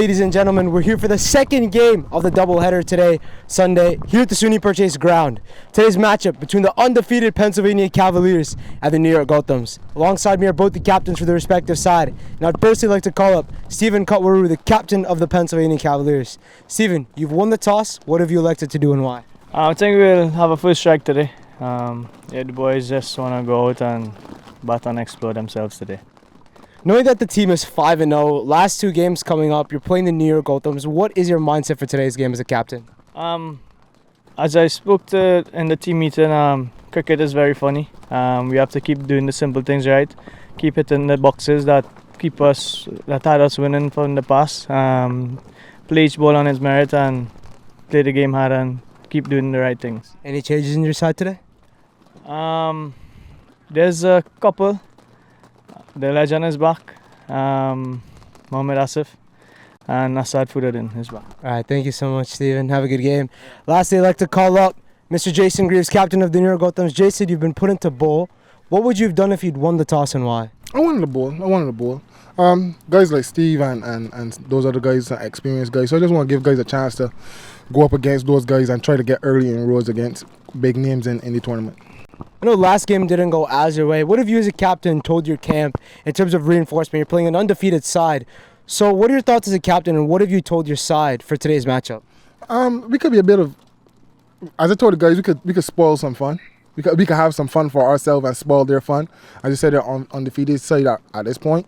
Ladies and gentlemen, we're here for the second game of the doubleheader today, Sunday, here at the SUNY Purchase ground. Today's matchup between the undefeated Pennsylvania Cavaliers and the New York Gothams. Alongside me are both the captains for their respective side. And I'd personally like to call up Stephen Cutwaru, the captain of the Pennsylvania Cavaliers. Stephen, you've won the toss. What have you elected to do and why? I think we'll have a first strike today. The boys just want to go out and bat and explore themselves today. Knowing that the team is 5-0, last two games coming up, you're playing the New York Gothams. What is your mindset for today's game as a captain? As I spoke to in the team meeting, cricket is very funny. We have to keep doing the simple things right, keep hitting the boxes that had us winning from the past. Play each ball on its merit and play the game hard and keep doing the right things. Any changes in your side today? There's a couple. The legend is back, Mohamed Asif, and Asad Furuddin is back. All right, thank you so much, Stephen. Have a good game. Lastly, I'd like to call up Mr. Jason Greaves, captain of the New York Gothams. Jason, you've been put into bowl. What would you have done if you'd won the toss and why? I wanted the ball. Guys like Steve and those other guys are experienced guys. So I just want to give guys a chance to go up against those guys and try to get early inroads against big names in the tournament. I know last game didn't go as your way. What have you as a captain told your camp in terms of reinforcement? You're playing an undefeated side. So what are your thoughts as a captain and what have you told your side for today's matchup? We could be a bit of, as I told the guys, we could spoil some fun. We could have some fun for ourselves and spoil their fun. As I said, they're on undefeated side at this point.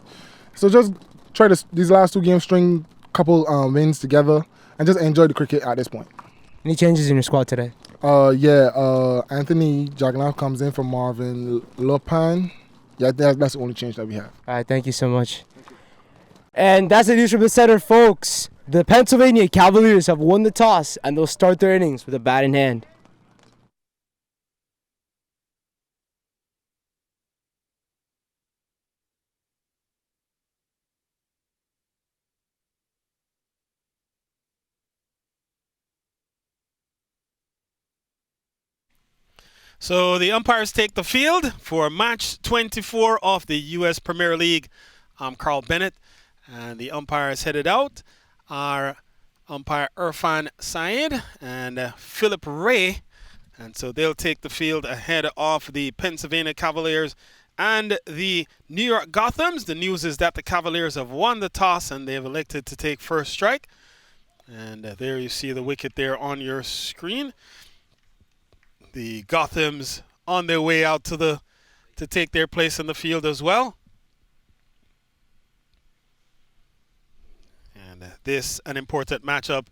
So just try to, these last two games, string a couple wins together and just enjoy the cricket at this point. Any changes in your squad today? Anthony Jagnath comes in for Marvin Lopan. Yeah, that's the only change that we have. All right, thank you so much. And that's the news from the center, folks. The Pennsylvania Cavaliers have won the toss, and they'll start their innings with a bat in hand. So the umpires take the field for match 24 of the U.S. Premier League. I'm Carl Bennett, and the umpires headed out are umpire Irfan Saeed and Philip Ray. And so they'll take the field ahead of the Pennsylvania Cavaliers and the New York Gothams. The news is that the Cavaliers have won the toss and they've elected to take first strike. And there you see the wicket there on your screen. The Gothams on their way out to take their place in the field as well. And this an important matchup.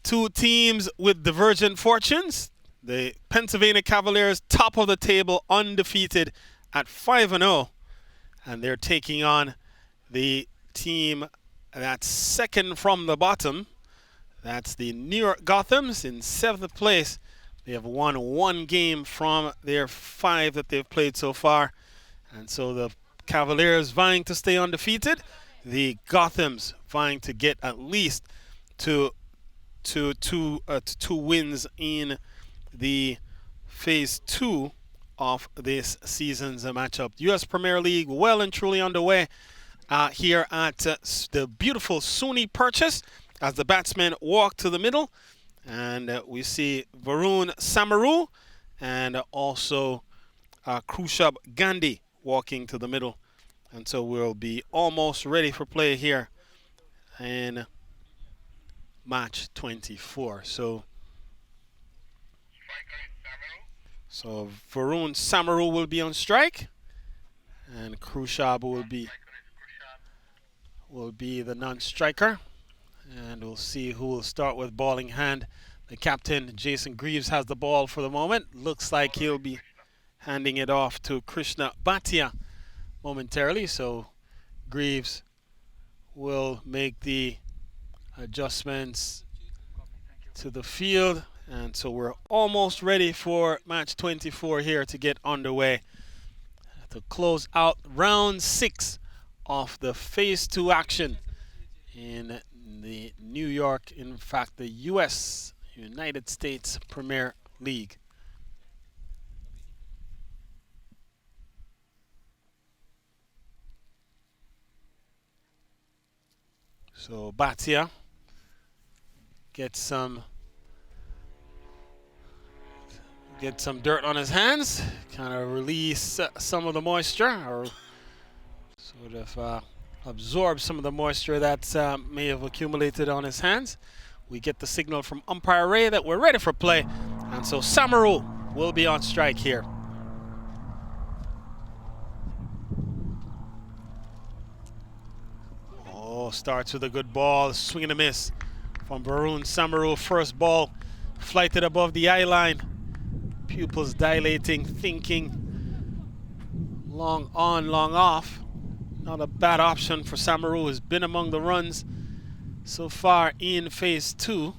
Two teams with divergent fortunes. The Pennsylvania Cavaliers, top of the table, undefeated at 5-0. And they're taking on the team that's second from the bottom. That's the New York Gothams in 7th place. They have won one game from their 5 that they've played so far. And so the Cavaliers vying to stay undefeated. The Gothams vying to get at least two wins in the phase 2 of this season's matchup. U.S. Premier League well and truly underway here at the beautiful SUNY Purchase as the batsmen walk to the middle. And we see Varun Samaru and also Krushab Gandhi walking to the middle. And so we'll be almost ready for play here in match 24. So Varun Samaru will be on strike, and Krushab will be the non-striker. And we'll see who will start with ball in hand. The captain, Jason Greaves, has the ball for the moment. Looks like he'll be handing it off to Krishna Bhatia momentarily. So Greaves will make the adjustments to the field. And so we're almost ready for match 24 here to get underway. To close out round 6 of the phase 2 action in the New York, in fact, the United States Premier League. So Bhatia get some dirt on his hands, kind of release some of the moisture, or sort of absorb some of the moisture that may have accumulated on his hands. We get the signal from umpire Ray that we're ready for play, and so Samaru will be on strike here. Oh, starts with a good ball, swing and a miss from Varun Samaru. First ball flighted above the eye line. Pupils dilating, thinking. Long on, long off. Not a bad option for Samaru, who's been among the runs so far in phase 2.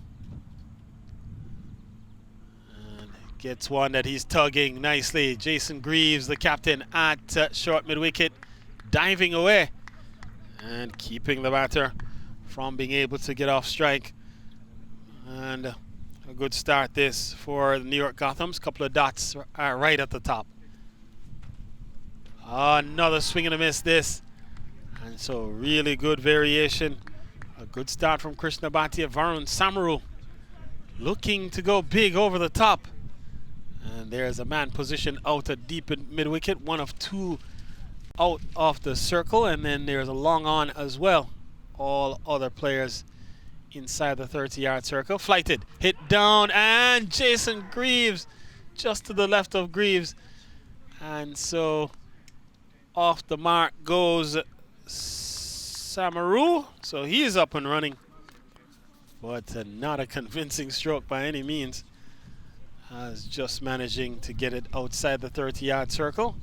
And gets one that he's tugging nicely. Jason Greaves, the captain, at short mid-wicket, diving away and keeping the batter from being able to get off strike. And a good start this for the New York Gothams. Couple of dots right at the top. Another swing and a miss this. And so really good variation. A good start from Krishna Bhatia. Varun Samaru looking to go big over the top. And there's a man positioned out at deep mid-wicket. One of two out of the circle. And then there's a long on as well. All other players inside the 30-yard circle. Flighted, hit down, and Jason Greaves just to the left of Greaves. And so off the mark goes Samaru. So he is up and running, but not a convincing stroke by any means. Just managing to get it outside the 30-yard circle.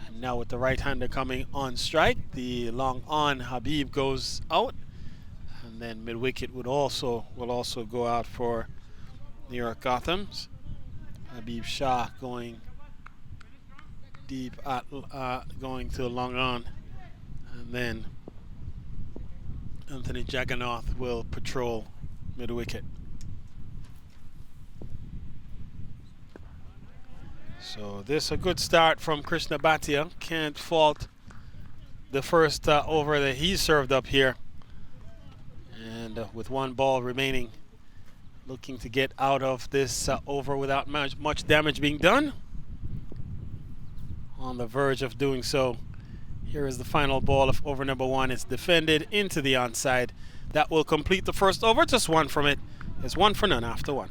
And now with the right-hander coming on strike, the long on Habib goes out. And then mid-wicket will also go out for New York Gothams. Habib Shah going deep at going to long on, and then Anthony Jagannath will patrol mid-wicket. So this a good start from Krishna Bhatia. Can't fault the first over that he served up here. And with one ball remaining, looking to get out of this over without much damage being done. On the verge of doing so. Here is the final ball of over number 1. It's defended into the onside. That will complete the first over. Just one from it. It's 1 for none after 1.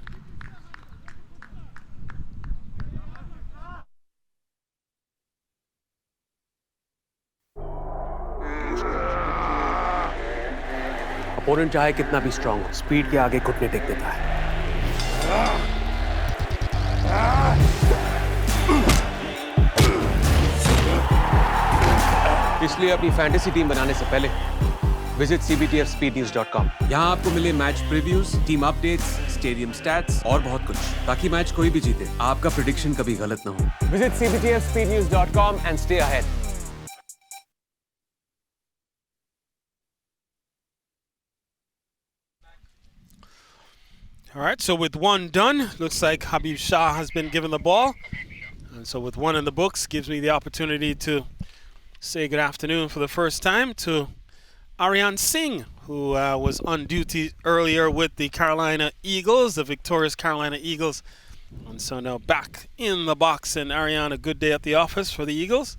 Opponent चाहे कितना भी strong हो, speed के आगे घुटने take देता है। इसलिए अपनी फैंटेसी टीम बनाने से पहले विजिट cbtfspeednews.com। यहाँ आपको मिले match previews, team updates, stadium stats और बहुत कुछ, ताकि मैच कोई भी जीते, आपका प्रेडिक्शन कभी गलत ना हो। Visit cbtfspeednews.com and stay ahead। All right, so with one done, looks like Habib Shah has been given the ball. And so with one in the books, gives me the opportunity to say good afternoon for the first time to Aryan Singh, who was on duty earlier with the Carolina Eagles, the victorious Carolina Eagles. And so now back in the box. And Aryan, a good day at the office for the Eagles.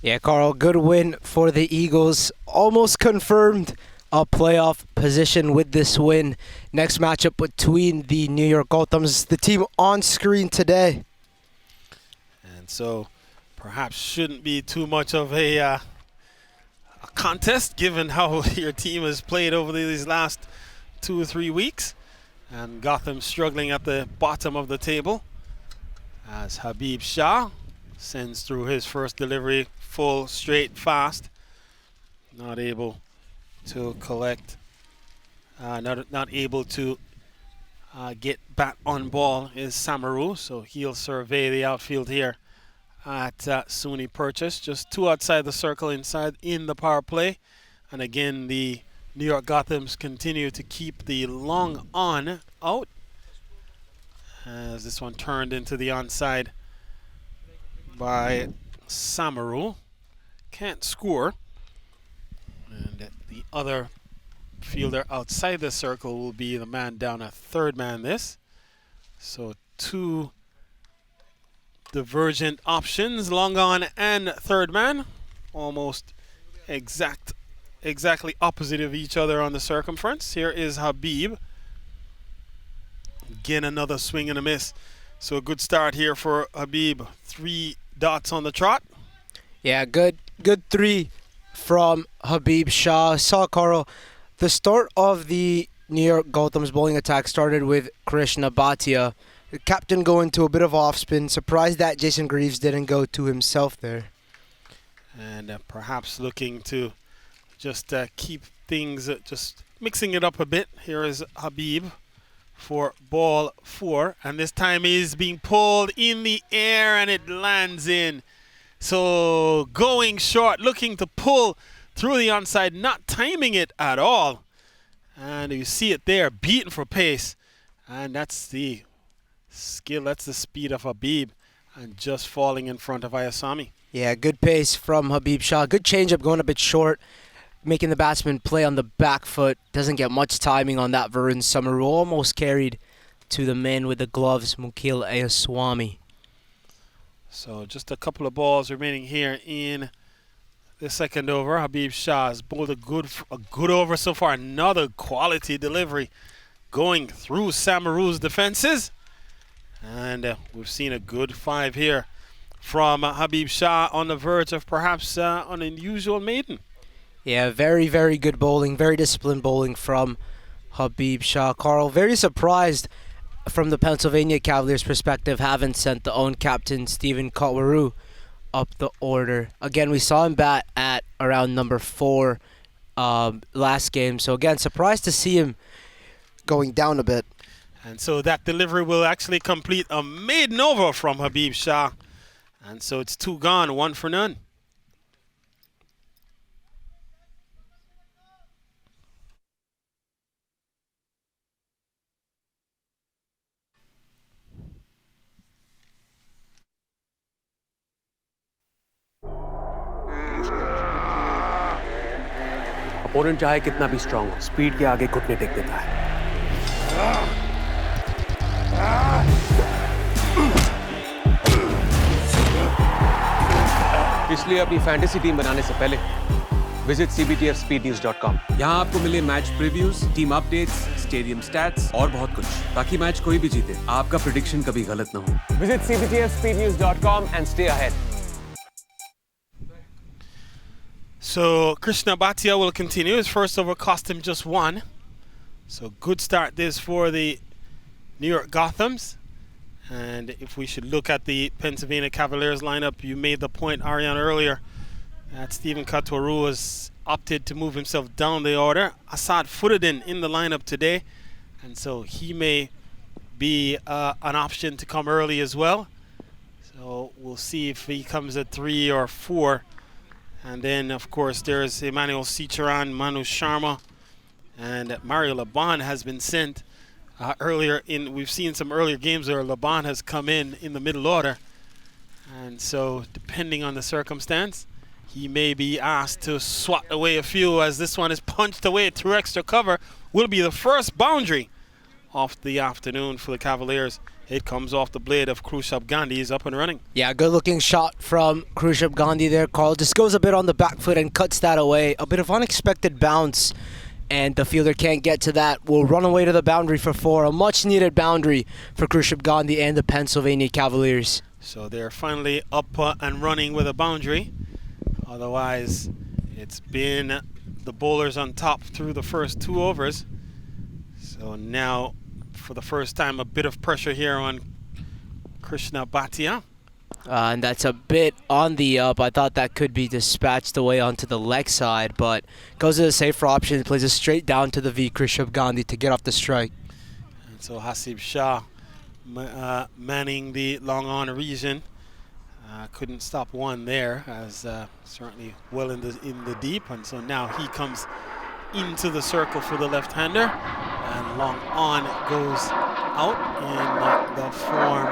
Yeah, Carl, good win for the Eagles. Almost confirmed a playoff position with this win. Next matchup between the New York Gothams, the team on screen today. And so perhaps shouldn't be too much of a contest given how your team has played over these last 2 or 3 weeks. And Gotham struggling at the bottom of the table as Habib Shah sends through his first delivery, full, straight, fast. Not able to collect, not able to get back on ball is Samaru, so he'll survey the outfield here at SUNY Purchase. Just 2 outside the circle inside in the power play. And again, the New York Gothams continue to keep the long on out as this one turned into the onside by Samaru. Can't score. And the other fielder outside the circle will be the man down at third man this. So 2 divergent options, long on and third man, almost exactly opposite of each other on the circumference. Here is Habib. Again, another swing and a miss. So a good start here for Habib. 3 dots on the trot. Yeah, good 3 from Habib Shah. Saw, Carl, the start of the New York Gothams bowling attack started with Krishna Bhatia. The captain going to a bit of off spin. Surprised that Jason Greaves didn't go to himself there. And perhaps looking to just keep things, just mixing it up a bit. Here is Habib for ball 4. And this time he's being pulled in the air and it lands in. So going short, looking to pull through the onside, not timing it at all. And you see it there, beaten for pace. And that's the skill, that's the speed of Habib. And just falling in front of Ayasami. Yeah, good pace from Habib Shah. Good changeup going a bit short, making the batsman play on the back foot. Doesn't get much timing on that Varun Samaru. Almost carried to the man with the gloves, Mukil Ayaswamy. So just a couple of balls remaining here in the second over. Habib Shah has bowled a good over so far. Another quality delivery going through Samaru's defenses. And we've seen a good 5 here from Habib Shah on the verge of perhaps an unusual maiden. Yeah, very, very good bowling. Very disciplined bowling from Habib Shah. Carl, very surprised from the Pennsylvania Cavaliers perspective, haven't sent the own captain Stephen Kotwaru up the order. Again, we saw him bat at around number 4 last game. So again, surprised to see him going down a bit. And so that delivery will actually complete a maiden over from Habib Shah. And so it's 2 gone, 1 for none. Opponent चाहे कितना भी strong हो, speed के आगे घुटने take देता है। इसलिए अपनी फैंटेसी टीम बनाने से पहले विजिट cbtfspeednews.com। यहाँ आपको मिले match previews, team updates, stadium stats और बहुत कुछ, ताकि मैच कोई भी जीते, आपका प्रेडिक्शन कभी गलत ना हो। Visit cbtfspeednews.com and stay ahead। So Krishna Bhatia will continue. His first over cost him just 1. So good start this for the New York Gothams. And if we should look at the Pennsylvania Cavaliers lineup, you made the point, Ariane, earlier that Stephen Kotwaru has opted to move himself down the order. Asad Furuddin in the lineup today, and so he may be an option to come early as well. So we'll see if he comes at 3 or 4. And then, of course, there's Emmanuel Sicharan, Manu Sharma, and Mario Laban has been sent earlier in. We've seen some earlier games where Laban has come in the middle order. And so, depending on the circumstance, he may be asked to swat away a few, as this one is punched away through extra cover. Will be the first boundary of the afternoon for the Cavaliers. It comes off the blade of Khrushab Gandhi. He's up and running. Yeah, good looking shot from Khrushab Gandhi there, Carl. Just goes a bit on the back foot and cuts that away. A bit of unexpected bounce, and the fielder can't get to that. Will run away to the boundary for 4. A much needed boundary for Khrushab Gandhi and the Pennsylvania Cavaliers. So they're finally up and running with a boundary. Otherwise, it's been the bowlers on top through the first 2 overs. So now, for the first time, a bit of pressure here on Krishna Bhatia. And that's a bit on the up. I thought that could be dispatched away onto the leg side, but goes to the safer option, plays it straight down to the V, Khrushab Gandhi, to get off the strike. And so Hasib Shah manning the long on region. Couldn't stop one there, as certainly well in the deep. And so now he comes into the circle for the left-hander, and long on goes out in the form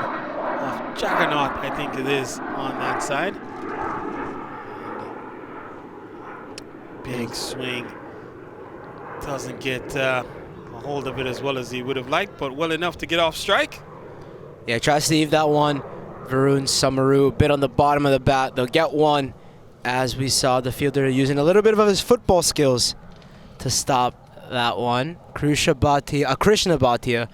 of Juggernaut, I think it is, on that side. And big swing Doesn't get a hold of it as well as he would have liked, but well enough to get off strike. Yeah, tries to leave that one. Varun Samaru a bit on the bottom of the bat. They'll get one, as we saw the fielder using a little bit of his football skills to stop that one. Krishna Bhatia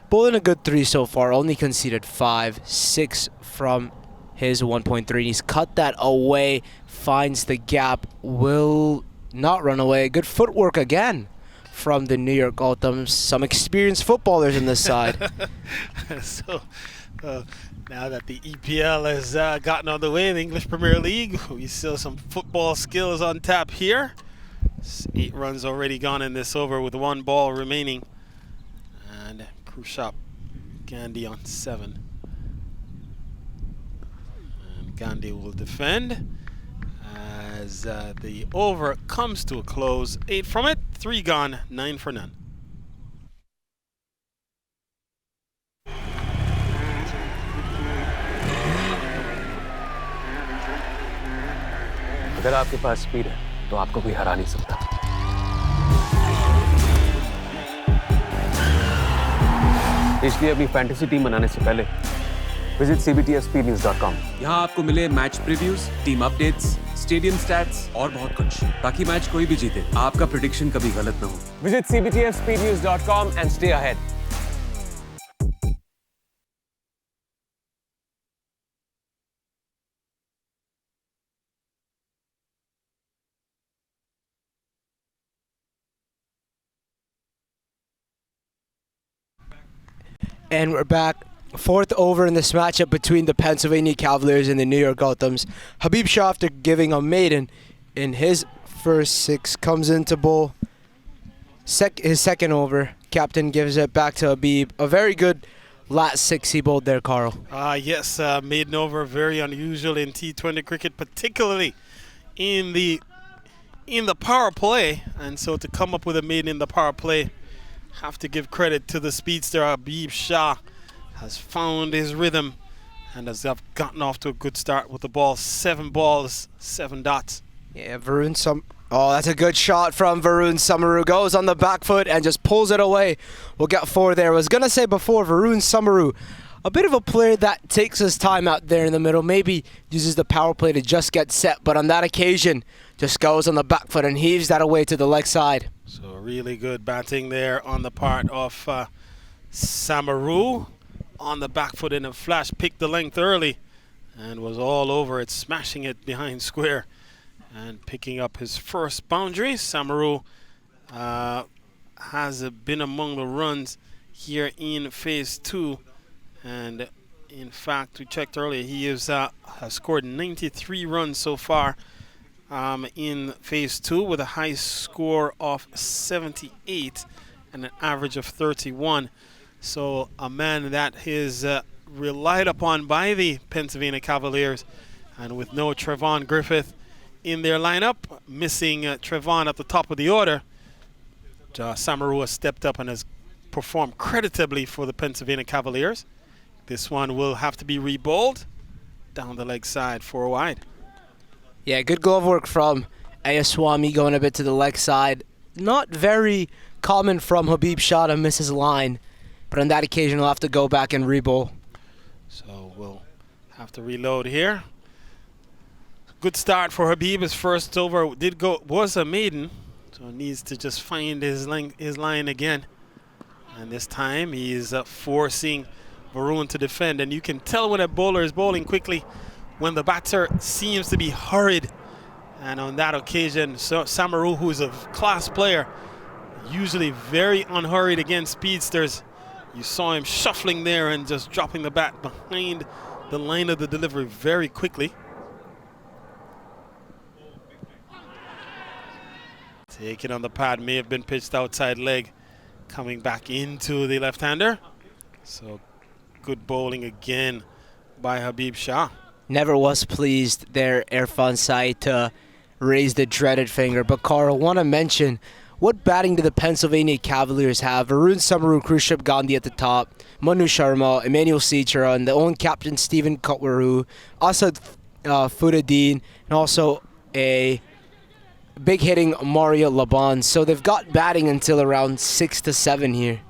bowling a good 3 so far, only conceded 5, 6 from his 1.3. He's cut that away, finds the gap, will not run away. Good footwork again from the New York Gothams. Some experienced footballers in this side. So now that the EPL has gotten on the way, the English Premier League, we still some football skills on tap here. 8 runs already gone in this over with 1 ball remaining. And Khrushab Gandhi on 7. And Gandhi will defend as the over comes to a close. 8 from it, 3 gone, 9 for none. अगर आपके पास speed है तो आपको कोई हरा नहीं सकता। इसलिए अपनी फैंटेसी टीम बनाने से पहले विजिट cbtfspeednews.com। यहाँ आपको मिले match previews, team updates, stadium stats और बहुत कुछ, ताकि मैच कोई भी जीते आपका प्रेडिक्शन कभी गलत ना हो। Visit cbtfspeednews.com and stay ahead। And we're back. 4th over in this matchup between the Pennsylvania Cavaliers and the New York Gothams. Habib Shah, after giving a maiden in his first 6, comes into bowl. His second over. Captain gives it back to Habib. A very good last 6 he bowled there, Carl. Yes, maiden over, very unusual in T20 cricket, particularly in the power play. And so to come up with a maiden in the power play, have to give credit to the speedster Habib Shah. Has found his rhythm and has gotten off to a good start with the ball. 7 balls, 7 dots. Yeah, oh, that's a good shot from Varun Samaru. Goes on the back foot and just pulls it away. We'll get 4 there. I was going to say before, Varun Samaru, a bit of a player that takes his time out there in the middle. Maybe uses the power play to just get set, but on that occasion, just goes on the back foot and heaves that away to the leg side. So really good batting there on the part of Samaru. On the back foot in a flash, picked the length early and was all over it, smashing it behind square and picking up his first boundary. Samaru has been among the runs here in phase 2, and in fact we checked earlier, he has scored 93 runs so far in phase 2 with a high score of 78 and an average of 31. So a man that is relied upon by the Pennsylvania Cavaliers, and with no Trevon Griffith in their lineup, missing Trevon at the top of the order, Samaru has stepped up and has performed creditably for the Pennsylvania Cavaliers. This one will have to be rebowled down the leg side, 4 wide. Yeah, good glove work from Ayaswamy going a bit to the leg side. Not very common from Habib Shah to miss his line. But on that occasion, we'll have to go back and re-bowl. So we'll have to reload here. Good start for Habib. His first over was a maiden, so needs to just find his line again. And this time he is forcing Varun to defend. And you can tell when a bowler is bowling quickly when the batter seems to be hurried. And on that occasion, Samaru, who is a class player, usually very unhurried against speedsters, you saw him shuffling there and just dropping the bat behind the line of the delivery very quickly. Taken on the pad, may have been pitched outside leg, coming back into the left-hander. So good bowling again by Habib Shah. Never was pleased there, Irfan Saeed, to raise the dreaded finger. But Carl, want to mention, what batting do the Pennsylvania Cavaliers have? Varun Samaru, Khrushab Gandhi at the top, Manu Sharma, Emmanuel Seechera, and the own captain Stephen Kotwaru, Asad Fuddadeen, and also a big hitting Mario Laban. So they've got batting until around 6 to 7 here.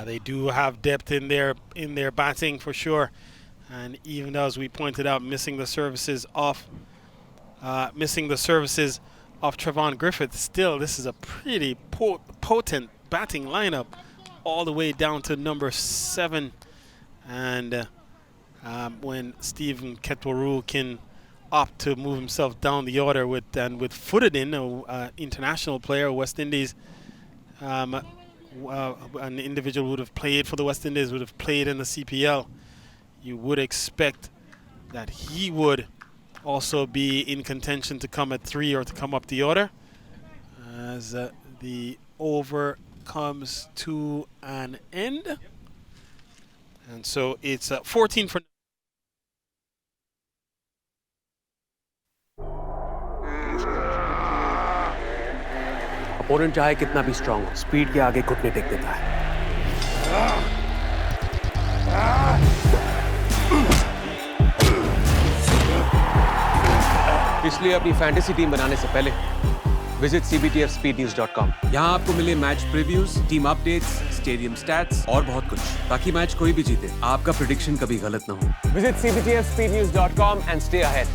They do have depth in their batting for sure, and even though, as we pointed out, missing the services of Trevon Griffith, still this is a pretty potent batting lineup, all the way down to number 7, and when Stephen Ketwaru can opt to move himself down the order with Footedin, an international player, West Indies. An individual would have played for the West Indies, would have played in the CPL. You would expect that he would also be in contention to come at 3 or to come up the order, as the over comes to an end. And so it's 14 for. Opponent चाहे कितना भी strong हो, speed के आगे घुटने take देता है। इसलिए अपनी फैंटेसी टीम बनाने से पहले विजिट cbtfspeednews.com। यहाँ आपको मिले match previews, team updates, stadium stats और बहुत कुछ, ताकि मैच कोई भी जीते, आपका प्रेडिक्शन कभी गलत ना हो। Visit cbtfspeednews.com and stay ahead।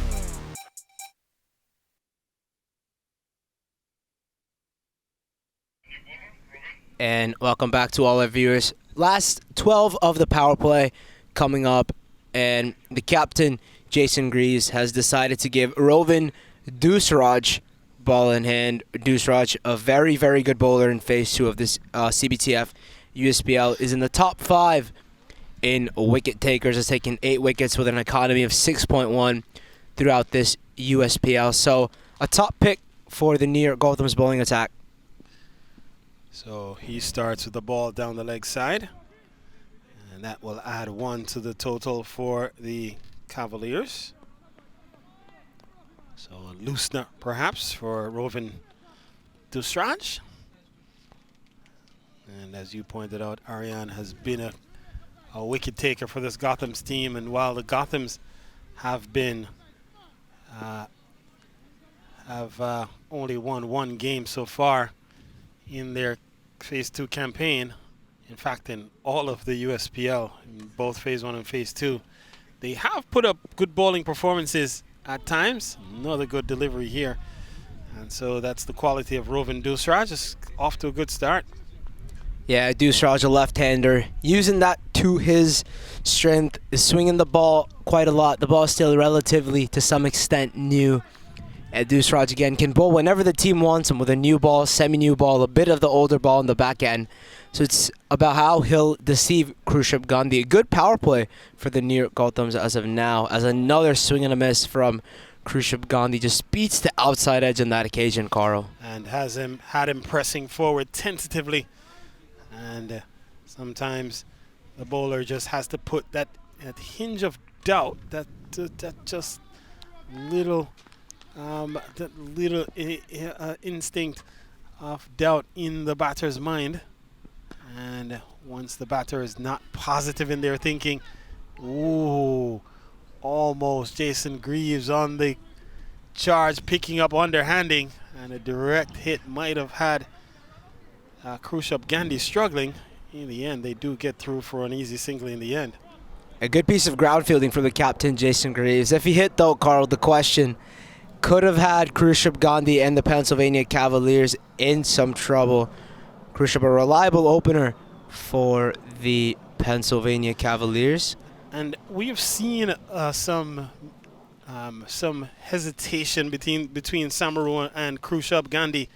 And welcome back to all our viewers. Last 12 of the power play coming up, and the captain, Jason Greaves, has decided to give Rovin Dusraj ball in hand. Dusraj, a very, very good bowler in phase 2 of this CBTF USPL, is in the top 5 in wicket takers, has taken 8 wickets with an economy of 6.1 throughout this USPL. So a top pick for the New York Gothams bowling attack. So he starts with the ball down the leg side, and that will add 1 to the total for the Cavaliers. So a loosener perhaps for Rovin Dusraj. And as you pointed out, Ariane has been a wicket taker for this Gothams team, and while the Gothams have been only won 1 game so far in their phase 2 campaign, in fact in all of the USPL, in both phase 1 and phase 2, they have put up good bowling performances at times. Another good delivery here, and so that's the quality of Rovin Dusraj. Is off to a good start. Yeah, Dusraj, a left-hander, using that to his strength, is swinging the ball quite a lot. The ball is still relatively, to some extent, new. And Dusraj, again, can bowl whenever the team wants him, with a new ball, semi-new ball, a bit of the older ball in the back end. So it's about how he'll deceive Krishabh Gandhi. A good power play for the New York Gothams as of now, as another swing and a miss from Krishabh Gandhi just beats the outside edge on that occasion, Carl. And had him pressing forward tentatively. And sometimes the bowler just has to put that hinge of doubt, that just little instinct of doubt in the batter's mind. And once the batter is not positive in their thinking, ooh, almost Jason Greaves on the charge, picking up underhanding, and a direct hit might have had Krishabh Gandhi struggling. In the end, they do get through for an easy single in the end. A good piece of ground fielding from the captain, Jason Greaves. If he hit, though, Carl, the question could have had Krishabh Gandhi and the Pennsylvania Cavaliers in some trouble. Krishabh, a reliable opener for the Pennsylvania Cavaliers. And we've seen some hesitation between Samaru and Krishabh Gandhi.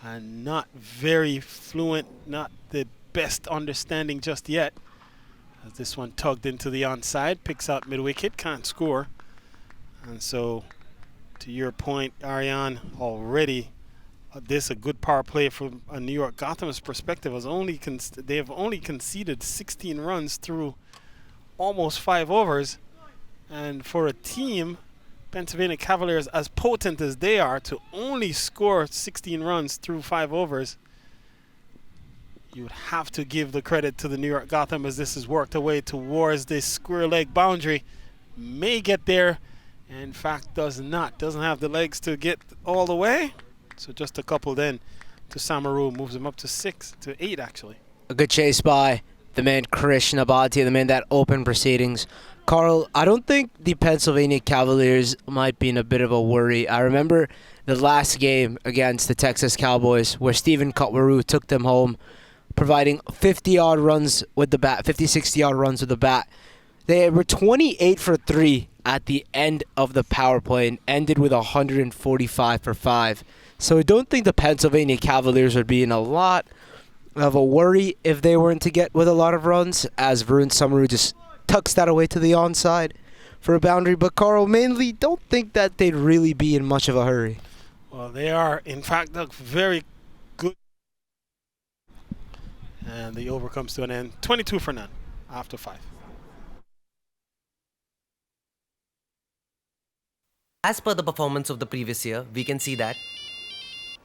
Not very fluent, not the best understanding just yet. As this one tugged into the onside, picks out mid-wicket, can't score. And so, to your point, Ariane, already this a good power play from a New York Gotham's perspective. They have only conceded 16 runs through almost 5 overs, and for a team, Pennsylvania Cavaliers, as potent as they are, to only score 16 runs through 5 overs, you would have to give the credit to the New York Gotham, as this has worked away towards this square leg boundary. May get there In fact, doesn't have the legs to get all the way. So just a couple then to Samaru, moves him up to 6 to 8 actually. A good chase by the man Krishna Bhatia, the man that opened proceedings. Carl, I don't think the Pennsylvania Cavaliers might be in a bit of a worry. I remember the last game against the Texas Cowboys where Stephen Cutwaru took them home, providing 50-odd runs with the bat, 50, 60-odd runs with the bat. They were 28 for 3 at the end of the power play and ended with 145 for 5. So I don't think the Pennsylvania Cavaliers would be in a lot of a worry if they weren't to get with a lot of runs, as Varun Samaru just tucks that away to the onside for a boundary. But Carl, mainly don't think that they'd really be in much of a hurry. Well, they are, in fact, look very good. And the over comes to an end. 22 for none after 5. As per the performance of the previous year, we can see that.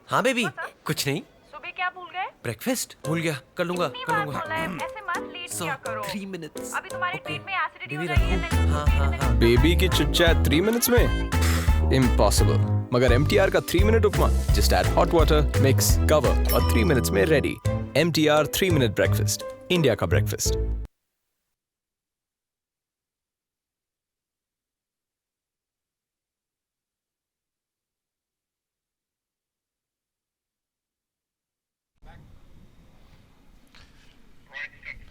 हाँ baby, कुछ नहीं. सुबह क्या भूल गए? Breakfast भूल गया. कर लूँगा. ऐसे मत लेट So किया करो. 3 minutes. अभी तुम्हारे पेट में एसिडिटी हो बेबी रही है. रखूँ. हाँ. बेबी की चिट-चैट 3 मिनट्स में इम्पॉसिबल. मगर MTR का 3 minute upma just add hot water, mix, cover और 3 मिनट्स में ready. MTR 3 minute breakfast, India का breakfast.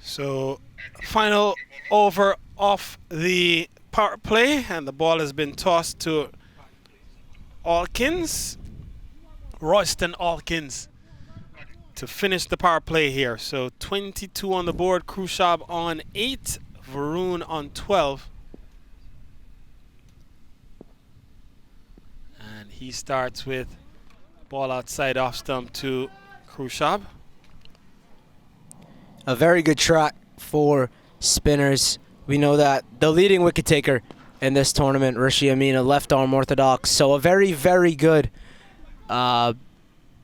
So, final over off the power play, and the ball has been tossed to Alkins, Royston Alkins, to finish the power play here. So 22 on the board, Khrushchev on 8, Varun on 12. And he starts with ball outside off stump to Khrushchev. A very good track for spinners. We know that the leading wicket taker in this tournament, Rishi Amina, left arm orthodox. So a very, very good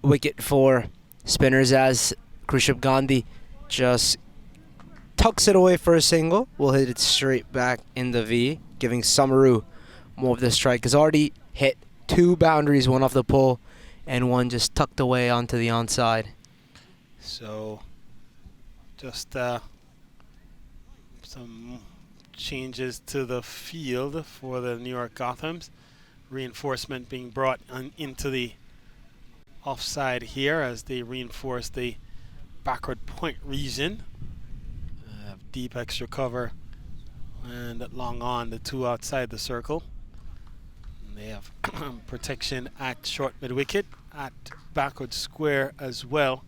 wicket for spinners as Khrushchev Gandhi just tucks it away for a single. Will hit it straight back in the V, giving Samaru more of the strike. Has already hit 2 boundaries, one off the pole and one just tucked away onto the onside. So just some changes to the field for the New York Gothams. Reinforcement being brought into the offside here as they reinforce the backward point region. Deep extra cover and long on, the 2 outside the circle. And they have protection at short mid wicket, at backward square as well.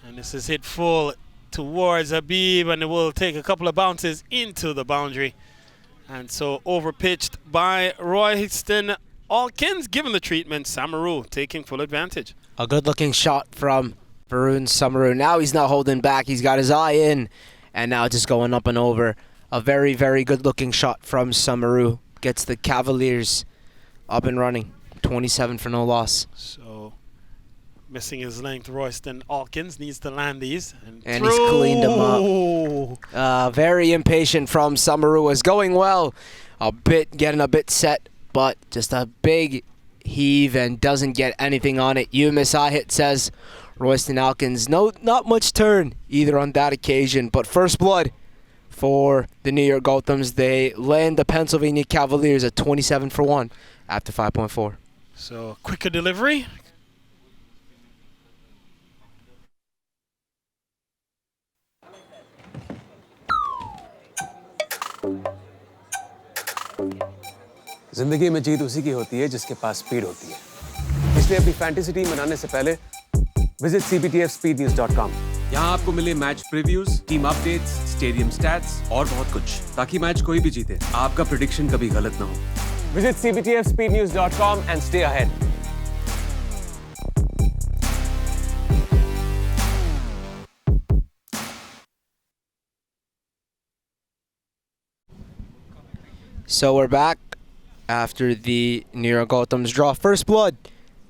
And this is hit full towards Habib, and it will take a couple of bounces into the boundary. And so overpitched by Royston Alkins, given the treatment. Samaru taking full advantage. A good looking shot from Varun Samaru. Now he's not holding back. He's got his eye in, and now just going up and over. A very, very good looking shot from Samaru. Gets the Cavaliers up and running. 27 for no loss. So missing his length, Royston Alkins needs to land these. And he's cleaned them up. Very impatient from Samaru. Was going well. Getting a bit set, but just a big heave and doesn't get anything on it. You miss eye hit, says Royston Alkins. No, not much turn either on that occasion, but first blood for the New York Gothams. They land the Pennsylvania Cavaliers at 27 for 1 after 5.4. So quicker delivery. जिंदगी में जीत उसी की होती है जिसके पास speed होती है। इसलिए अपनी फैंटेसी टीम बनाने से पहले विजिट cbtfspeednews.com। यहाँ आपको मिले match previews, team updates, stadium stats और बहुत कुछ, ताकि मैच कोई भी जीते, आपका प्रेडिक्शन कभी गलत ना हो। Visit cbtfspeednews.com and stay ahead. So we're back after the New York Gothams draw first blood.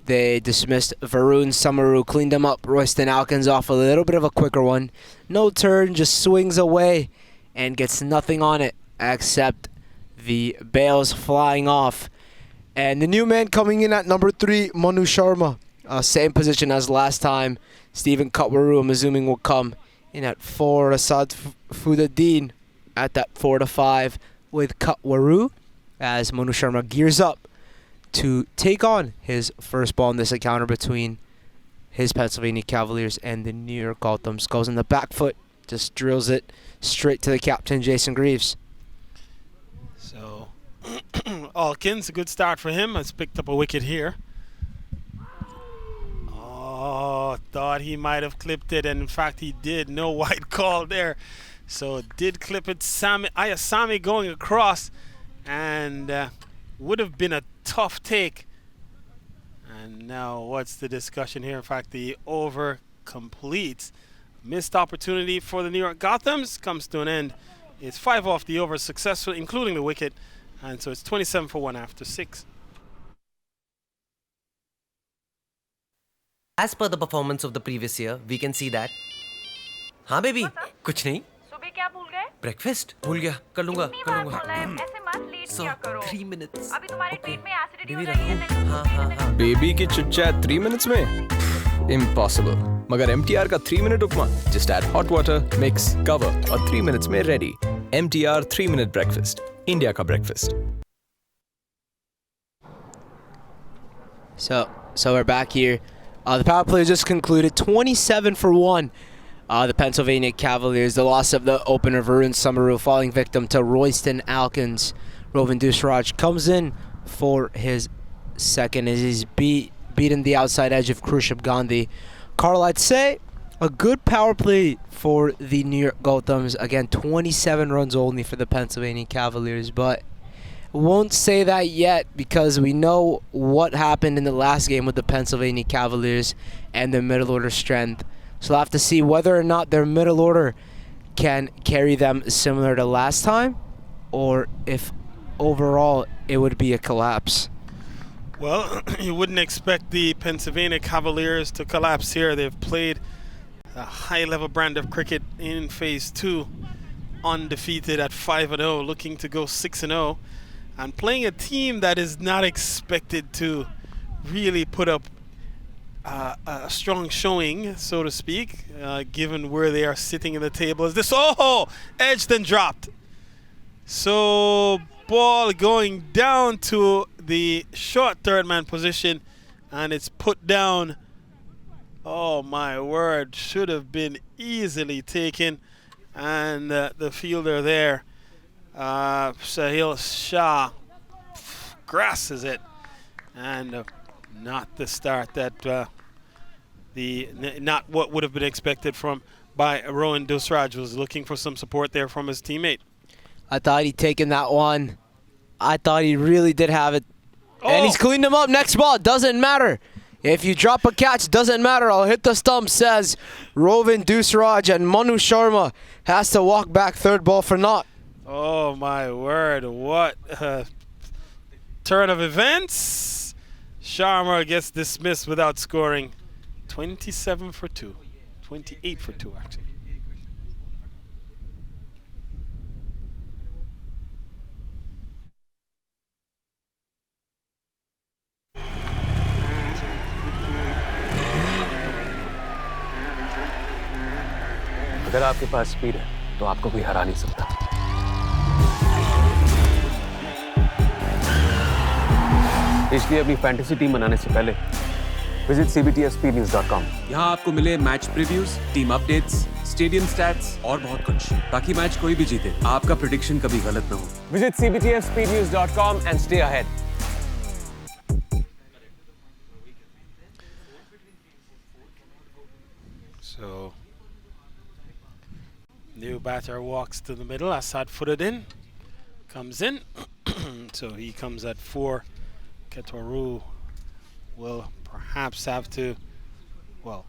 They dismissed Varun Samaru, cleaned him up. Royston Alkins off a little bit of a quicker one. No turn, just swings away and gets nothing on it except the bails flying off. And the new man coming in at number 3, Manu Sharma. Same position as last time. Stephen Kutwaru, I'm assuming, will come in at 4. Asad Fudaddin at that 4 to 5 with Kutwaru as Manu Sharma gears up to take on his first ball in this encounter between his Pennsylvania Cavaliers and the New York Gothams. Goes in the back foot, just drills it straight to the captain, Jason Greaves. So, Alkins, a good start for him. Has picked up a wicket here. Oh, thought he might have clipped it, and in fact he did. No white call there. So did clip it. Ayasami going across, and would have been a tough take. And now what's the discussion here? In fact, the over completes. Missed opportunity for the New York Gothams comes to an end. It's 5 off the over successful, including the wicket. And so it's 27 for 1 after 6. As per the performance of the previous year, we can see that. हाँ baby, कुछ नहीं. सुबह क्या भूल गए? Breakfast भूल गया. कर लूँगा. इतनी बार बोला है, ऐसे मत लेट So किया करो. 3 minutes. अभी तुम्हारे पेट में एसिडिटी हो बेबी रही है. रखूँ. हाँ. बेबी की चिट चैट 3 minutes में इम्पॉसिबल. मगर MTR का 3 minute upma just add hot water, mix, cover और 3 minutes में ready. MTR 3 minute breakfast, India का breakfast. So we're back here. The power play just concluded, 27 for 1. The Pennsylvania Cavaliers, the loss of the opener Varun Samaru falling victim to Royston Alkins. Rovin Dusraj comes in for his second as he's beaten the outside edge of Krushab Gandhi. Carl, I'd say a good power play for the New York Gothams. Again, 27 runs only for the Pennsylvania Cavaliers, but won't say that yet because we know what happened in the last game with the Pennsylvania Cavaliers and their middle order strength. So we'll have to see whether or not their middle order can carry them similar to last time, or if overall it would be a collapse. Well, you wouldn't expect the Pennsylvania Cavaliers to collapse here. They've played a high-level brand of cricket in Phase 2, undefeated at 5-0, looking to go 6-0, and playing a team that is not expected to really put up a strong showing, so to speak, given where they are sitting in the table. Is this edged and dropped? So ball going down to the short third man position, and it's put down. Oh my word, should have been easily taken, and the fielder there, Sahil Shah, grasses it, and not the start that not what would have been expected by Rowan Dusraj. Was looking for some support there from his teammate. I thought he'd taken that one. I thought he really did have it. And he's cleaned him up. Next ball, doesn't matter. If you drop a catch, doesn't matter. I'll hit the stump, says Rovin Dusraj, and Manu Sharma has to walk back third ball for naught. Oh my word, what a turn of events. Sharma gets dismissed without scoring. 27 for 2. 28 for 2, actually. अगर आपके पास speed है तो आपको कोई हरा नहीं सकता. इसलिए अपनी फैंटेसी टीम बनाने से पहले विजिट cbtspnews.com. यहाँ आपको मिले match previews, team updates, stadium stats और बहुत कुछ, ताकि मैच कोई भी जीते आपका प्रेडिक्शन कभी गलत ना हो. Visit cbtspnews.com and stay ahead. So new batter walks to the middle. Asad Fudaddin comes in. So he comes at 4. Kutwaru will perhaps have to, well,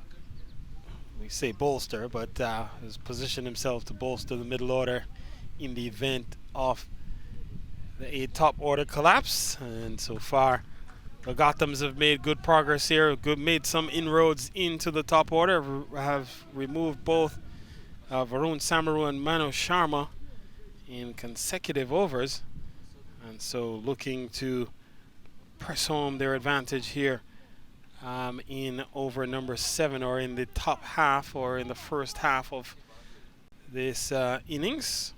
we say bolster, but has positioned himself to bolster the middle order in the event of a top order collapse. And so far, the Gothams have made good progress here, made some inroads into the top order, have removed both Varun Samaru and Manu Sharma in consecutive overs. And so looking to press home their advantage here in over number 7, or in the top half, or in the first half of this innings.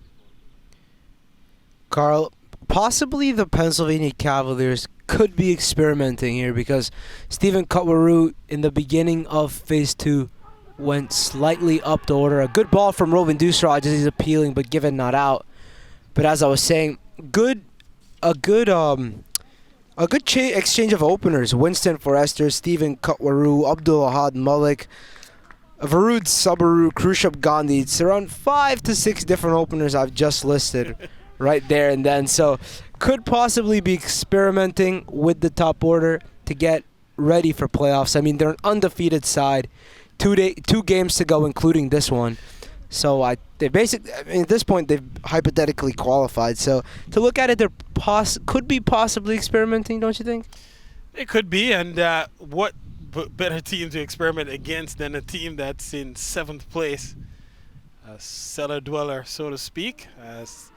Carl, possibly the Pennsylvania Cavaliers could be experimenting here because Stephen Cutwaru in the beginning of phase 2 went slightly up the order. A good ball from Rovin Dusraj as he's appealing, but given not out. But as I was saying, a good exchange of openers. Winston Forrester, Stephen Cutwaru, Abdul Ahad Malik, Varud Sabaru, Khrushab Gandhi. It's around 5 to 6 different openers I've just listed right there and then. So could possibly be experimenting with the top order to get ready for playoffs. I mean, they're an undefeated side. 2 games to go, including this one. So they basically, I mean, at this point, they've hypothetically qualified. So to look at it, they're could be possibly experimenting, don't you think? It could be, and what better team to experiment against than a team that's in 7th place, a cellar dweller, so to speak, as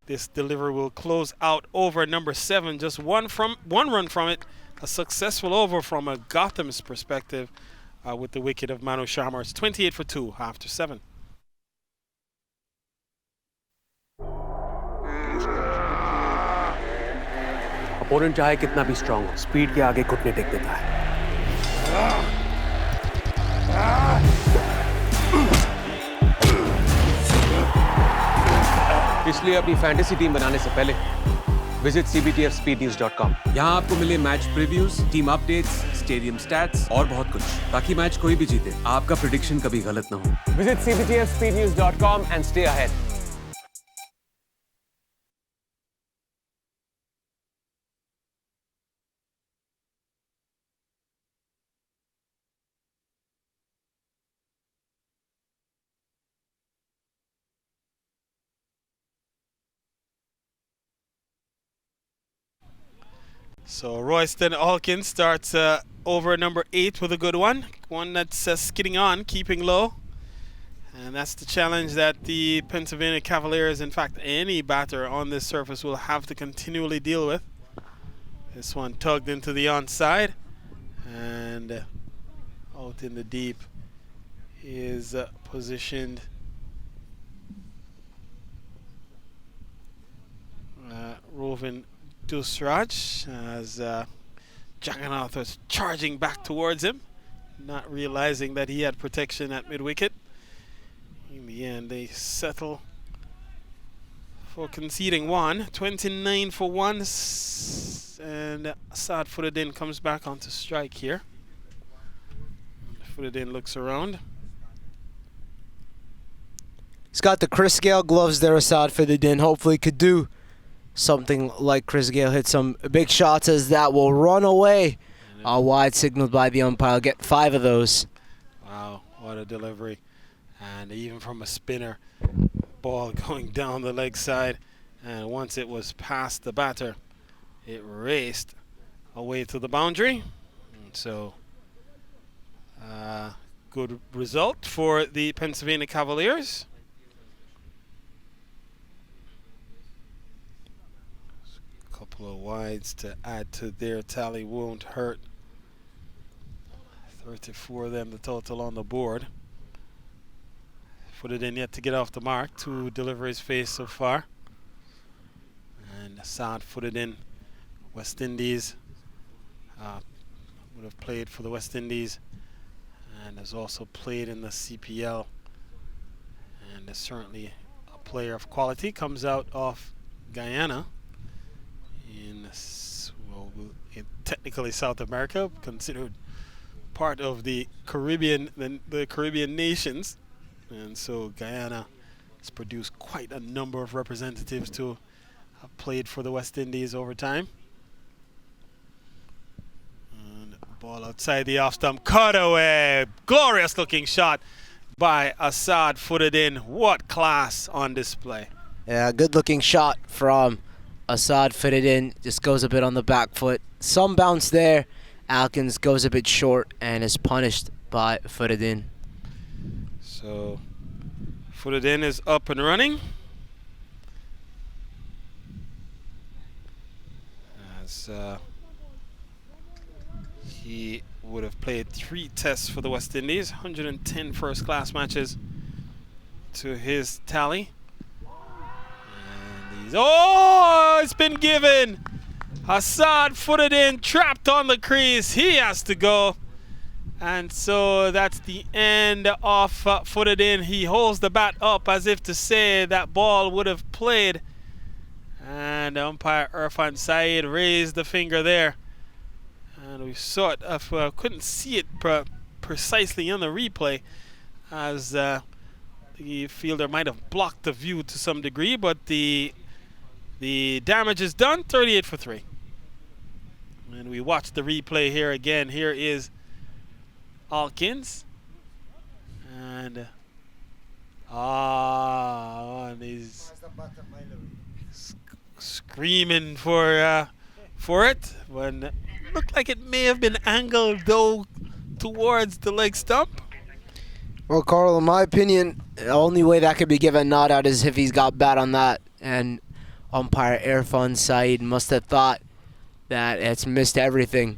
this delivery will close out over number 7, just one run from it, a successful over from a Gothams perspective with the wicket of Manu Sharma. It's 28 for 2 after 7. Opponent चाहे कितना भी strong हो, speed के आगे घुटने take देता है। इसलिए अपनी फैंटेसी टीम बनाने से पहले विजिट cbtfspeednews.com। यहाँ आपको मिले match previews, team updates, stadium stats और बहुत कुछ, ताकि मैच कोई भी जीते, आपका प्रेडिक्शन कभी गलत ना हो। Visit cbtfspeednews.com and stay ahead। So Royston Alkins starts over number 8 with a good one. One that's skidding on, keeping low. And that's the challenge that the Pennsylvania Cavaliers, in fact any batter on this surface, will have to continually deal with. This one tugged into the onside. And out in the deep is positioned Rovin Dusraj as Jagannath was charging back towards him, not realizing that he had protection at mid-wicket. In the end, they settle for conceding one. 29 for 1, and Asad Furuddin comes back onto strike here. Furuddin looks around. He's got the Chris Gale gloves there, Asad Furuddin. Hopefully could do something like Chris Gale, hit some big shots as that will run away. A wide signaled by the umpire. Get 5 of those. Wow, what a delivery. And even from a spinner, ball going down the leg side. And once it was past the batter, it raced away to the boundary. And so, good result for the Pennsylvania Cavaliers. Couple of wides to add to their tally won't hurt. 34 of them the total on the board. Put it in yet to get off the mark. 2 deliveries faced so far. And Assad put it in. West Indies would have played for the West Indies and has also played in the CPL, and is certainly a player of quality. Comes out of Guyana in technically South America, considered part of the Caribbean, the Caribbean nations, and so Guyana has produced quite a number of representatives to have played for the West Indies over time. And ball outside the off stump, cut away, glorious looking shot by Assad Furuddin. What class on display. Yeah, good looking shot from Assad Furuddin. Just goes a bit on the back foot. Some bounce there. Alkins goes a bit short and is punished by Furuddin. So Furuddin is up and running. as he would have played 3 tests for the West Indies, 110 first-class matches to his tally. And it's been given. Hassan footed in, trapped on the crease. He has to go. And so that's the end of footed in. He holds the bat up as if to say that ball would have played. And umpire Irfan Saeed raised the finger there. And we saw it, couldn't see it precisely on the replay, as the fielder might have blocked the view to some degree, but the damage is done, 38 for 3. And we watch the replay here again. Here is Alkins. And and he's screaming for it, when it looked like it may have been angled though towards the leg stump. Well, Carl, in my opinion, the only way that could be given not out is if he's got bat on that, and umpire Irfan Saeed must have thought that it's missed everything.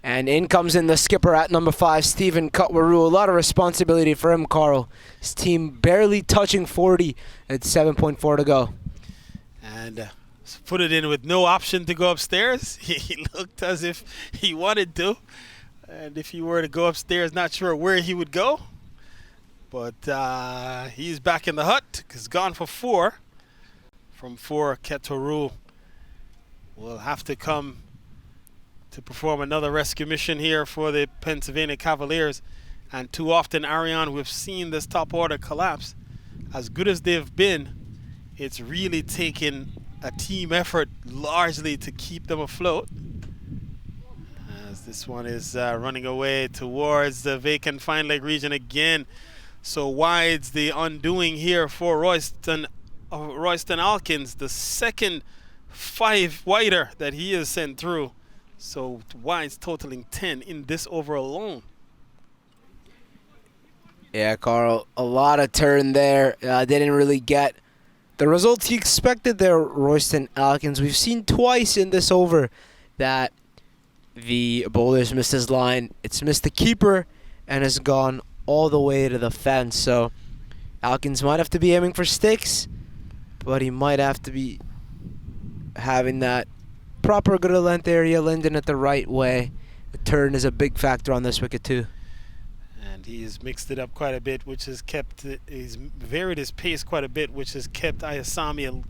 And in comes in the skipper at number 5, Stephen Cutwaru. A lot of responsibility for him, Carl. His team barely touching 40 at 7.4 to go. And put it in with no option to go upstairs. He looked as if he wanted to. And if he were to go upstairs, not sure where he would go. But he's back in the hut. He's gone for 4. From 4, Cutwaru will have to come to perform another rescue mission here for the Pennsylvania Cavaliers. And too often, Ariane, we've seen this top order collapse. As good as they've been, it's really taken a team effort largely to keep them afloat. As this one is running away towards the vacant fine leg region again. So wide's the undoing here for Royston Alkins, the second 5-wider that he has sent through. So wides totaling 10 in this over alone. Yeah, Carl, a lot of turn there. Didn't really get the results he expected there, Royston Alkins. We've seen twice in this over that the bowler's missed his line. It's missed the keeper and has gone all the way to the fence. So Alkins might have to be aiming for sticks, but he might have to be having that proper good length area, landing it the right way. The turn is a big factor on this wicket too. And he's mixed it up quite a bit, which has kept, he's varied his pace quite a bit, which has kept Ayasami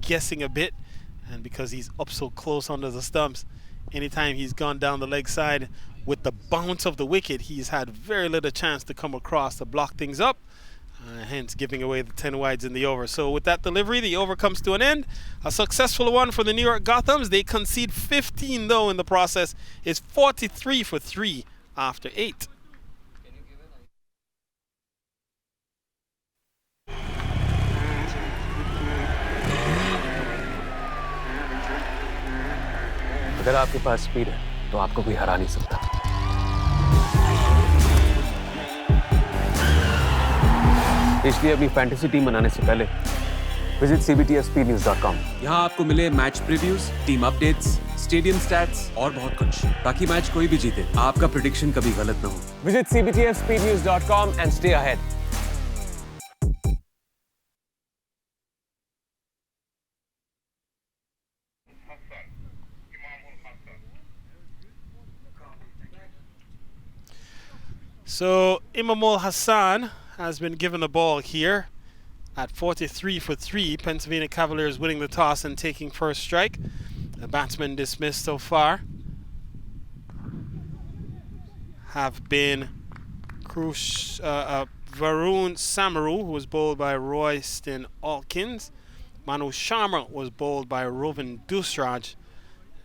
guessing a bit. And because he's up so close under the stumps, anytime he's gone down the leg side with the bounce of the wicket, he's had very little chance to come across to block things up. Hence giving away the 10 wides in the over. So with that delivery, the over comes to an end. A successful one for the New York Gothams. They concede 15 though in the process. It's 43 for 3 after 8. अगर आपके पास speed है तो आपको कोई हरा नहीं सकता। इसलिए अपनी फैंटेसी टीम बनाने से पहले विजिट cbtspnews.com। यहाँ आपको मिले match previews, team updates, stadium stats और बहुत कुछ, ताकि मैच कोई भी जीते आपका प्रेडिक्शन कभी गलत ना हो। Visit cbtspnews.com and stay ahead। So Imamul Hassan has been given the ball here at 43 for 3. Pennsylvania Cavaliers winning the toss and taking first strike. The batsmen dismissed so far have been Varun Samaru, who was bowled by Royston Alkins. Manu Sharma was bowled by Rovin Dusraj.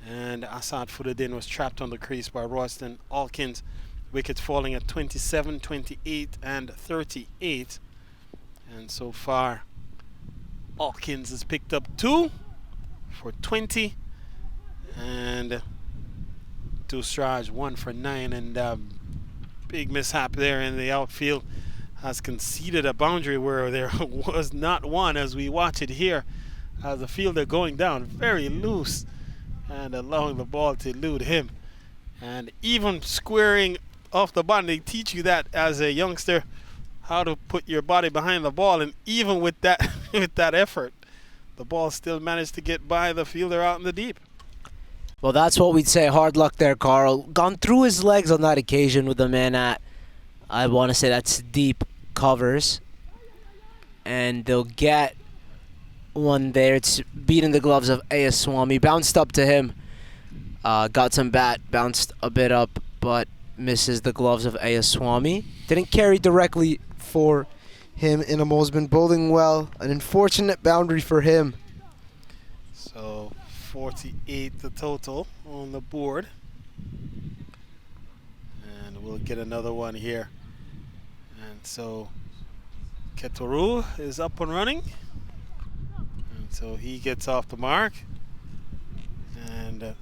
And Asad Fudadin was trapped on the crease by Royston Alkins. Wickets falling at 27, 28, and 38. And so far, Alkins has picked up 2 for 20. And Dusraj 1 for 9. And big mishap there in the outfield. Has conceded a boundary where there was not one, as we watch it here. The fielder going down very loose. and allowing the ball to elude him. And even squaring off the ball, they teach you that as a youngster, how to put your body behind the ball. And even with that, with that effort, the ball still managed to get by the fielder out in the deep. Well, that's what we'd say. Hard luck there, Carl. Gone through his legs on that occasion with the man at, I want to say that's deep covers. And they'll get one there. It's beating the gloves of Ayaswamy. Bounced up to him. Got some bat. Bounced a bit up, but misses the gloves of Ayaswamy. Didn't carry directly for him. Inamo's been bowling well. An unfortunate boundary for him. So 48 the total on the board. And we'll get another one here. And so Ketoru is up and running. And so he gets off the mark. And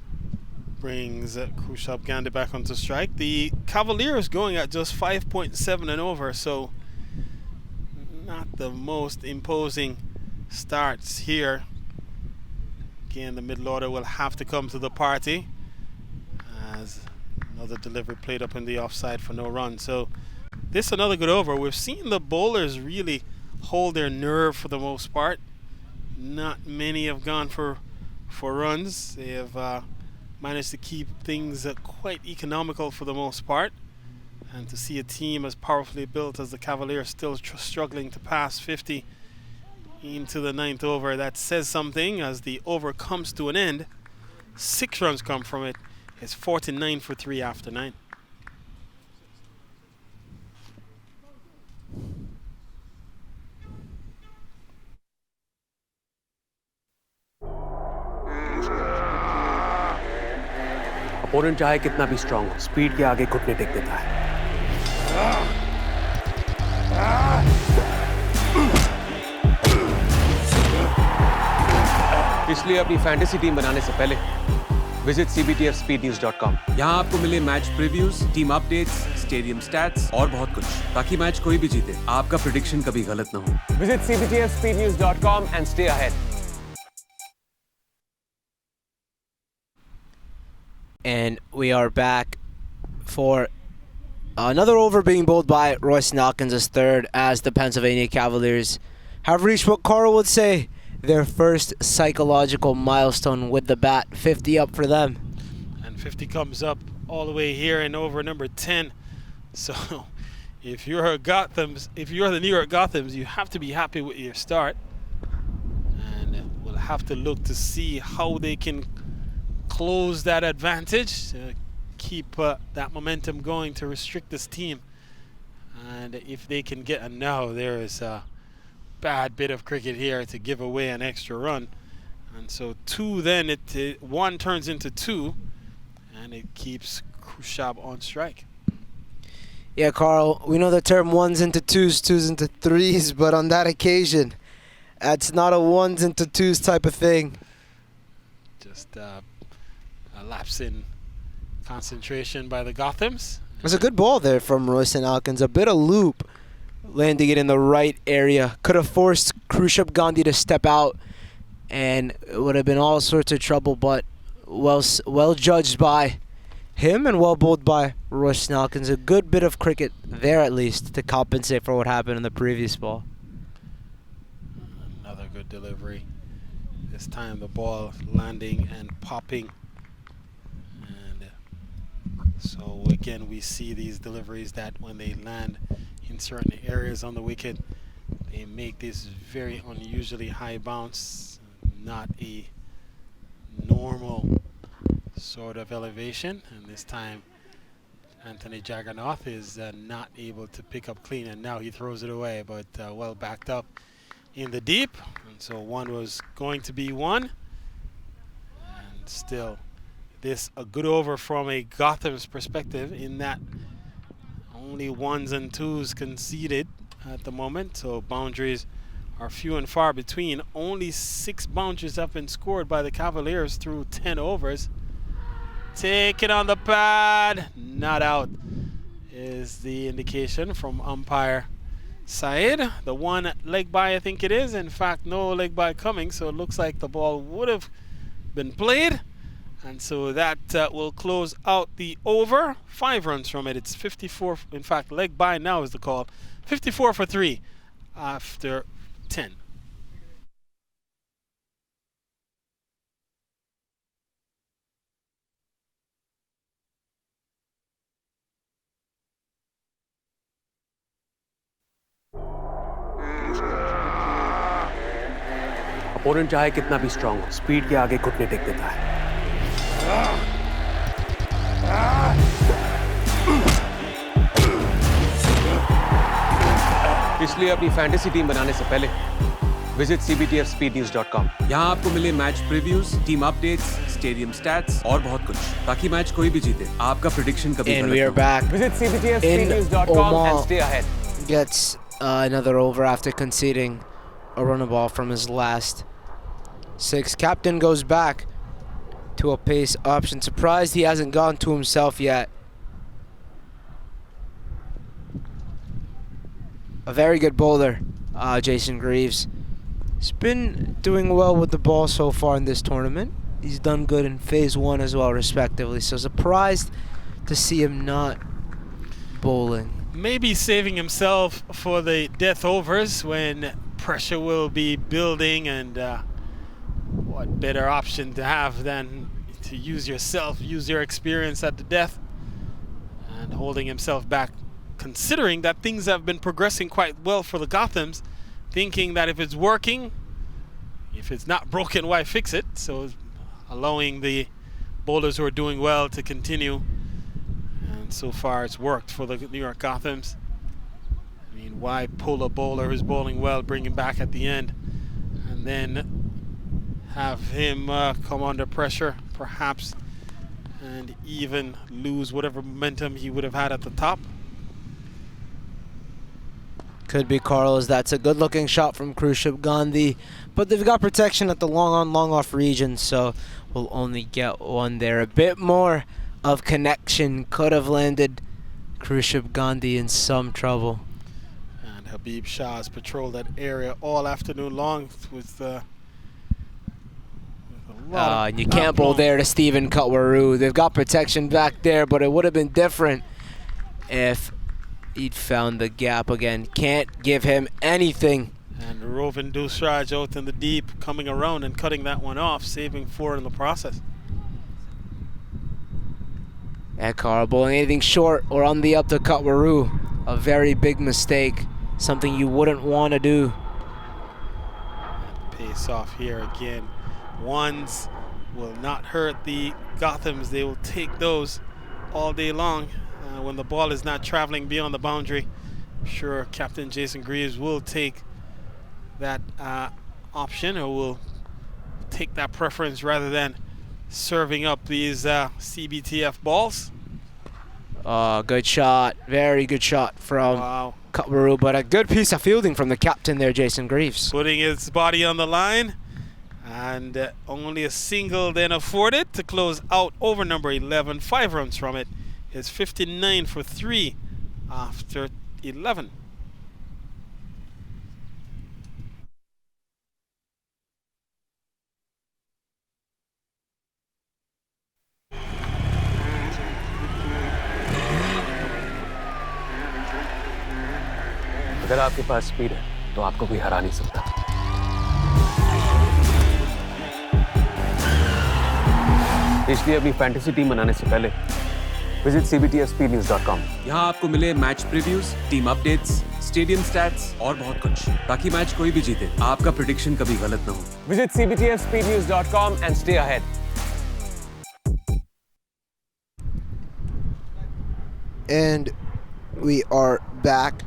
brings Khrushchev Gandhi back onto strike. The Cavaliers going at just 5.7 and over, so not the most imposing starts here. Again, the middle order will have to come to the party as another delivery played up in the offside for no run. So this another good over. We've seen the bowlers really hold their nerve for the most part. Not many have gone for runs. They have managed to keep things quite economical for the most part. And to see a team as powerfully built as the Cavaliers still struggling to pass 50 into the ninth over, that says something. As the over comes to an end, 6 runs come from it. It's 49 for 3 after 9. Opponent चाहे कितना भी strong हो, speed के आगे घुटने take देता है। इसलिए अपनी फैंटेसी टीम बनाने से पहले विजिट cbtfspeednews.com। यहाँ आपको मिले match previews, team updates, stadium stats और बहुत कुछ, ताकि मैच कोई भी जीते, आपका प्रेडिक्शन कभी गलत ना हो। Visit cbtfspeednews.com and stay ahead। And we are back for another over being bowled by Royce Nelkins' third, as the Pennsylvania Cavaliers have reached what Carl would say their first psychological milestone with the bat. 50 up for them. And 50 comes up all the way here in over number 10. So if you're the New York Gothams, you have to be happy with your start. And we'll have to look to see how they can close that advantage, keep that momentum going to restrict this team. And if they can get, and now there is a bad bit of cricket here to give away an extra run. And so 2, then 1 turns into 2, and it keeps Khrushchev on strike. Yeah, Carl, we know the term 1s into 2s, 2s into 3s, but on that occasion, it's not a 1s into 2s type of thing. Just a lapse in concentration by the Gothams. It was a good ball there from Royce Nelkins. A bit of loop, landing it in the right area. Could have forced Khrushchev Gandhi to step out, and it would have been all sorts of trouble, but well judged by him and well bowled by Royce Nelkins. A good bit of cricket there, at least, to compensate for what happened in the previous ball. Another good delivery. This time the ball landing and popping. So again, we see these deliveries that when they land in certain areas on the wicket, they make this very unusually high bounce, not a normal sort of elevation. And this time Anthony Jagannath is not able to pick up clean, and now he throws it away, but well backed up in the deep. And so 1 was going to be 1, and still this a good over from a Gotham's perspective, in that only 1s and 2s conceded at the moment, so boundaries are few and far between. Only 6 boundaries have been scored by the Cavaliers through 10 overs. Take it on the pad, not out is the indication from umpire Said. The 1 leg by, I think it is. In fact, no leg by coming, so it looks like the ball would have been played. And so that will close out the over. 5 runs from it. It's 54. In fact, leg by now is the call. 54 for 3 after 10. Opponent चाहे कितना भी strong हो, speed के आगे घुटने take देता है। इसलिए अपनी फैंटेसी टीम बनाने से पहले विजिट cbtfspeednews.com। यहाँ आपको मिले match previews, team updates, stadium stats और बहुत कुछ, ताकि मैच कोई भी जीते आपका प्रेडिक्शन कभी And गलत we are ना हो। back. Visit In cbtfspeednews.com and Oman. stay ahead. Gets another over after conceding a run ball from his last 6. Captain goes back to a pace option. Surprised he hasn't gone to himself yet. A very good bowler, Jason Greaves. He's been doing well with the ball so far in this tournament. He's done good in phase 1 as well, respectively. So surprised to see him not bowling. Maybe saving himself for the death overs when pressure will be building, and what better option to have than to use yourself, use your experience at the death, and holding himself back, considering that things have been progressing quite well for the Gothams, thinking that if it's working, if it's not broken, why fix it? So allowing the bowlers who are doing well to continue, and so far it's worked for the New York Gothams. I mean, why pull a bowler who's bowling well, bring him back at the end, and then have him come under pressure, perhaps, and even lose whatever momentum he would have had at the top. Could be Carlos. That's a good looking shot from Khrushchev Gandhi, but they've got protection at the long on long off region, so we'll only get one there. A bit more of connection could have landed Khrushchev Gandhi in some trouble. And Habib Shah has patrolled that area all afternoon long with a lot And you can't bowl there to Stephen Cutwaru. They've got protection back there, but it would have been different if he'd found the gap again. Can't give him anything. And Rovin Dusraj out in the deep, coming around and cutting that one off, saving 4 in the process. Ekar bowling anything short or on the up to Cutwaru. A very big mistake. Something you wouldn't want to do. Pace off here again. Ones will not hurt the Gothams. They will take those all day long when the ball is not traveling beyond the boundary. I'm sure Captain Jason Greaves will take that option, or will take that preference rather than serving up these CBTF balls. Good shot. Very good shot from Wow. Cutwaru, but a good piece of fielding from the captain there, Jason Greaves. Putting his body on the line, and only a single then afforded to close out over number 11. 5 runs from it. It's 59 for 3 after 11. अगर आपके पास speed है तो आपको कोई हरा नहीं सकता। इसलिए अपनी फैंटेसी टीम बनाने से पहले विजिट cbtfspeednews.com। यहाँ आपको मिले match previews, team updates, stadium stats और बहुत कुछ, ताकि मैच कोई भी जीते आपका प्रेडिक्शन कभी गलत ना हो। Visit cbtfspeednews.com and stay ahead. And we are back.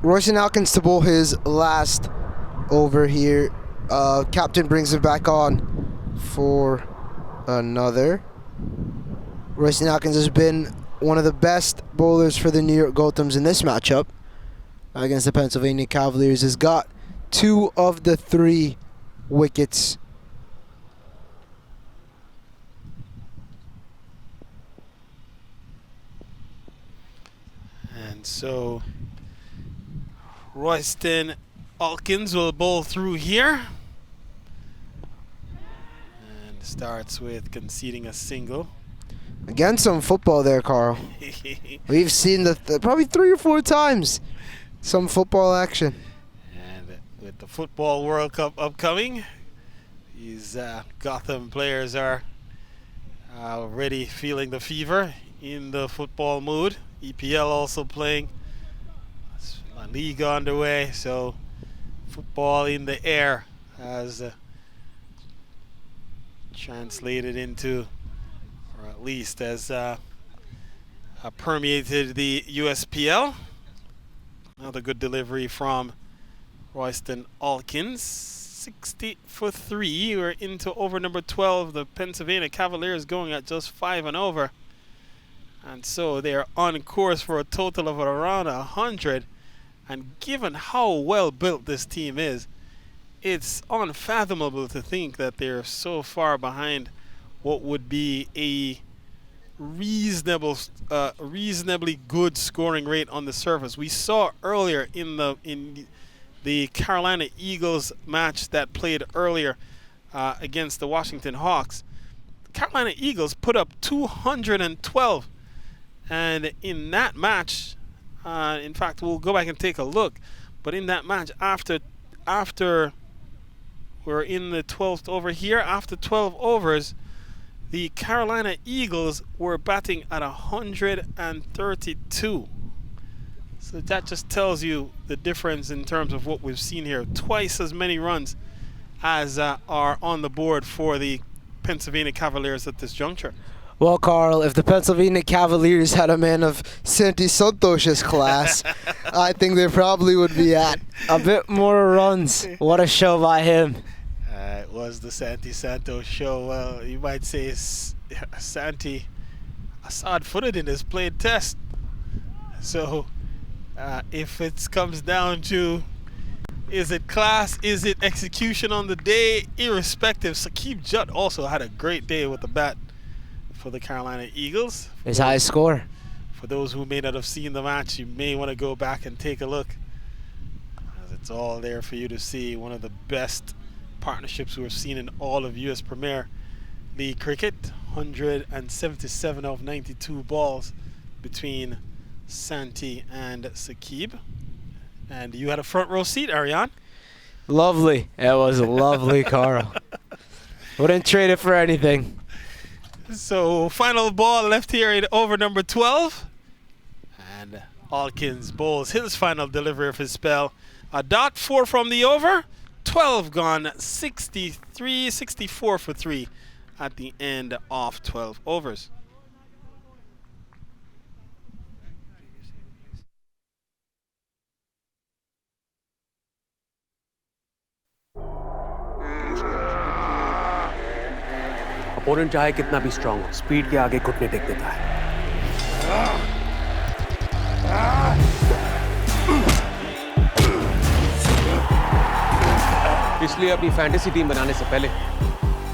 Royston Alkins to bowl his last over here. Captain brings it back on for another. Royston Alkins has been one of the best bowlers for the New York Gothams in this matchup against the Pennsylvania Cavaliers. Has got 2 of the 3 wickets. And so Royston Alkins will bowl through here. And starts with conceding a single. Again, some football there, Carl. We've seen probably 3 or 4 times some football action. And with the Football World Cup upcoming, these Gotham players are already feeling the fever, in the football mood. EPL also playing, La Liga underway, so football in the air has translated into, or at least has permeated the USPL. Another good delivery from Royston Alkins. 60 for 3. We're into over number 12. The Pennsylvania Cavaliers going at just 5 and over. And so they are on course for a total of around 100. And given how well built this team is, it's unfathomable to think that they're so far behind what would be a reasonably good scoring rate on the surface. We saw earlier in the Carolina Eagles match that played earlier against the Washington Hawks. The Carolina Eagles put up 212, and in that match, in fact, we'll go back and take a look, but in that match, after we're in the 12th over here, after 12 overs, the Carolina Eagles were batting at 132. So that just tells you the difference in terms of what we've seen here. Twice as many runs as are on the board for the Pennsylvania Cavaliers at this juncture. Well, Carl, if the Pennsylvania Cavaliers had a man of Santi Santos' class, I think they probably would be at a bit more runs. What a show by him. It was the Santi Santos show. Well, you might say Santi Assad-footed in his played test. So if it comes down to, is it class, is it execution on the day, irrespective, Saqib Judd also had a great day with the bat for the Carolina Eagles. His highest score. For those who may not have seen the match, you may want to go back and take a look, as it's all there for you to see. One of the best partnerships we've seen in all of U.S. Premier League cricket. 177 of 92 balls between Santi and Saqib. And you had a front row seat, Ariane. Lovely. It was lovely, Carl. Wouldn't trade it for anything. So final ball left here in over number 12. And Alkins bowls his final delivery of his spell. A dot, 4 from the over. 12 gone, 64 for 3 at the end of 12 overs. Opponent चाहे कितना भी strong हो, speed के आगे घुटने take देता है। इसलिए अपनी फैंटेसी टीम बनाने से पहले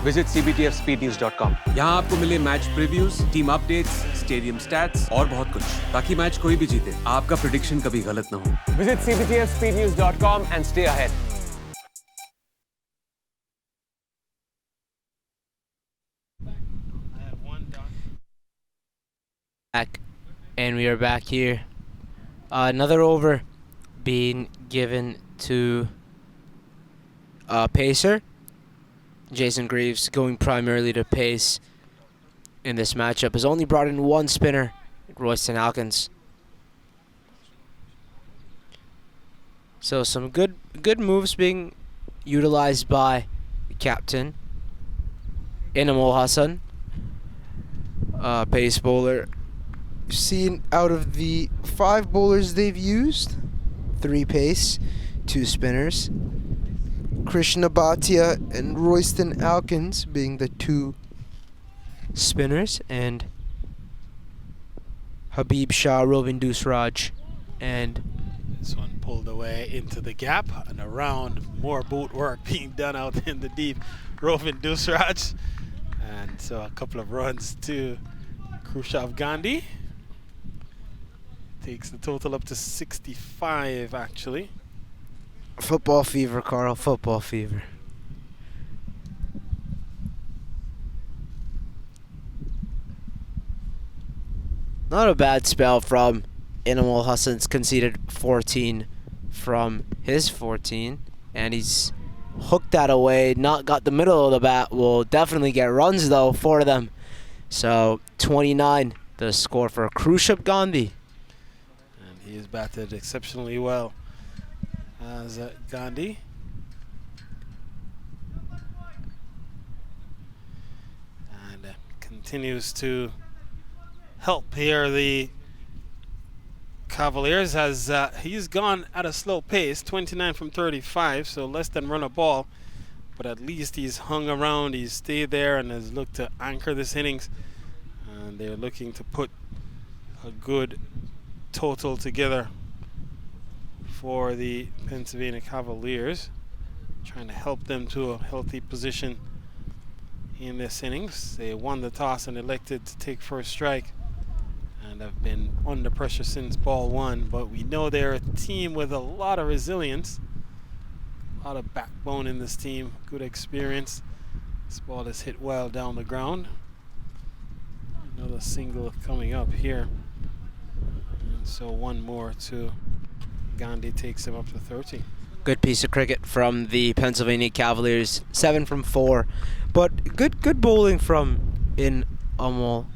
विजिट cbtfspeednews.com। यहाँ आपको मिले match previews, team updates, stadium stats और बहुत कुछ, ताकि मैच कोई भी जीते, आपका प्रेडिक्शन कभी गलत ना हो। Visit cbtfspeednews.com and stay ahead। Back, and we are back here. Another over being given to pacer. Jason Greaves going primarily to pace in this matchup has only brought in one spinner, Royston Alkins. So some good moves being utilized by the captain, Inamul Hassan, pace bowler. Seen out of the 5 bowlers they've used, 3 pace, 2 spinners. Krishna Bhatia and Royston Alkins being the 2 spinners, and Habib Shah, Rovin Dusraj, and this one pulled away into the gap and around. More boot work being done out in the deep. Rovin Dusraj, and so a couple of runs to Khrushchev Gandhi. Takes the total up to 65 actually. Football fever, Carl. Football fever. Not a bad spell from Animal Hassan's conceded 14 from his 14. And he's hooked that away, not got the middle of the bat. Will definitely get runs, though, for them. So 29, the score for Khrushchev Gandhi. And he has batted exceptionally well as Gandhi. And continues to help here the Cavaliers as he's gone at a slow pace, 29 from 35, so less than run a ball. But at least he's hung around, he's stayed there and has looked to anchor this innings. And they're looking to put a good total together for the Pennsylvania Cavaliers, trying to help them to a healthy position in this innings. They won the toss and elected to take first strike and have been under pressure since ball one, but we know they're a team with a lot of resilience, a lot of backbone in this team, good experience. This ball is hit well down the ground. Another single coming up here. And so one more to Gandhi takes him up to 30. Good piece of cricket from the Pennsylvania Cavaliers, 7 from 4. But good bowling from Animal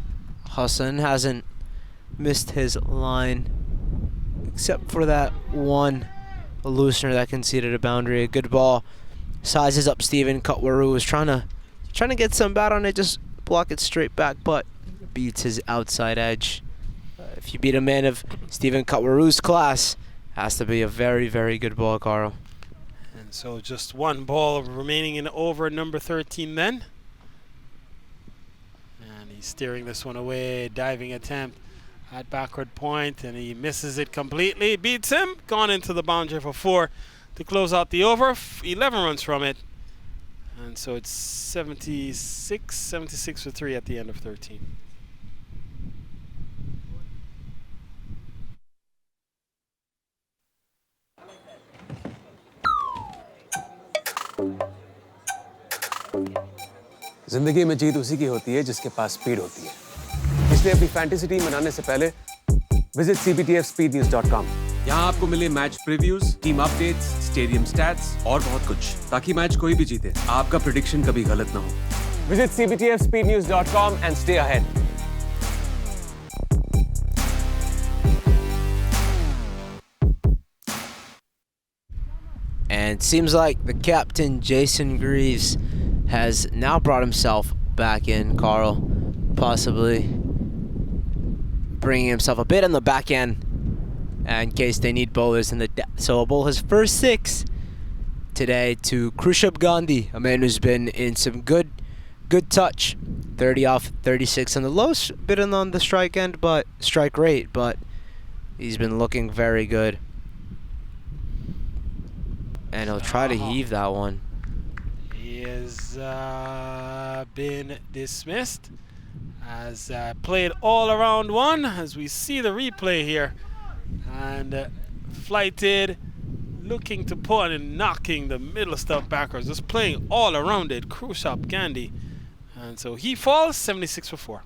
Hassan. Hasn't missed his line except for that one loosener that conceded a boundary. A good ball. Sizes up Stephen Kutwaru. Was trying to get some bat on it, just block it straight back, but beats his outside edge. If you beat a man of Stephen Kutwaru's class, has to be a very, very good ball, Carl. And so just one ball remaining in over number 13 then. And he's steering this one away, diving attempt at backward point, and he misses it completely. Beats him, gone into the boundary for 4 to close out the over. 11 runs from it. And so it's 76 for 3 at the end of 13. जिंदगी में जीत उसी की होती है जिसके पास speed होती है। इसलिए अपनी फैंटेसी टीम बनाने से पहले विजिट cbtfspeednews.com। यहाँ आपको मिले match previews, team updates, stadium stats और बहुत कुछ, ताकि मैच कोई भी जीते, आपका प्रेडिक्शन कभी गलत ना हो। Visit cbtfspeednews.com and stay ahead। And seems like the captain, Jason Greaves, has now brought himself back in, Carl. Possibly bringing himself a bit on the back end in case they need bowlers in the depth. So he'll bowl his first 6 today to Khrushchev Gandhi, a man who's been in some good touch. 30 off 36 on the low bit on the strike end, but strike rate, but he's been looking very good. And he'll try to heave that one. He has been dismissed. Has played all around one, as we see the replay here. And flighted, looking to pull and knocking the middle stuff backwards. Just playing all around it, Khrushchev Gandhi. And so he falls 76 for 4.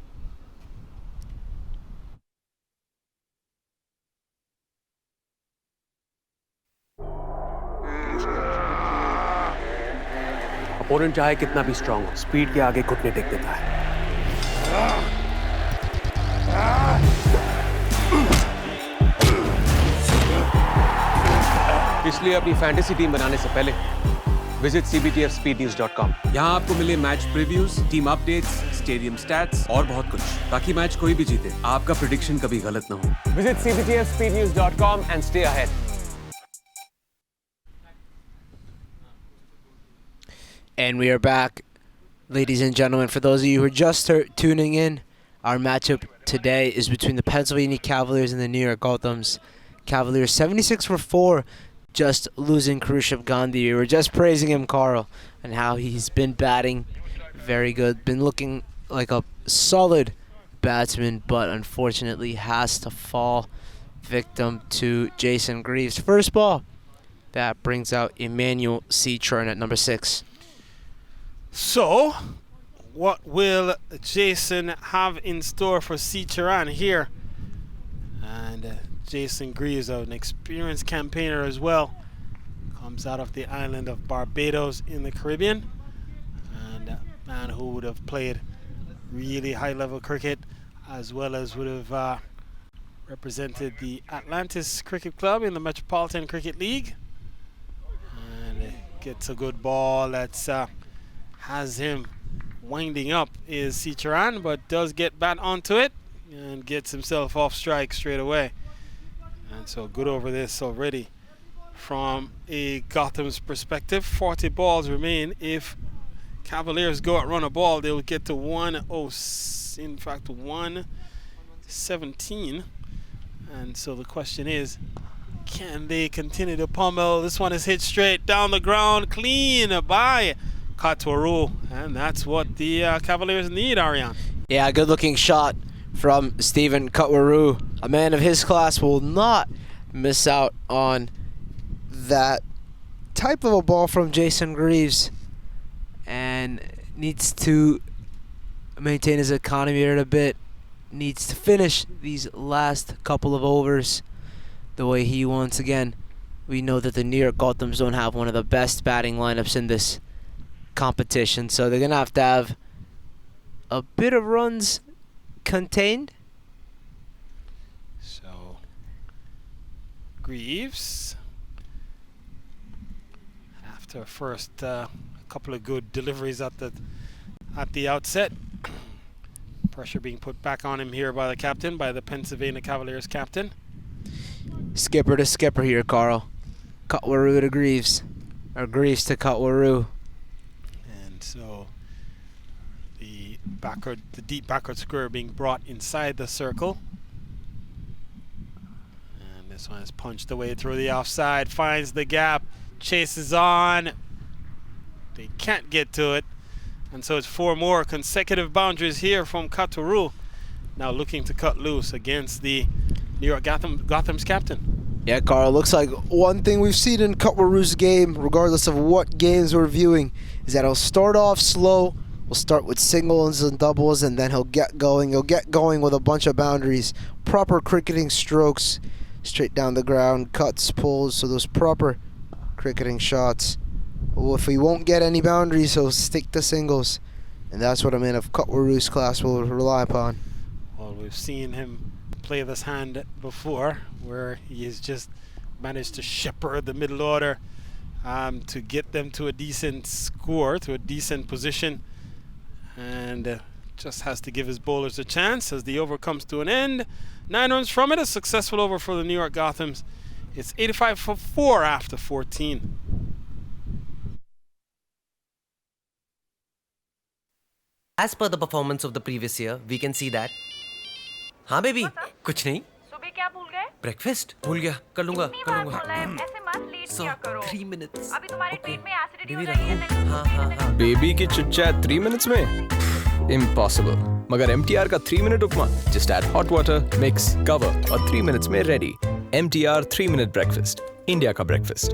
Opponent चाहे कितना भी strong हो, speed के आगे घुटने take देता है। इसलिए अपनी फैंटेसी टीम बनाने से पहले विजिट cbtfspeednews.com। यहाँ आपको मिले match previews, team updates, stadium stats और बहुत कुछ, ताकि मैच कोई भी जीते, आपका प्रेडिक्शन कभी गलत ना हो। Visit cbtfspeednews.com and stay ahead। And we are back, ladies and gentlemen. For those of you who are just tuning in, our matchup today is between the Pennsylvania Cavaliers and the New York Gothams. Cavaliers 76 for 4, just losing Khrushchev Gandhi. We were just praising him, Carl, and how he's been batting very good. Been looking like a solid batsman, but unfortunately has to fall victim to Jason Greaves. First ball, that brings out Emmanuel C. Churn at number 6. So, what will Jason have in store for C. Charan here And Jason Greaves, an experienced campaigner as well, comes out of the island of Barbados in the Caribbean, and a man who would have played really high-level cricket, as well as would have represented the Atlantis Cricket Club in the Metropolitan Cricket League. And gets a good ball that's has him winding up is Sicharan, but does get bat onto it and gets himself off strike straight away. And so good over this already. From a Gotham's perspective, 40 balls remain. If Cavaliers go out run a ball, they'll get to 117. And so the question is, can they continue to pummel? This one is hit straight down the ground, clean by Katwaru, and that's what the Cavaliers need, Ariane. Yeah, good looking shot from Stephen Katwaru. A man of his class will not miss out on that type of a ball from Jason Greaves, and needs to maintain his economy a bit. Needs to finish these last couple of overs the way he wants. Again, we know that the New York Gothams don't have one of the best batting lineups in this competition, so they're gonna have to have a bit of runs contained. So Greaves, after first couple of good deliveries at the outset, pressure being put back on him here by the captain, by the Pennsylvania Cavaliers captain. Skipper to skipper here, Carl. Katwaru to Greaves, or Greaves to Katwaru. And so the deep backward square being brought inside the circle. And this one is punched away through the offside, finds the gap, chases on. They can't get to it. And so it's 4 more consecutive boundaries here from Katwaru. Now looking to cut loose against the New York Gotham's captain. Yeah, Carl, looks like one thing we've seen in Katwaru's game, regardless of what games we're viewing, is that he'll start off slow. We'll start with singles and doubles, and then he'll get going. He'll get going with a bunch of boundaries, proper cricketing strokes, straight down the ground, cuts, pulls, so those proper cricketing shots. Well, if he won't get any boundaries, he'll stick to singles, and that's what a man of Katwaru's class will rely upon. Well, we've seen him play this hand before, where he has just managed to shepherd the middle order to get them to a decent score, to a decent position, and just has to give his bowlers a chance as the over comes to an end. 9 runs from it, a successful over for the New York Gothams. It's 85 for 4 after 14. As per the performance of the previous year, we can see that. हाँ baby, कुछ नहीं. सुबह क्या भूल गए? Breakfast भूल गया. कर लूँगा. इतनी बार बोला है, ऐसे मत लेट किया करो. 3 minutes. अभी तुम्हारे पेट में एसिडिटी हो बेबी जाएगी. रखो. हाँ. बेबी की चिट चैट 3 minutes में इम्पॉसिबल. मगर MTR का 3 minute upma just add hot water, mix, cover और 3 minutes में ready. MTR 3 minute breakfast, India का breakfast.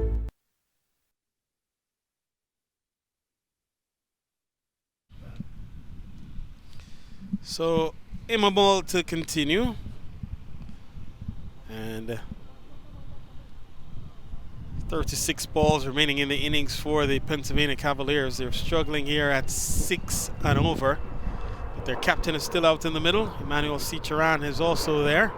So Immobil to continue, and 36 balls remaining in the innings for the Pennsylvania Cavaliers. They're struggling here at 6 and over, but their captain is still out in the middle. Emmanuel Sicharan is also there,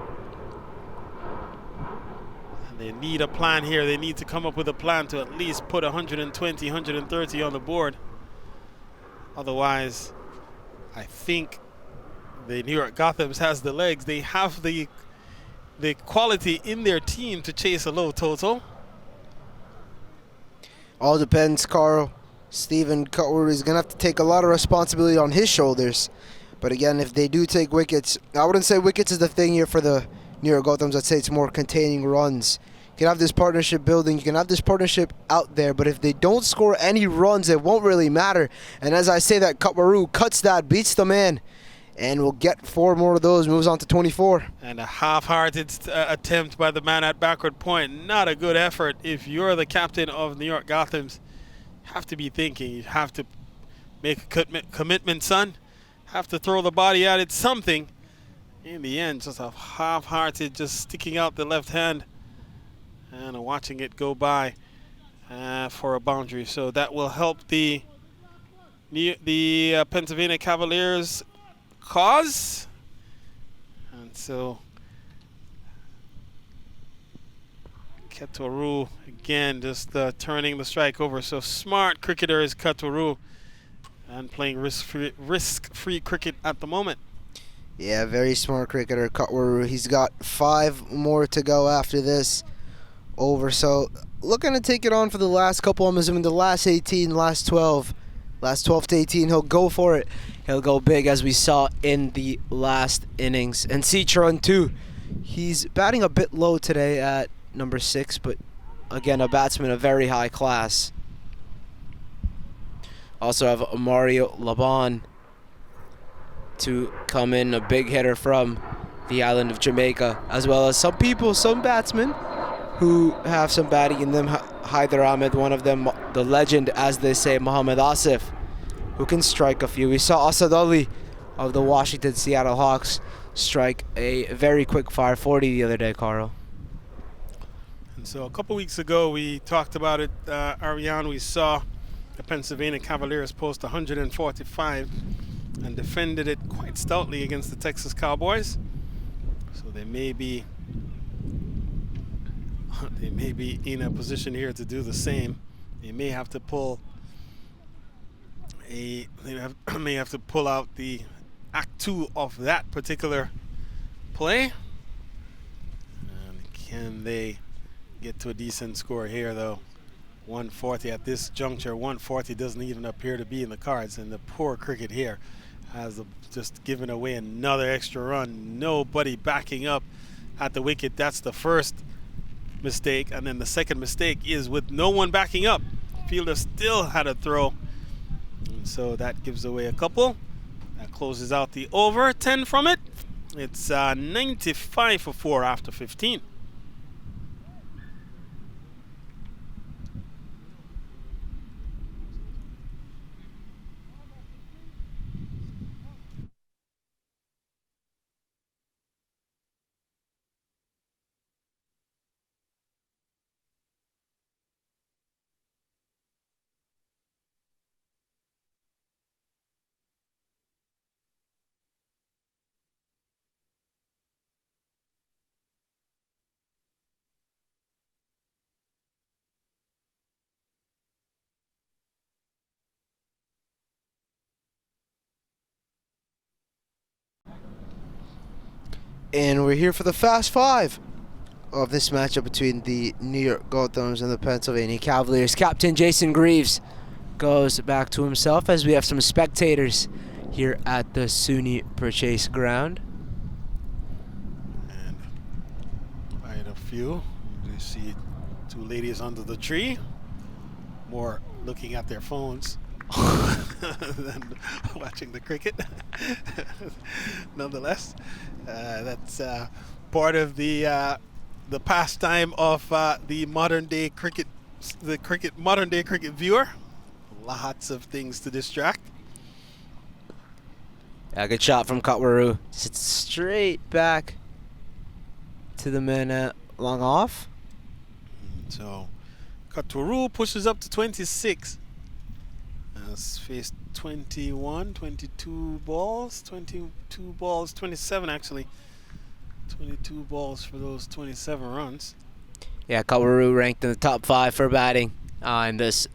and they need a plan here. They need to come up with a plan to at least put 120, 130 on the board. Otherwise, I think the New York Gothams has the legs. They have the quality in their team to chase a low total. All depends, Carl. Stephen Cutler is going to have to take a lot of responsibility on his shoulders. But again, if they do take wickets, I wouldn't say wickets is the thing here for the New York Gothams. I'd say it's more containing runs. You can have this partnership building. You can have this partnership out there. But if they don't score any runs, it won't really matter. And as I say that, Katwaru cuts that, beats the man, and we'll get 4 more of those, moves on to 24. And a half-hearted attempt by the man at backward point. Not a good effort. If you're the captain of New York Gothams, you have to be thinking. You have to make a commitment, son. Have to throw the body at it, something. In the end, just a half-hearted, just sticking out the left hand and watching it go by for a boundary. So that will help the Pennsylvania Cavaliers cause. And so Ketoru again just turning the strike over. So smart cricketer is Ketoru and playing risk-free cricket at the moment. Yeah, very smart cricketer, Ketoru. He's got 5 more to go after this over. So looking to take it on for the last couple. I'm assuming the last 18, last 12 to 18. He'll go for it. He'll go big as we saw in the last innings. And Citron too. He's batting a bit low today at number 6, but again, a batsman of very high class. Also have Mario Laban to come in, a big hitter from the island of Jamaica, as well as some batsmen who have some batting in them. Haider Ahmed, one of them, the legend, as they say, Muhammad Asif, who can strike a few. We saw Asad Ali of the Washington Seattle Hawks strike a very quick fire 40 the other day, Carl. And so a couple weeks ago, we talked about it, Ariane. We saw the Pennsylvania Cavaliers post 145 and defended it quite stoutly against the Texas Cowboys. So they may be in a position here to do the same. They may have to pull out the act 2 of that particular play. And can they get to a decent score here, though? 140 at this juncture. 140 doesn't even appear to be in the cards, and the poor cricket here has just given away another extra run. Nobody backing up at the wicket. That's the first mistake, and then the second mistake is with no one backing up. Fielder still had a throw, and so that gives away a couple. That closes out the over. 10 from it. It's 95 for 4 after 15. And we're here for the Fast 5 of this matchup between the New York Gothams and the Pennsylvania Cavaliers. Captain Jason Greaves goes back to himself as we have some spectators here at the SUNY Purchase ground. And quite a few. You see 2 ladies under the tree, more looking at their phones than watching the cricket. Nonetheless, that's part of the pastime of the modern day cricket viewer. Lots of things to distract. Yeah, good shot from Kotwaru. Sits straight back to the man long off. So Kotwaru pushes up to 26. Has faced 21, 22 balls, 22 balls, 27 actually. 22 balls for those 27 runs. Yeah, Kotwaru ranked in the top 5 for batting in this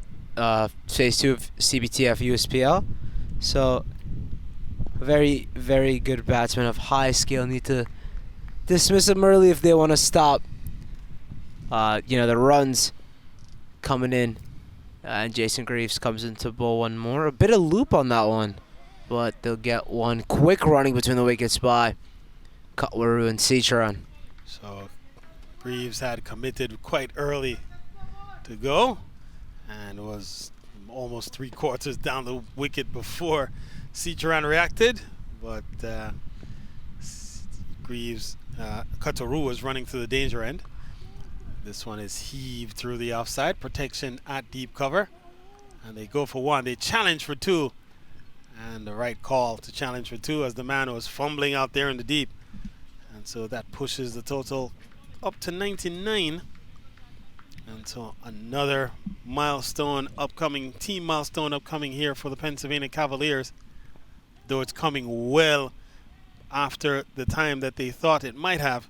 phase 2 of CBTF USPL. So very, very good batsman of high skill. Need to dismiss them early if they want to stop the runs coming in. And Jason Greaves comes in to bowl one more. A bit of loop on that one, but they'll get one quick running between the wickets by Kotwaru and Citron. So Greaves had committed quite early to go and was almost 3/4 down the wicket before Citron reacted, but Kotwaru was running to the danger end. This one is heaved through the offside. Protection at deep cover. And they go for 1. They challenge for 2. And the right call to challenge for 2 as the man was fumbling out there in the deep. And so that pushes the total up to 99. And so another milestone upcoming, team milestone upcoming here for the Pennsylvania Cavaliers. Though it's coming well after the time that they thought it might have.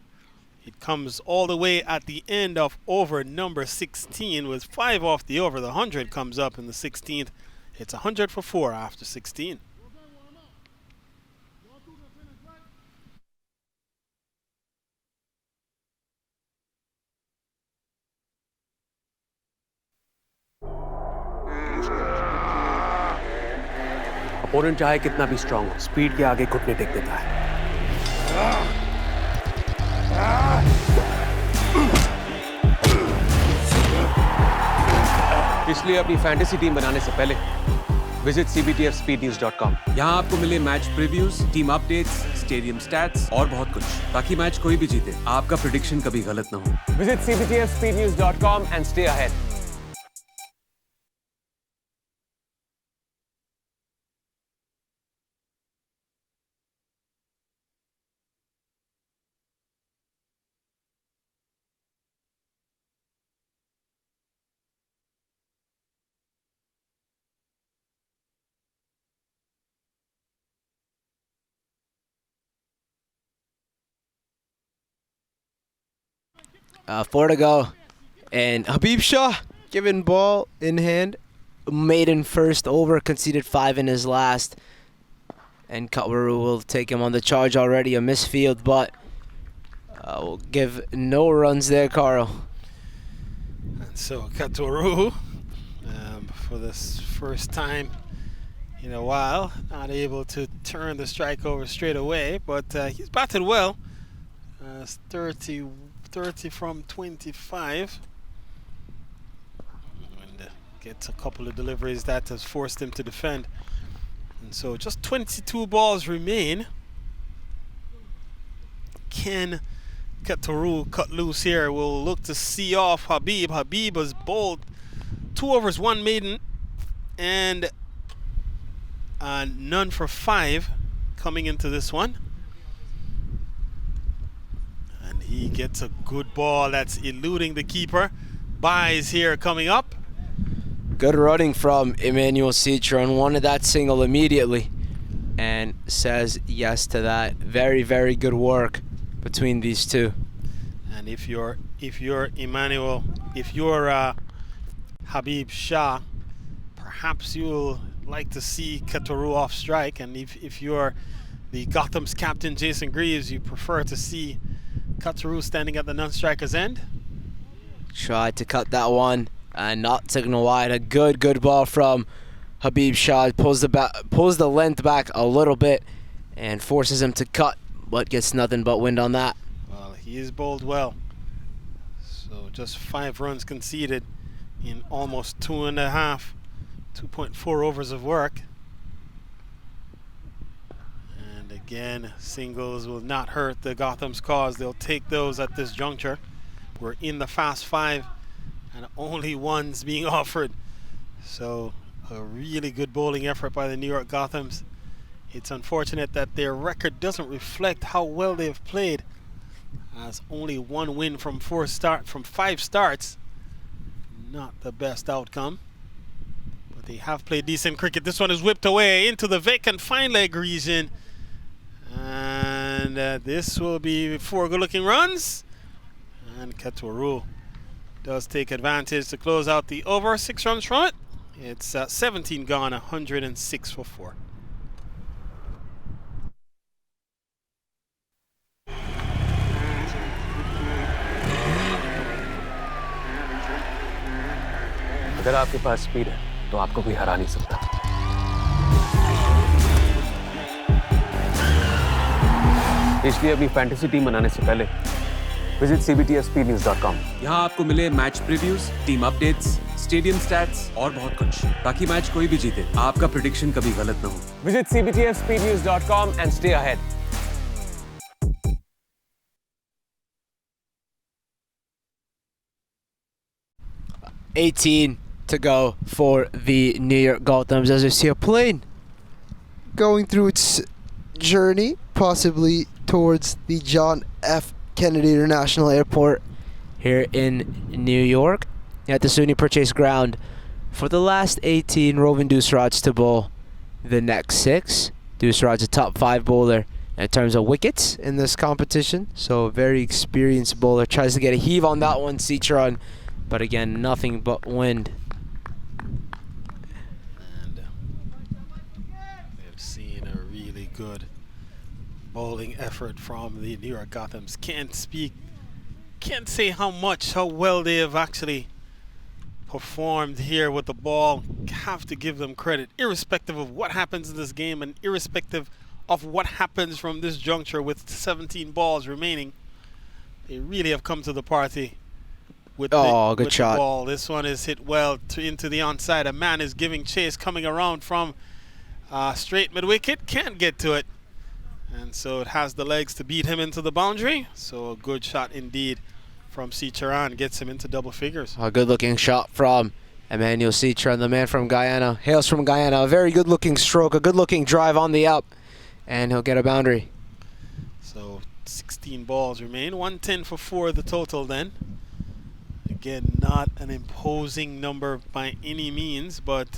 It comes all the way at the end of over number 16 with 5 off the over. The 100 comes up in the 16th. It's 100 for 4 after 16. Opponent चाहे कितना भी strong हो, speed के आगे घुटने take देता है। इसलिए अपनी फैंटेसी टीम बनाने से पहले विजिट cbtfspeednews.com। यहाँ आपको मिले match previews, team updates, stadium stats और बहुत कुछ, ताकि मैच कोई भी जीते आपका प्रेडिक्शन कभी गलत ना हो। Visit cbtfspeednews.com and stay ahead। Four to go, and Habib Shah given ball in hand, maiden first over, conceded 5 in his last, and Kataru will take him on the charge already, a misfield, but will give no runs there, Carl. And so Kataru, for this first time in a while, not able to turn the strike over straight away, but he's batted well. 30 from 25, and gets a couple of deliveries that has forced him to defend. And so just 22 balls remain. Can Kataru cut loose here? We'll look to see off Habib. Habib was bowled 2 overs, 1 maiden, and none for 5 coming into this one. He gets a good ball that's eluding the keeper. Buys here coming up. Good running from Emmanuel Citron. Wanted that single immediately and says yes to that. Very, very good work between these two. And if you're Habib Shah, perhaps you'll like to see Kataru off strike. And if you're the Gothams captain, Jason Greaves, you prefer to see Kataru standing at the non-striker's end. Tried to cut that one and not signal wide. A good ball from Habib Shah. Pulls the length back a little bit and forces him to cut, but gets nothing but wind on that. Well, he is bowled well. So just 5 runs conceded in almost 2.4 overs of work. Again, singles will not hurt the Gotham's cause. They'll take those at this juncture. We're in the fast 5 and only ones being offered. So a really good bowling effort by the New York Gothams. It's unfortunate that their record doesn't reflect how well they've played, as only 1 win from 5 starts. Not the best outcome, but they have played decent cricket. This one is whipped away into the vacant fine leg region. And this will be 4 good-looking runs. And Kataru does take advantage to close out the over. 6 runs from it. It's 17 gone, 106 for 4. अगर आपके पास speed है तो आपको कोई हरा नहीं सकता। इसलिए अपनी फैंटेसी टीम बनाने से पहले विजिट cbtfspeednews.com। यहाँ आपको मिले match previews, team updates, stadium stats और बहुत कुछ, ताकि मैच कोई भी जीते आपका प्रेडिक्शन कभी गलत ना हो। Visit cbtfspeednews.com and stay ahead। 18 to go for the New York Gothams as we see a plane going through its journey, possibly towards the John F. Kennedy International Airport here in New York at the SUNY Purchase Ground for the last 18 Roving Deuce Rods to bowl the next 6. Deuce Rod's a top 5 bowler in terms of wickets in this competition, so a very experienced bowler. Tries to get a heave on that one, Citron, but again, nothing but wind. And we've seen a really good bowling effort from the New York Gothams. Can't say how well they have actually performed here with the ball. Have to give them credit, irrespective of what happens in this game and irrespective of what happens from this juncture with 17 balls remaining. They really have come to the party with, good shot. The ball. This one is hit well into the onside. A man is giving chase, coming around from straight mid-wicket. Can't get to it. And so it has the legs to beat him into the boundary. So a good shot indeed from Citron. Gets him into double figures. A good-looking shot from Emmanuel Citron, the man from Guyana. Hails from Guyana. A very good-looking stroke, a good-looking drive on the up. And he'll get a boundary. So 16 balls remain. 110 for 4 the total then. Again, not an imposing number by any means, but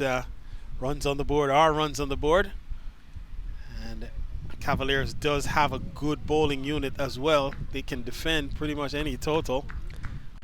runs on the board are runs on the board. And Cavaliers does have a good bowling unit as well. They can defend pretty much any total.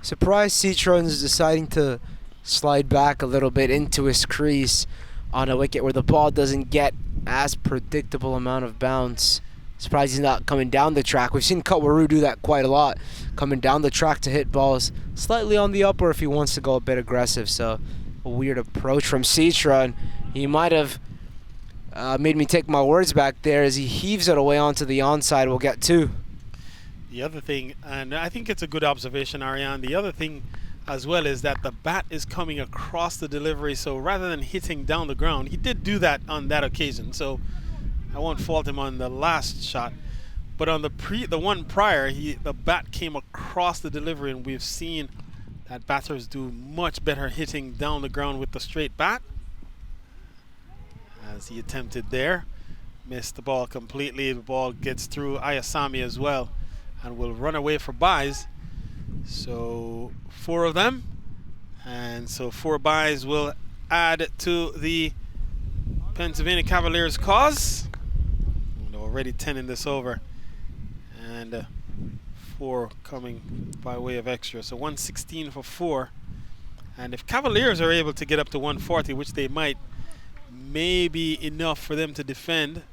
Surprised Citron's deciding to slide back a little bit into his crease on a wicket where the ball doesn't get as predictable amount of bounce. Surprised he's not coming down the track. We've seen Kutwaru do that quite a lot, coming down the track to hit balls slightly on the up or if he wants to go a bit aggressive. So a weird approach from Citron. He might have made me take my words back there as he heaves it away onto the onside. We'll get 2. The other thing, and I think it's a good observation, Ariane, the other thing as well is that the bat is coming across the delivery, so rather than hitting down the ground, he did do that on that occasion, so I won't fault him on the last shot, but on the one prior, the bat came across the delivery, and we've seen that batters do much better hitting down the ground with the straight bat, as he attempted there. Missed the ball completely. The ball gets through Ayasami as well and will run away for byes. So 4 of them, and so 4 byes will add to the Pennsylvania Cavaliers cause. And already 10 in this over, and 4 coming by way of extra, so 116 for 4. And if Cavaliers are able to get up to 140, which they might, may be enough for them to defend,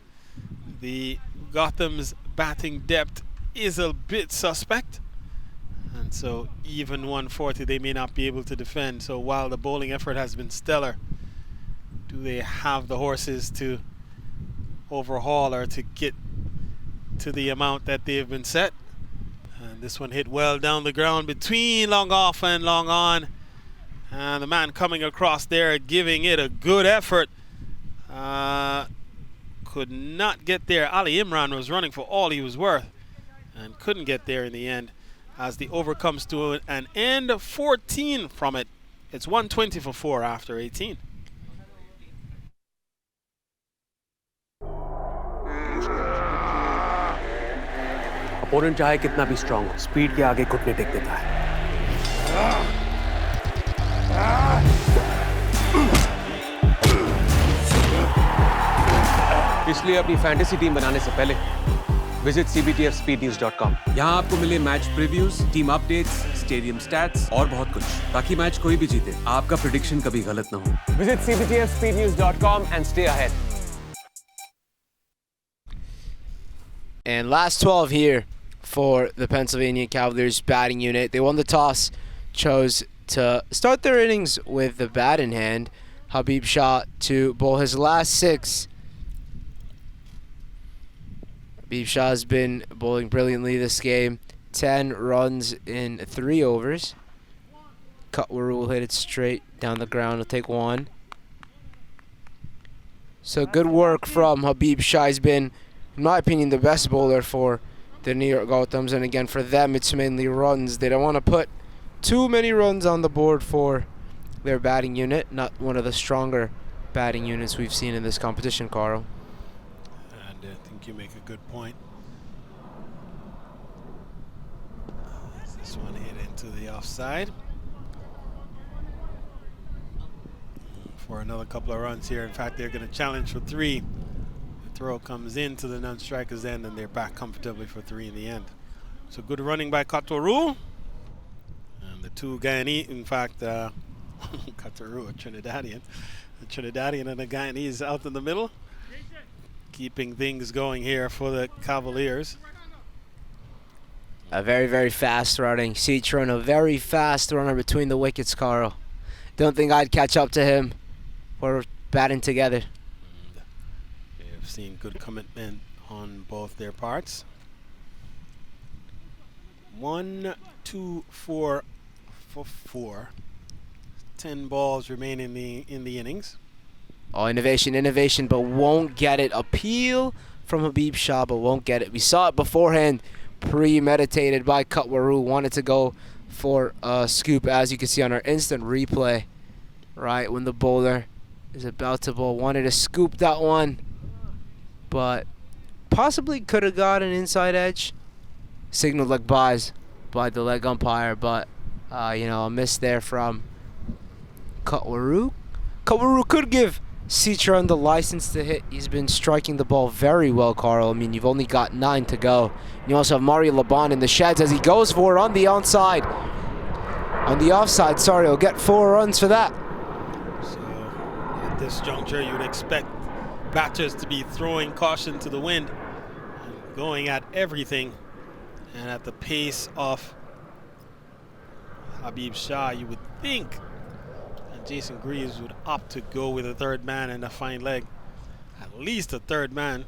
the Gotham's batting depth is a bit suspect. And so even 140 they may not be able to defend. So while the bowling effort has been stellar, do they have the horses to overhaul or to get to the amount that they have been set? And this one hit well down the ground between long off and long on. And the man coming across there giving it a good effort. Could not get there. Ali Imran was running for all he was worth and couldn't get there in the end. As the over comes to an end, 14 from it. It's 120 for 4 after 18. Opponent चाहे कितना भी strong हो, speed के आगे घुटने take देता है। इसलिए अपनी फैंटेसी टीम बनाने से पहले विजिट cbtfspeednews.com। यहाँ आपको मिले match previews, team updates, stadium stats और बहुत कुछ, ताकि मैच कोई भी जीते, आपका प्रेडिक्शन कभी गलत ना हो। Visit cbtfspeednews.com and stay ahead. And last 12 here for the Pennsylvania Cavaliers batting unit. They won the toss, chose to start their innings with the bat in hand. Habib Shah to bowl his last 6. Habib Shah has been bowling brilliantly this game. 10 runs in 3 overs. Kutwaru will hit it straight down the ground. He'll take 1. So good work from Habib Shah. He's been, in my opinion, the best bowler for the New York Gothams. And again, for them, it's mainly runs. They don't want to put too many runs on the board for their batting unit. Not one of the stronger batting units we've seen in this competition, Carl. And I think you make a good point. This one hit into the offside. For another couple of runs here. In fact, they're going to challenge for 3. The throw comes into the non-striker's end, and they're back comfortably for 3 in the end. So good running by Katoru. And the two Guyanese, in fact, Katoru, a Trinidadian. The Trinidadian and the Guyanese out in the middle. Keeping things going here for the Cavaliers. A very, very fast running Citron, a very fast runner between the wickets, Carl. Don't think I'd catch up to him. We're batting together. We've seen good commitment on both their parts. 1, 2, 4 for 4. 10 balls remain in the innings. Oh, innovation, but won't get it. Appeal from Habib Shah, but won't get it. We saw it beforehand, premeditated by Kutwaru. Wanted to go for a scoop, as you can see on our instant replay. Right when the bowler is about to bowl, wanted to scoop that one, but possibly could have got an inside edge. Signaled leg buys by the leg umpire, but a miss there from Kutwaru. Kutwaru could give Citron the license to hit. He's been striking the ball very well, Carl. I mean, you've only got 9 to go. You also have Mario Laban in the sheds as he goes for it on the onside. On the offside, sorry, he'll get 4 runs for that. So at this juncture, you would expect batters to be throwing caution to the wind and going at everything. And at the pace of Habib Shah, you would think Jason Greaves would opt to go with a third man and a fine leg. At least a third man,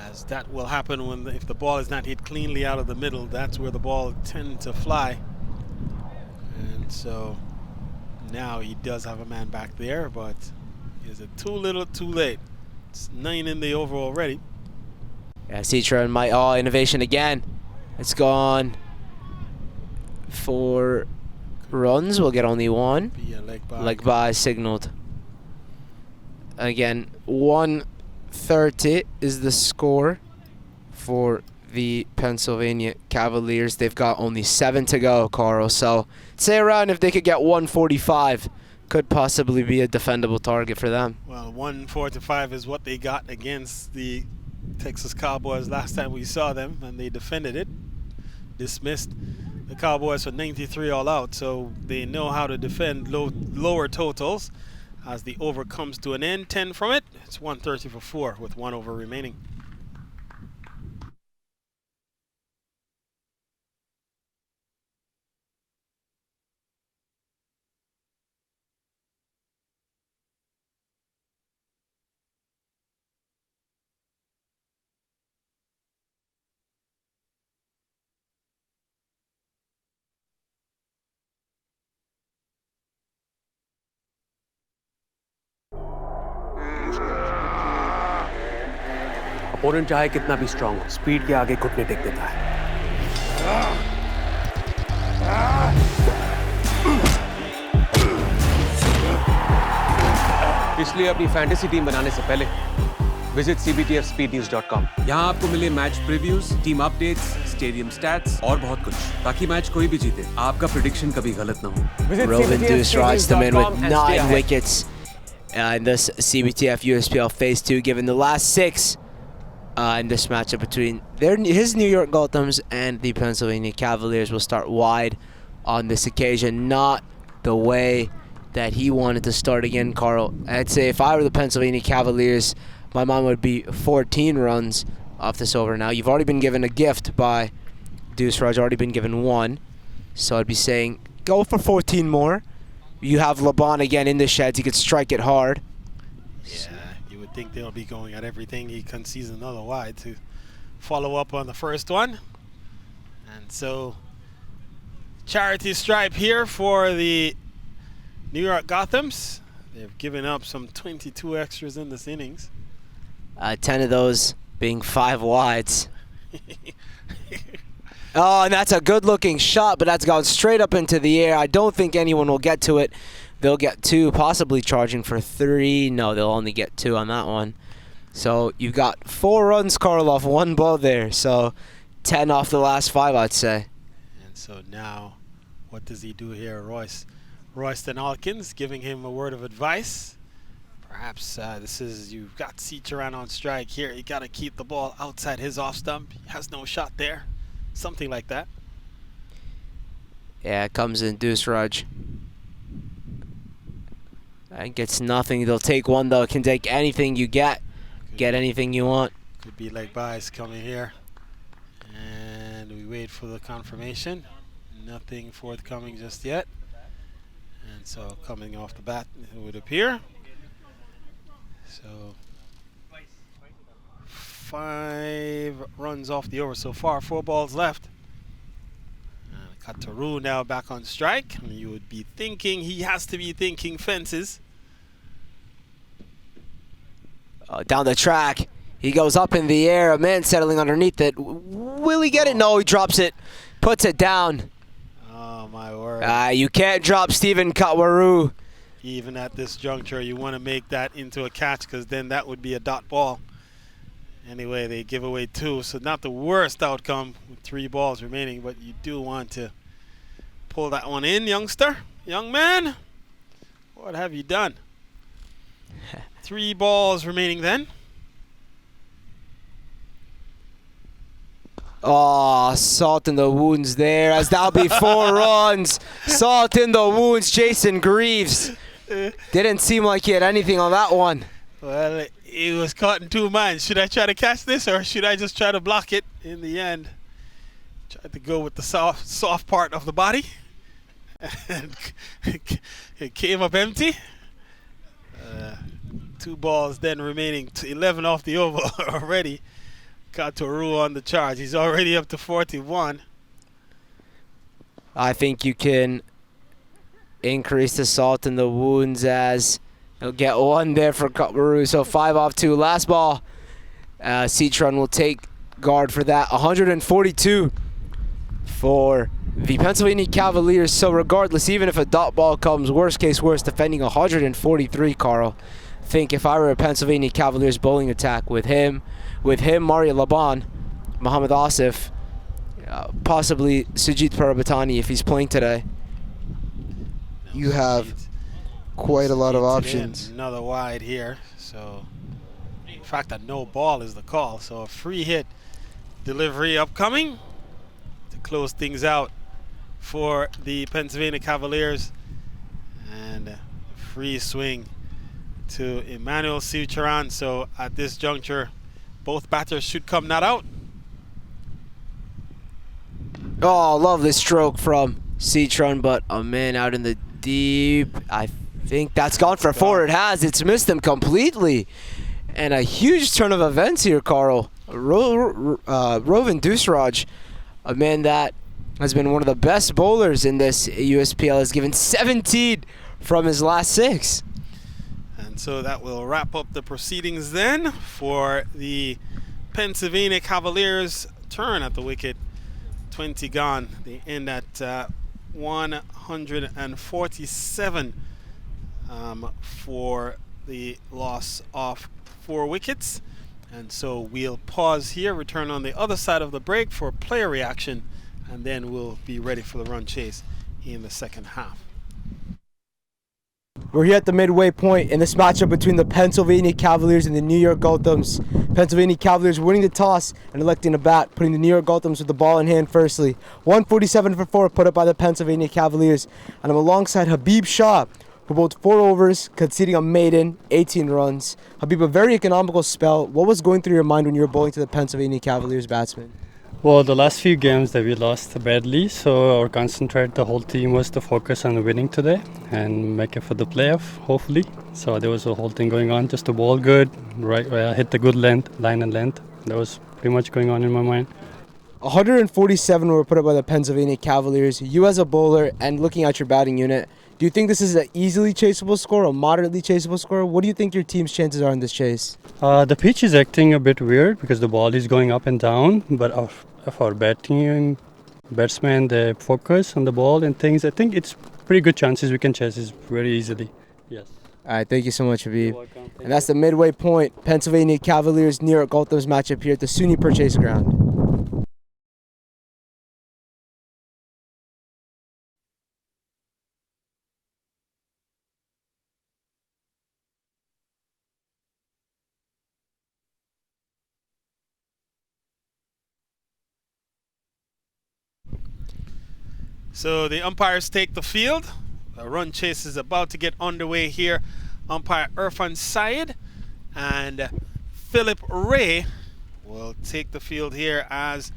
as that will happen if the ball is not hit cleanly out of the middle. That's where the ball tends to fly. And so now he does have a man back there, but is it too little, too late? It's 9 in the over already. Yeah, Citron might, innovation again. It's gone. 4 runs, we'll get only 1. Be a leg by signaled. Again, 130 is the score for the Pennsylvania Cavaliers. They've got only 7 to go, Carl. So say around if they could get 145, could possibly be a defendable target for them. Well, 145 is what they got against the Texas Cowboys last time we saw them, and they defended it. Dismissed the Cowboys for 93 all out, so they know how to defend lower totals. As the over comes to an end, 10 from it, it's 130 for 4 with 1 over remaining. Opponent चाहे कितना भी strong हो, speed के आगे घुटने take देता है। इसलिए अपनी फैंटेसी टीम बनाने से पहले विजिट cbtfspeednews.com। यहाँ आपको मिले match previews, team updates, stadium stats और बहुत कुछ, ताकि मैच कोई भी जीते, आपका प्रेडिक्शन कभी गलत ना हो। Rovan Deuce rides them in with 9 wickets in this CBTF USPL Phase 2, given the last 6 in this matchup between his New York Gothams and the Pennsylvania Cavaliers. Will start wide on this occasion. Not the way that he wanted to start again, Carl. I'd say if I were the Pennsylvania Cavaliers, my mind would be 14 runs off this over. Now, you've already been given a gift by Deuce Raj, already been given 1. So I'd be saying, go for 14 more. You have Laban again in the sheds. He could strike it hard. Yeah, you would think they'll be going at everything. He concedes another wide to follow up on the first one. And so, charity stripe here for the New York Gothams. They've given up some 22 extras in this innings. 10 of those being 5 wides. Oh, and that's a good-looking shot, but that's gone straight up into the air. I don't think anyone will get to it. They'll get 2, possibly charging for 3. No, they'll only get 2 on that one. So you've got 4 runs, Carl, off 1 ball there. So 10 off the last 5, I'd say. And so now, what does he do here? Royston Alkins giving him a word of advice. Perhaps this is, you've got Cicharan on strike here. You got to keep the ball outside his off stump. He has no shot there. Something like that. Yeah, it comes in Dusraj. And gets nothing. They'll take one though. Can take anything you get. Get anything you want. Could be like Bias coming here. And we wait for the confirmation. Nothing forthcoming just yet. And so coming off the bat, it would appear. So 5 runs off the over so far. 4 balls left. Kataru now back on strike. And you would be thinking, he has to be thinking fences. Down the track. He goes up in the air. A man settling underneath it. Will he get it? No, he drops it. Puts it down. Oh, my word. You can't drop Stephen Katwaru. Even at this juncture, you want to make that into a catch because then that would be a dot ball. Anyway, they give away 2, so not the worst outcome with 3 balls remaining, but you do want to pull that one in, youngster. Young man, what have you done? 3 balls remaining then. Oh, salt in the wounds there, as that'll be 4 runs. Salt in the wounds, Jason Greaves. Didn't seem like he had anything on that one. Well, he was caught in 2 minds. Should I try to catch this or should I just try to block it? In the end, tried to go with the soft part of the body. And it came up empty. 2 balls then remaining, 11 off the over already. Katoru on the charge. He's already up to 41. I think you can increase the salt in the wounds as he'll get 1 there for Katoru. So 5 off 2. Last ball. Cicharan will take guard for that. 142 for the Pennsylvania Cavaliers. So regardless, even if a dot ball comes, worst case worst, defending 143, Carl. Think if I were a Pennsylvania Cavaliers bowling attack with him, Mario Laban, Muhammad Asif, possibly Sujit Parabatani if he's playing today. You have quite a lot of options. Another wide here. So, in fact, a no ball is the call. So a free hit delivery upcoming to close things out for the Pennsylvania Cavaliers. And a free swing to Emmanuel Cicharan. So at this juncture, both batters should come not out. Oh, lovely stroke from Cicharan, but a man out in the deep. I think that's gone for 4. It has. It's missed him completely. And a huge turn of events here, Carl. Rovin Dusraj, a man that has been one of the best bowlers in this USPL, has given 17 from his last 6. And so that will wrap up the proceedings then for the Pennsylvania Cavaliers. Turn at the wicket. 20 gone. They end at 147 for the loss of 4 wickets. And so we'll pause here, return on the other side of the break for player reaction, and then we'll be ready for the run chase in the second half. We're here at the midway point in this matchup between the Pennsylvania Cavaliers and the New York Gothams. Pennsylvania Cavaliers winning the toss and electing to bat, putting the New York Gothams with the ball in hand firstly. 147 for 4 put up by the Pennsylvania Cavaliers. And I'm alongside Habib Shah, who bowled 4 overs, conceding a maiden, 18 runs. Habib, a very economical spell. What was going through your mind when you were bowling to the Pennsylvania Cavaliers batsmen? Well, the last few games that we lost badly, so our concentrate, the whole team was to focus on winning today and make it for the playoff, hopefully. So there was a whole thing going on, just to bowl good, right, hit the good line and length. That was pretty much going on in my mind. 147 were put up by the Pennsylvania Cavaliers. You as a bowler and looking at your batting unit, do you think this is an easily chaseable score, a moderately chaseable score? What do you think your team's chances are in this chase? The pitch is acting a bit weird because the ball is going up and down, but of our batsmen, they focus on the ball and things. I think it's pretty good chances we can chase this very easily. Yes. All right, thank you so much, Habib. And that's the midway point. Pennsylvania Cavaliers, New York Gothams matchup here at the SUNY Purchase Ground. So the umpires take the field. The run chase is about to get underway here. Umpire Irfan Syed and Philip Ray will take the field here as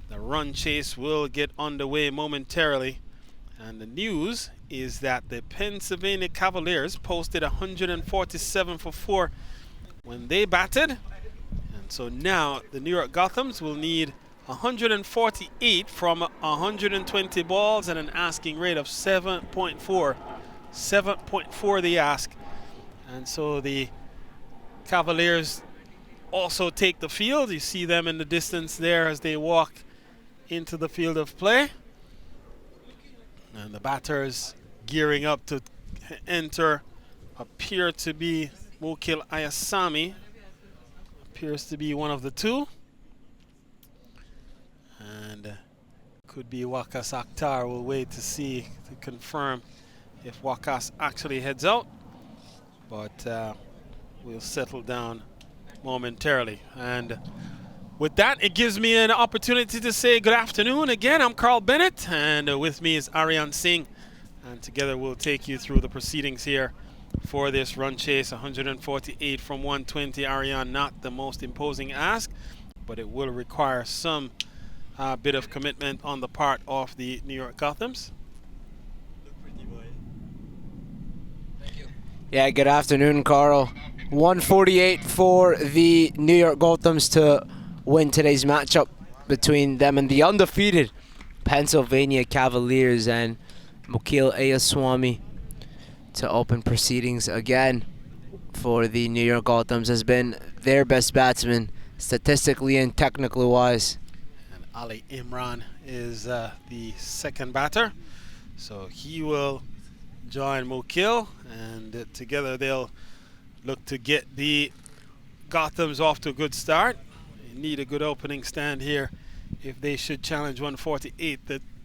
the run chase will get underway momentarily. And the news is that the Pennsylvania Cavaliers posted 147 for 4 when they batted. And so now the New York Gothams will need 148 from 120 balls and an asking rate of 7.4. 7.4 the ask. And so the Cavaliers also take the field. You see them in the distance there as they walk into the field of play. And the batters gearing up to enter appear to be Mukil Ayasami. Appears to be one of the two. And could be Wakas Akhtar. We'll wait to see, to confirm if Wakas actually heads out. But we'll settle down momentarily. And with that, it gives me an opportunity to say good afternoon again. I'm Carl Bennett, and with me is Aryan Singh. And together we'll take you through the proceedings here for this run chase. 148 from 120. Aryan, not the most imposing ask, but it will require some bit of commitment on the part of the New York Gothams. Yeah, good afternoon, Carl. 148 for the New York Gothams to win today's matchup between them and the undefeated Pennsylvania Cavaliers, and Mukil Ayaswamy to open proceedings again for the New York Gothams has been their best batsman statistically and technically wise. And Ali Imran is the second batter, so he will join Mukil, and together they'll look to get the Gothams off to a good start. They need a good opening stand here if they should challenge 148.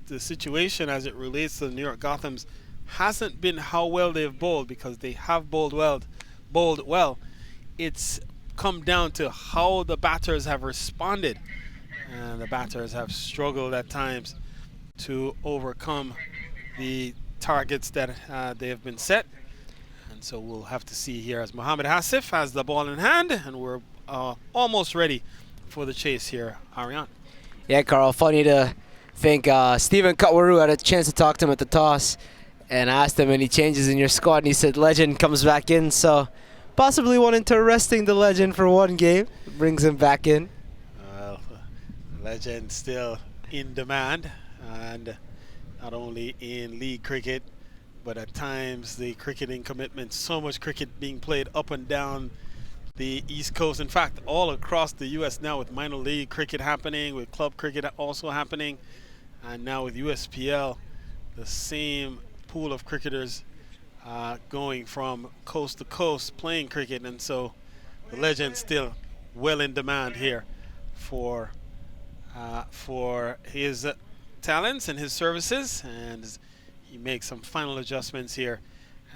The situation as it relates to the New York Gothams hasn't been how well they've bowled, because they have bowled well. It's come down to how the batters have responded, and the batters have struggled at times to overcome the targets that they have been set. And so we'll have to see here as Mohammad Asif has the ball in hand, and we're almost ready for the chase here. Aryan. Yeah, Carl, funny to think Stephen Cutwaru had a chance to talk to him at the toss and asked him any changes in your squad, and he said Legend comes back in, so possibly wanting to resting the Legend for one game, brings him back in. Well, Legend still in demand, and not only in league cricket, but at times the cricketing commitment, so much cricket being played up and down the East Coast. In fact, all across the U.S. now, with minor league cricket happening, with club cricket also happening, and now with USPL, the same pool of cricketers going from coast to coast playing cricket. And so the Legend still well in demand here for his talents and his services, and he makes some final adjustments here,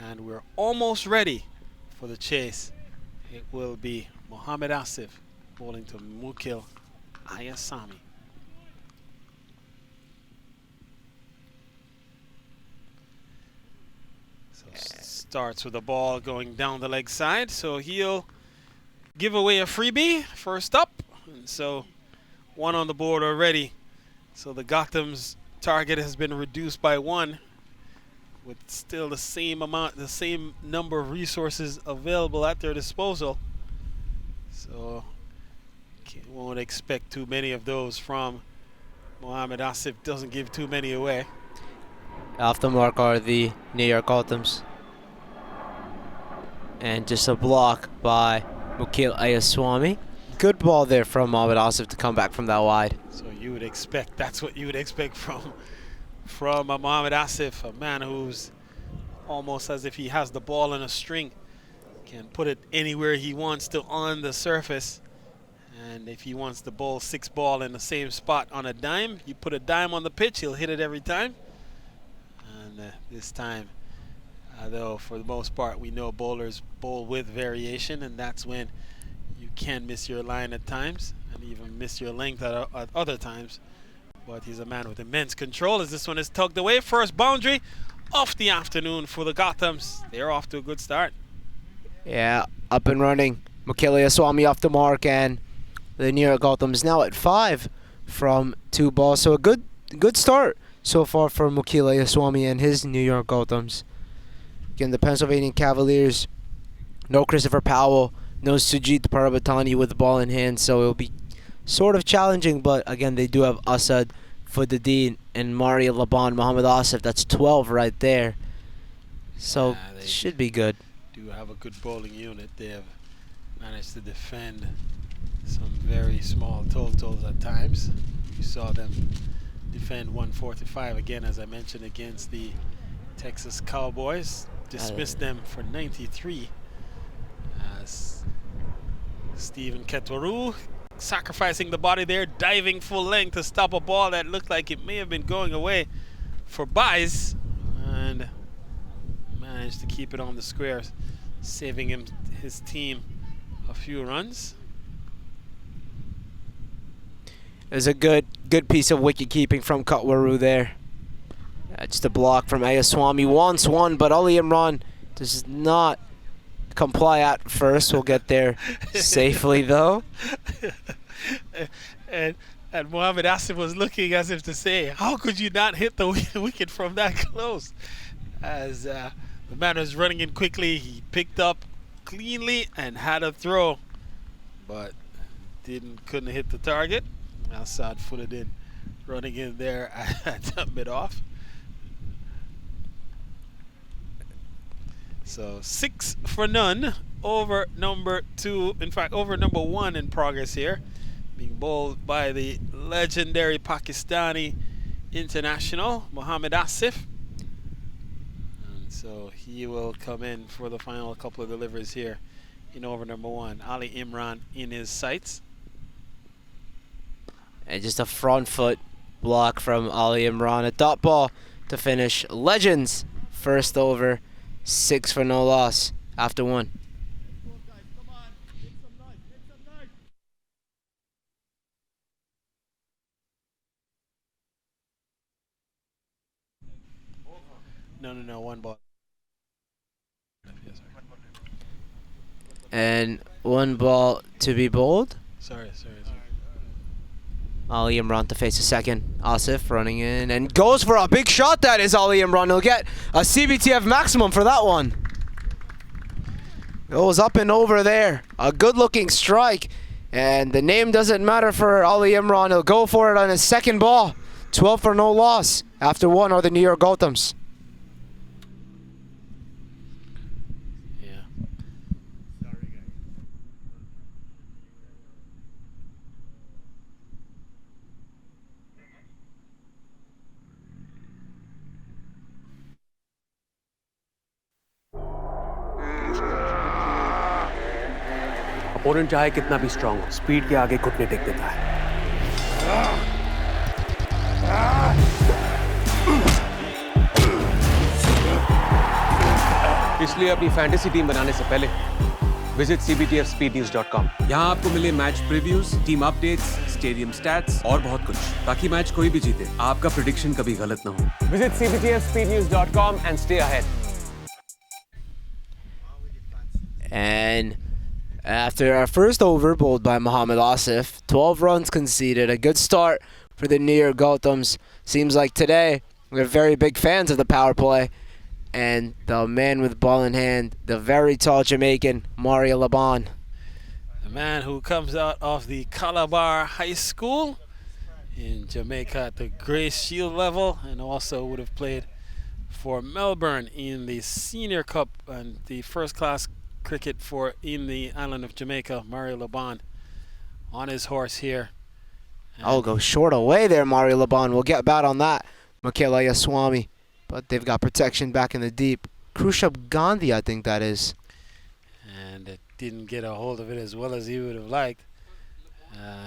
and we're almost ready for the chase. It will be Mohammad Asif bowling to Mukil Ayasami. So starts with the ball going down the leg side, so he'll give away a freebie first up, and so one on the board already. So the Gotham's target has been reduced by one, with still the same number of resources available at their disposal. So won't expect too many of those from Mohammad Asif. Doesn't give too many away. Off the mark are the New York Gothams. And just a block by Mukil Ayaswamy. Good ball there from Mohammad Asif to come back from that wide. So you would expect, that's what you would expect from Mohammad Asif, a man who's almost as if he has the ball in a string, can put it anywhere he wants to on the surface. And if he wants to bowl 6 ball in the same spot on a dime, you put a dime on the pitch, he'll hit it every time. And this time, though, for the most part, we know bowlers bowl with variation, and that's when you can miss your line at times and even miss your length at other times. but he's a man with immense control as this one is tugged away. First boundary of the afternoon for the Gothams. They're off to a good start. Yeah, up and running. Mukele Aswami off the mark, and the New York Gothams now at 5 from 2 balls. So a good start so far for Mukele Aswami and his New York Gothams. Again, the Pennsylvania Cavaliers, no Christopher Powell, no Sujit Parabatani with the ball in hand, so it'll be sort of challenging, but again, they do have Asad Fudadeen and Mario Laban, Muhammad Asif. That's 12 right there. So should be good. Do have a good bowling unit. They have managed to defend some very small totals at times. You saw them defend 145 again, as I mentioned, against the Texas Cowboys. Dismissed them for 93. As Stephen Ketwaru sacrificing the body there, diving full length to stop a ball that looked like it may have been going away for buys, and managed to keep it on the square, saving his team a few runs. It was a good piece of wicket keeping from Katwaru there. Just a block from Ayaswamy. Wants one, but Ali Imran does not comply at first. We'll get there safely though. and Mohamed Asif was looking as if to say, how could you not hit the wicket from that close? As the man was running in quickly, he picked up cleanly and had a throw, but couldn't hit the target. Assad footed in, running in there at mid-off. So 6 for none over number 2, in fact over number 1 in progress here, being bowled by the legendary Pakistani international Mohamed Asif. And so he will come in for the final couple of deliveries here in over number 1. Ali Imran in his sights. And just a front foot block from Ali Imran. A dot ball to finish. Legends first over. 6 for no loss after 1. No, 1 ball. And 1 ball to be bowled. Sorry. Ali Imran to face a second. Asif running in and goes for a big shot. That is Ali Imran. He'll get a CBTF maximum for that one. Goes up and over there. A good looking strike. And the name doesn't matter for Ali Imran. He'll go for it on his second ball. 12 for no loss after 1 are the New York Gothams. Opponent चाहे कितना भी strong हो, speed के आगे घुटने take देता है। इसलिए अपनी फैंटेसी टीम बनाने से पहले विजिट cbtfspeednews.com। यहाँ आपको मिले match previews, team updates, stadium stats और बहुत कुछ, ताकि मैच कोई भी जीते, आपका प्रेडिक्शन कभी गलत ना हो। Visit cbtfspeednews.com and stay ahead. And after our first over bowled by Mohamed Asif, 12 runs conceded, a good start for the New York Gothams. Seems like today we're very big fans of the power play. And the man with ball in hand, the very tall Jamaican, Mario Laban. The man who comes out of the Calabar High School in Jamaica at the Grace Shield level, and also would have played for Melbourne in the Senior Cup and the first class cricket for in the island of Jamaica. Mario Laban on his horse here. I'll go short away there, Mario Laban. We'll get back on that. Mukele Aswamy. But they've got protection back in the deep. Khrushab Gandhi, I think that is. And it didn't get a hold of it as well as he would have liked.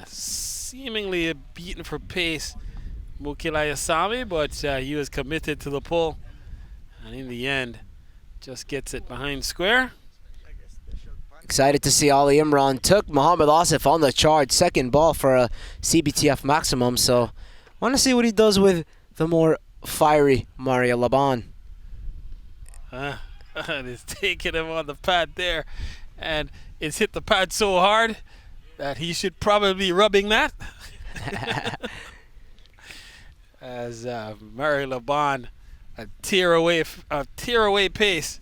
Seemingly beaten for pace, Mukele Aswamy, but he was committed to the pull. And in the end, just gets it behind square. Excited to see Ali Imran took Mohamed Asif on the charge. Second ball for a CBTF maximum. So Want to see what he does with the more fiery Mario Laban. And it's taking him on the pad there. And it's hit the pad so hard that he should probably be rubbing that. As Mario Laban, a tear away pace.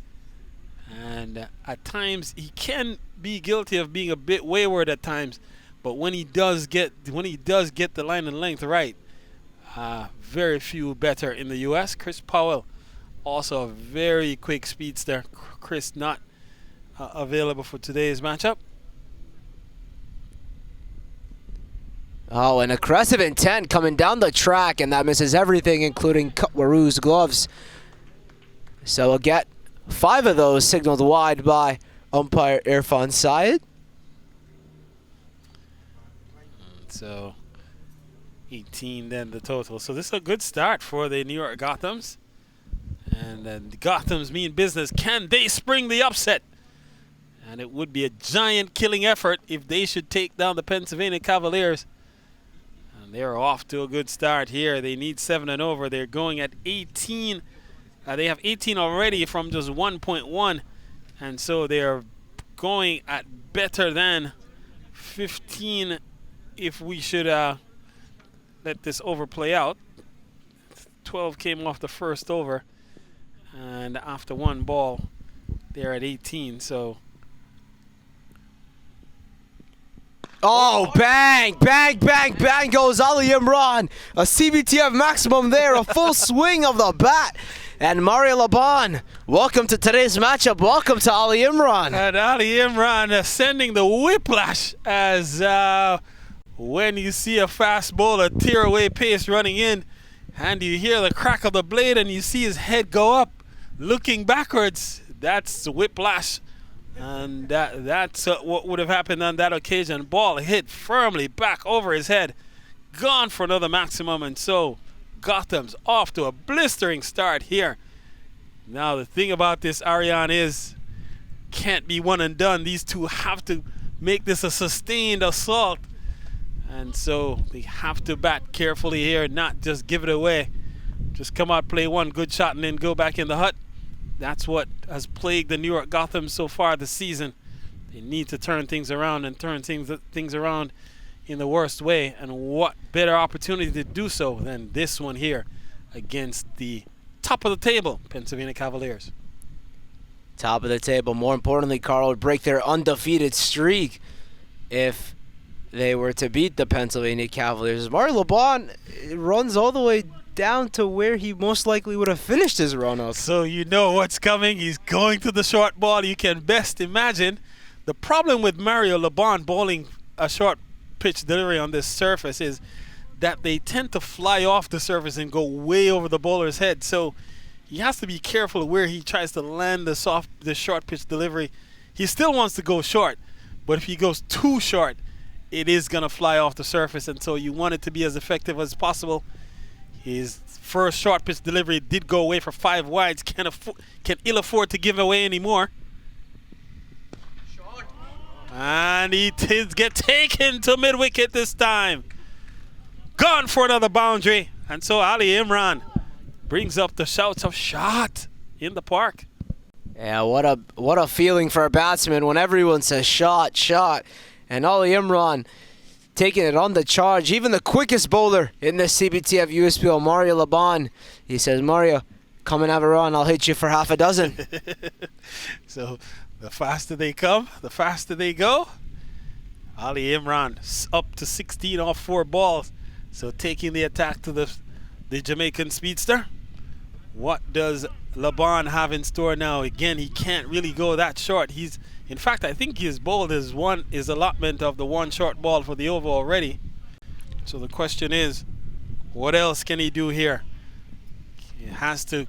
And at times he can be guilty of being a bit wayward at times. But when he does get the line and length right, very few better in the U.S. Chris Powell, also a very quick speedster. Chris not available for today's matchup. Oh, an aggressive intent coming down the track, and that misses everything, including Kutwaru's gloves. So we'll get 5 of those signaled wide by umpire Irfan Syed. So 18 then the total. So this is a good start for the New York Gothams. And then the Gothams mean business. Can they spring the upset? And it would be a giant killing effort if they should take down the Pennsylvania Cavaliers. And they're off to a good start here. They need 7 and over. They're going at 18. They have 18 already from just 1.1. And so they're going at better than 15 if we should let this over play out. 12 came off the first over. And after 1 ball, they're at 18. So. Oh, bang, bang, bang, bang goes Ali Imran. A CBTF maximum there, a full swing of the bat. And Mario Laban, welcome to today's matchup. Welcome to Ali Imran. And Ali Imran sending the whiplash as when you see a fast bowler tear away pace running in, and you hear the crack of the blade and you see his head go up, looking backwards. That's whiplash. And that's what would have happened on that occasion. Ball hit firmly back over his head. Gone for another maximum. And so Gotham's off to a blistering start here. Now the thing about this, Ariane, is can't be one and done. These two have to make this a sustained assault. And so they have to bat carefully here, not just give it away. Just come out, play one good shot, and then go back in the hut. That's what has plagued the New York Gothams so far this season. They need to turn things around and turn things around in the worst way. And what better opportunity to do so than this one here against the top of the table Pennsylvania Cavaliers. Top of the table. More importantly, Carl would break their undefeated streak if they were to beat the Pennsylvania Cavaliers. Mario Laban runs all the way down to where he most likely would have finished his run up. So you know what's coming. He's going to the short ball. You can best imagine. The problem with Mario Laban bowling a short pitch delivery on this surface is that they tend to fly off the surface and go way over the bowler's head. So he has to be careful where he tries to land the short pitch delivery. He still wants to go short, but if he goes too short, it is going to fly off the surface. And so you want it to be as effective as possible. His first short pitch delivery did go away for 5 wides. Can ill afford to give away anymore. And he did get taken to mid wicket this time. Gone for another boundary. And so Ali Imran brings up the shouts of shot in the park. Yeah, what a feeling for a batsman when everyone says shot, shot. And Ali Imran taking it on the charge. Even the quickest bowler in this CBTF USPL, Mario Laban, he says, Mario, come and have a run. I'll hit you for half a dozen. So the faster they come, the faster they go. Ali Imran up to 16 off 4 balls. So taking the attack to the Jamaican speedster. What does Laban have in store now? Again, he can't really go that short. In fact, I think he's bowled his allotment of the 1 short ball for the over already. So the question is, what else can he do here? He has to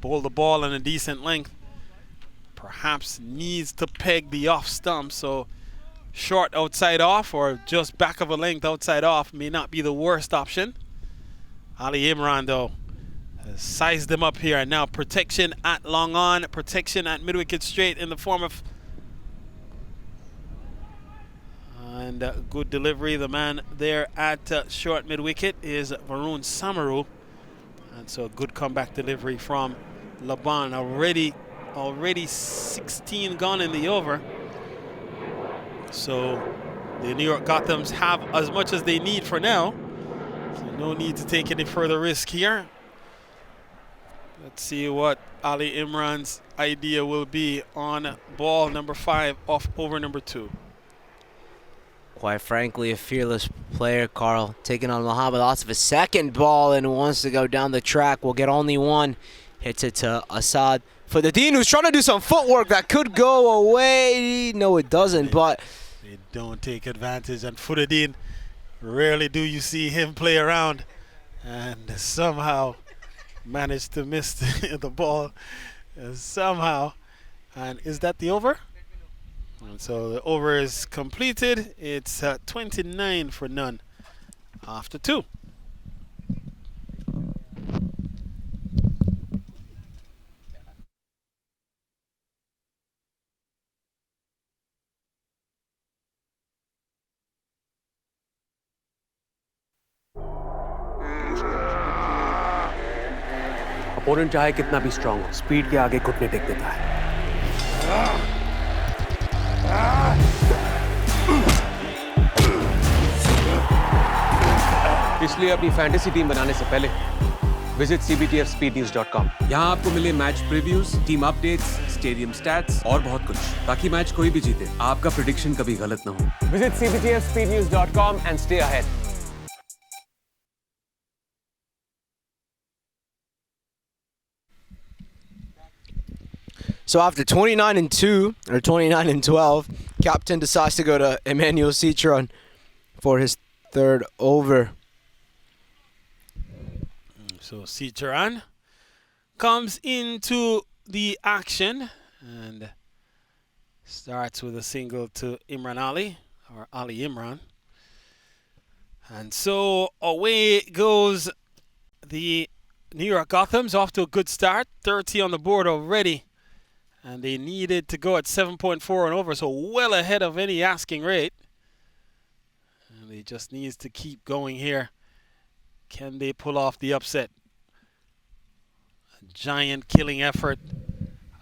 bowl the ball in a decent length. Perhaps needs to peg the off stump. So short outside off or just back of a length outside off may not be the worst option. Ali Imran, though, has sized them up here. And now protection at long on, protection at mid wicket straight in the form of And good delivery. The man there at short mid-wicket is Varun Samaru. And so a good comeback delivery from Laban. Already 16 gone in the over. So the New York Gothams have as much as they need for now. So no need to take any further risk here. Let's see what Ali Imran's idea will be on ball number 5 off over number 2. Quite frankly, a fearless player, Carl, taking on Mohammad Asif. A second ball and wants to go down the track. Will get only one. Hits it to Asad Fadadeen, who's trying to do some footwork that could go away. No, it doesn't, but They don't take advantage, and Fadadeen, rarely do you see him play around, and somehow managed to miss the ball somehow. And is that the over? And so the over is completed. It's 29 for none after 2. Opponent चाहे कितना भी strong हो, speed के आगे घुटने take देता है। इसलिए अपनी फैंटेसी टीम बनाने से पहले विजिट cbtfspeednews.com। यहाँ आपको मिले match previews, team updates, stadium stats और बहुत कुछ, ताकि मैच कोई भी जीते आपका प्रेडिक्शन कभी गलत ना हो। Visit cbtfspeednews.com and stay ahead। So after 29 and 2 or 29 and 12, captain decides to go to Emmanuel Citron for his third over. So Citron comes into the action and starts with a single to Imran Ali, or Ali Imran. And so away goes the New York Gothams, off to a good start. 30 on the board already. And they needed to go at 7.4 and over, so well ahead of any asking rate. And they just needs to keep going here. Can they pull off the upset? A giant killing effort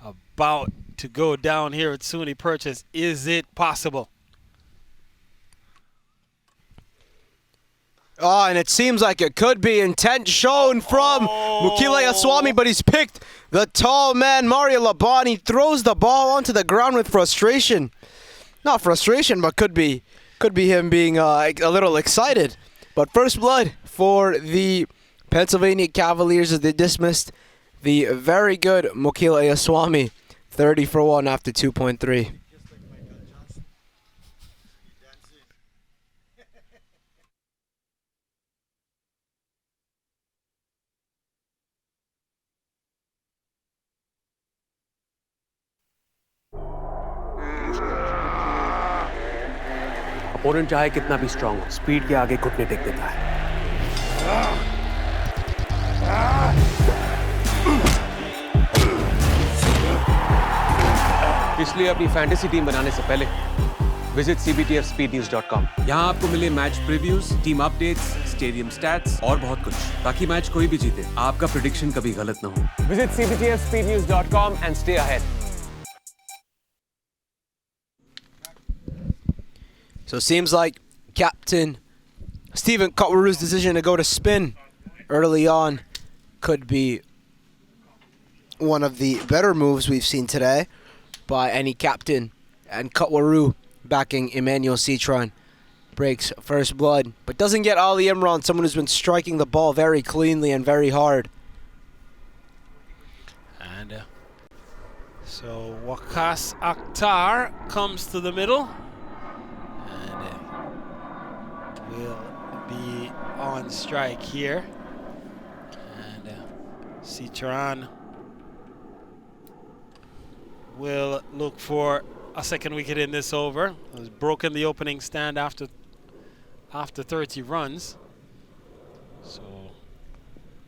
about to go down here at SUNY Purchase. Is it possible? Oh, and it seems like it could be. Intent shown from Mukile Aswami, but he's picked the tall man, Mario Labani. Throws the ball onto the ground with frustration. Not frustration, but could be him being a little excited. But first blood for the Pennsylvania Cavaliers as they dismissed the very good Mukile Aswami. 30 for 1 after 2.3. Opponent चाहे कितना भी strong हो, speed के आगे घुटने take देता है। इसलिए अपनी फैंटेसी टीम बनाने से पहले विजिट cbtfspeednews.com। यहाँ आपको मिले match previews, team updates, stadium stats और बहुत कुछ, ताकि मैच कोई भी जीते आपका प्रेडिक्शन कभी गलत ना हो। Visit cbtfspeednews.com and stay ahead। So it seems like Captain Stephen Kotwaru's decision to go to spin early on could be one of the better moves we've seen today by any captain. And Kotwaru backing Emmanuel Citron breaks first blood, but doesn't get Ali Imran, someone who's been striking the ball very cleanly and very hard. And so Waqas Akhtar comes to the middle. Will be on strike here, and Citron will look for a second wicket in this over. Has broken the opening stand after 30 runs, so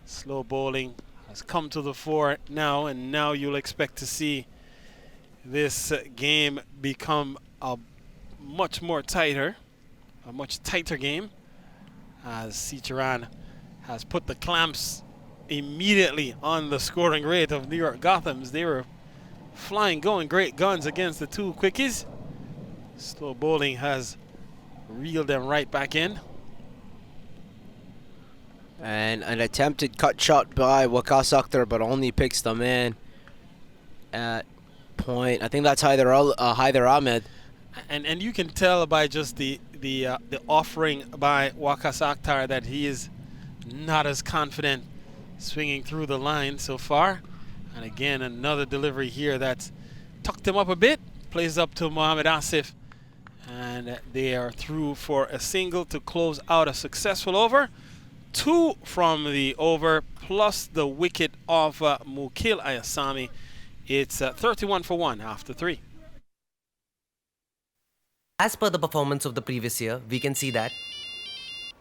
slow bowling has come to the fore now, and now you'll expect to see this game become much more tighter. a much tighter game, as Cicheran has put the clamps immediately on the scoring rate of New York Gothams. They were flying, going great guns against the two quickies. Slow bowling has reeled them right back in. And an attempted cut shot by Waqas Akhtar, but only picks the man at point. I think that's Haider Ahmed. And you can tell by just the offering by Waqas Akhtar that he is not as confident swinging through the line so far. And again, another delivery here that's tucked him up a bit. Plays up to Mohamed Asif. And they are through for a single to close out a successful over. 2 from the over, plus the wicket of Mukil Ayasami. It's 31 for 1 after 3. As per the performance of the previous year, we can see that.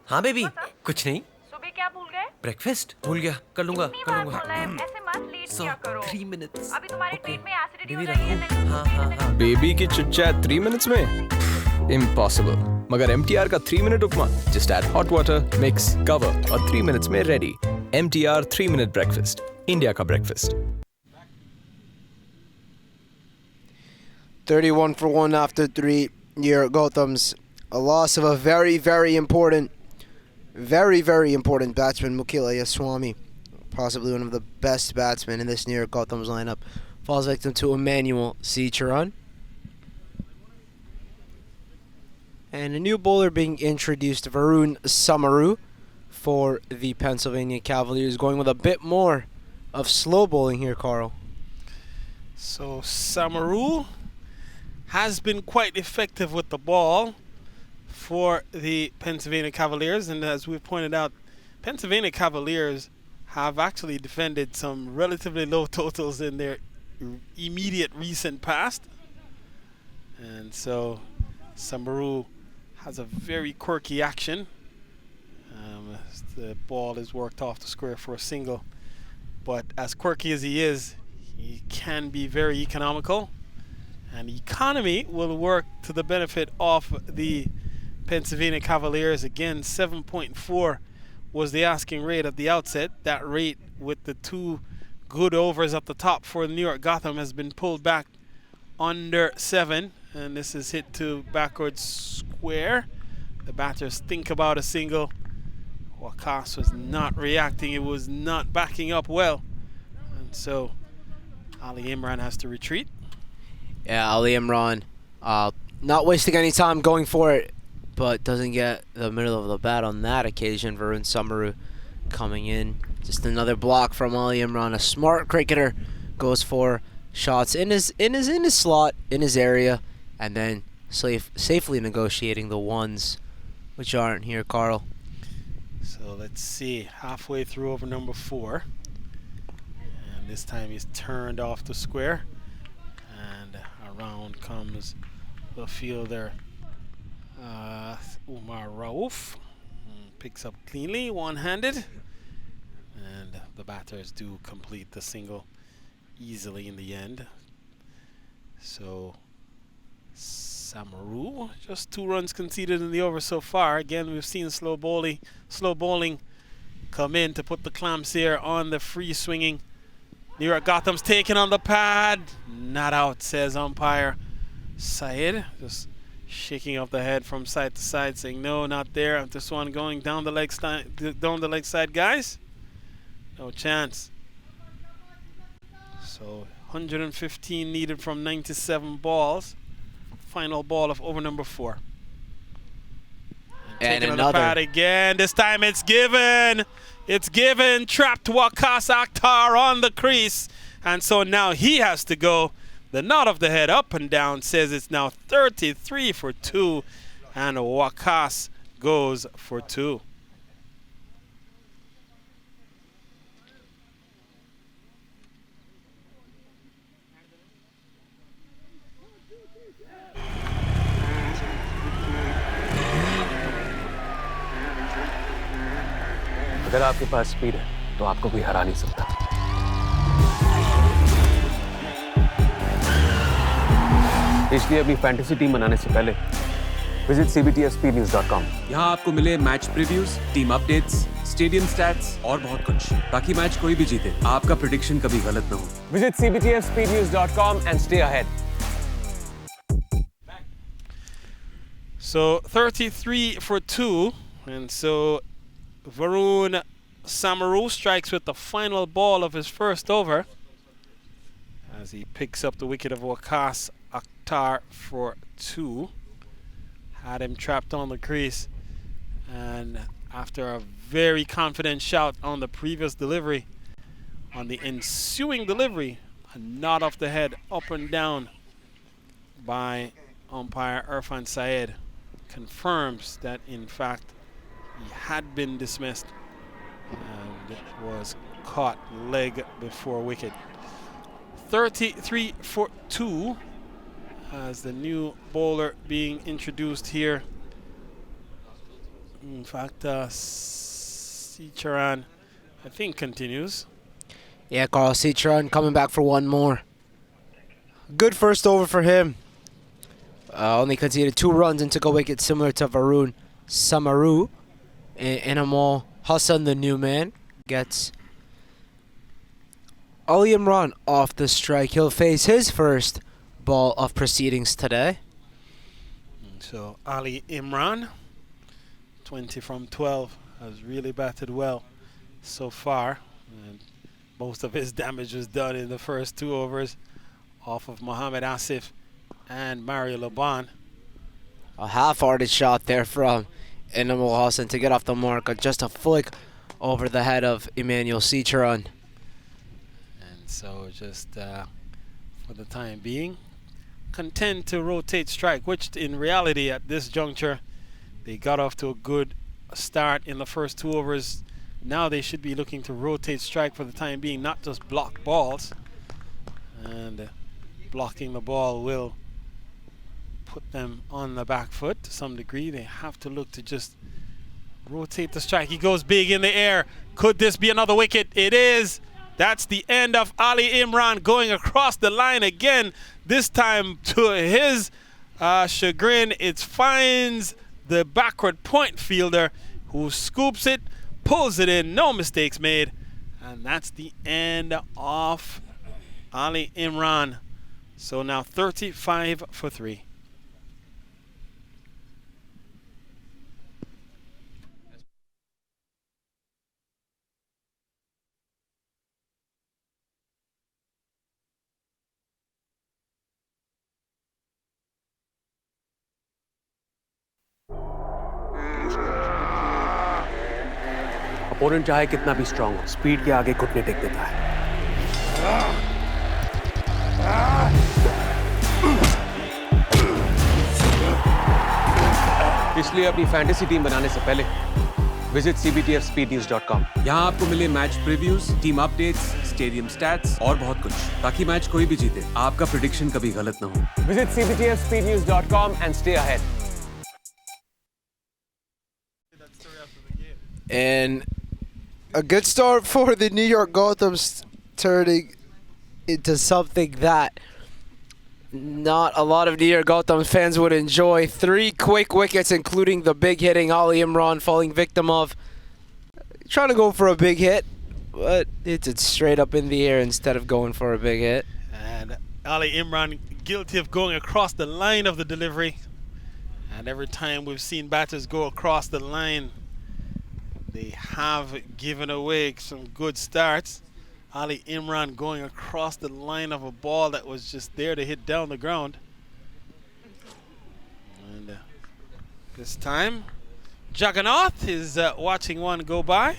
हाँ baby, कुछ नहीं. सुबह क्या भूल गए? Breakfast भूल गया. कर लूँगा. इतनी बार बोला है, ऐसे मत लेट किया करो. 3 minutes. अभी तुम्हारे पेट में एसिडिटी हो बेबी जाएगी. रखूँ. हाँ. बेबी की चिट चैट 3 minutes में? Impossible. मगर MTR का 3-minute उपमा. Just add hot water, mix, cover और 3 minutes में ready. MTR 3-minute breakfast. India का breakfast. 31 for 1 after 3 near Gothams. A loss of a very, very important batsman, Mukil Ayaswamy. Possibly one of the best batsmen in this New York Gothams lineup. Falls victim to Emmanuel Cicheran. And a new bowler being introduced, Varun Samaru, for the Pennsylvania Cavaliers, going with a bit more of slow bowling here, Carl. So Samaru has been quite effective with the ball for the Pennsylvania Cavaliers, and as we've pointed out, Pennsylvania Cavaliers have actually defended some relatively low totals in their immediate recent past, and so Samaru has a very quirky action. The ball is worked off the square for a single, but as quirky as he is, he can be very economical, and economy will work to the benefit of the Pennsylvania Cavaliers. Again, 7.4 was the asking rate at the outset. That rate, with the 2 good overs at the top for New York Gotham, has been pulled back under 7, and this is hit to backwards square. The batters think about a single. Waqas was not reacting. It was not backing up well, and so Ali Imran has to retreat. Yeah, Ali Imran not wasting any time going for it, but doesn't get the middle of the bat on that occasion. Varun Samaru coming in. Just another block from Ali Imran. A smart cricketer goes for shots in his slot, in his area, and then safely negotiating the ones which aren't here, Carl. So let's see, halfway through over number 4, and this time he's turned off the square, and around comes the fielder Umar Rauf, picks up cleanly, one-handed, and the batters do complete the single easily in the end. So Samaru, just 2 runs conceded in the over so far. Again, we've seen slow bowling come in to put the clamps here on the free swinging New York Gotham's taken on the pad. Not out, says umpire Said. Just shaking up the head from side to side, saying no, not there. This one going down the leg side, guys. No chance. So 115 needed from 97 balls. Final ball of over number 4. And taking another. on the pad again. This time it's given. It's given. Trapped Waqas Akhtar on the crease. And so now he has to go. The nod of the head up and down says it's now 33 for 2. And Waqas goes for 2. अगर आपके पास speed है तो आपको कोई हरा नहीं सकता। इसलिए अपनी फैंटेसी टीम बनाने से पहले Visit cbtfspeednews.com. यहाँ आपको मिले match previews, team updates, stadium stats और बहुत कुछ, ताकि मैच कोई भी जीते आपका प्रेडिक्शन कभी गलत ना हो. Visit cbtfspeednews.com and stay ahead. So 33 for 2, and so Varun Samaru strikes with the final ball of his first over as he picks up the wicket of Waqas Akhtar for 2. Had him trapped on the crease, and after a very confident shout on the previous delivery, on the ensuing delivery, a nod off the head up and down by umpire Irfan Syed confirms that in fact he had been dismissed and was caught leg before wicket. 33 for 2 as the new bowler being introduced here. In fact, Sicharan, I think, continues. Yeah, Carl Sicharan coming back for one more. Good first over for him. Only conceded 2 runs and took a wicket similar to Varun Samaru. Inamal Hassan, the new man, gets Ali Imran off the strike. He'll face his first ball of proceedings today. So Ali Imran, 20 from 12, has really batted well so far. And most of his damage was done in the first 2 overs off of Mohammad Asif and Mario Laban. A half-hearted shot there from Inamal Hassan to get off the mark. Just a flick over the head of Emmanuel Sicharan. And so just for the time being, content to rotate strike, which in reality at this juncture, they got off to a good start in the first 2 overs. Now they should be looking to rotate strike for the time being, not just block balls. And blocking the ball will put them on the back foot to some degree. They have to look to just rotate the strike. He goes big in the air. Could this be another wicket? It is. That's the end of Ali Imran going across the line again. This time, to his chagrin, it finds the backward point fielder who scoops it, pulls it in, no mistakes made. And that's the end of Ali Imran. So now 35 for 3. Opponent चाहे कितना भी strong हो, speed के आगे घुटने take देता है. इसलिए अपनी फैंटेसी टीम बनाने से पहले विजिट cbtfspeednews.com. यहाँ आपको मिले match previews, team updates, stadium stats और बहुत कुछ, ताकि मैच कोई भी जीते आपका प्रेडिक्शन कभी गलत ना हो. Visit cbtfspeednews.com and stay ahead. And a good start for the New York Gothams, turning into something that not a lot of New York Gothams fans would enjoy. 3 quick wickets, including the big hitting Ali Imran falling victim of trying to go for a big hit, but hits it straight up in the air instead of going for a big hit. And Ali Imran guilty of going across the line of the delivery. And every time we've seen batters go across the line, they have given away some good starts. Ali Imran going across the line of a ball that was just there to hit down the ground. And this time, Jagannath is watching one go by.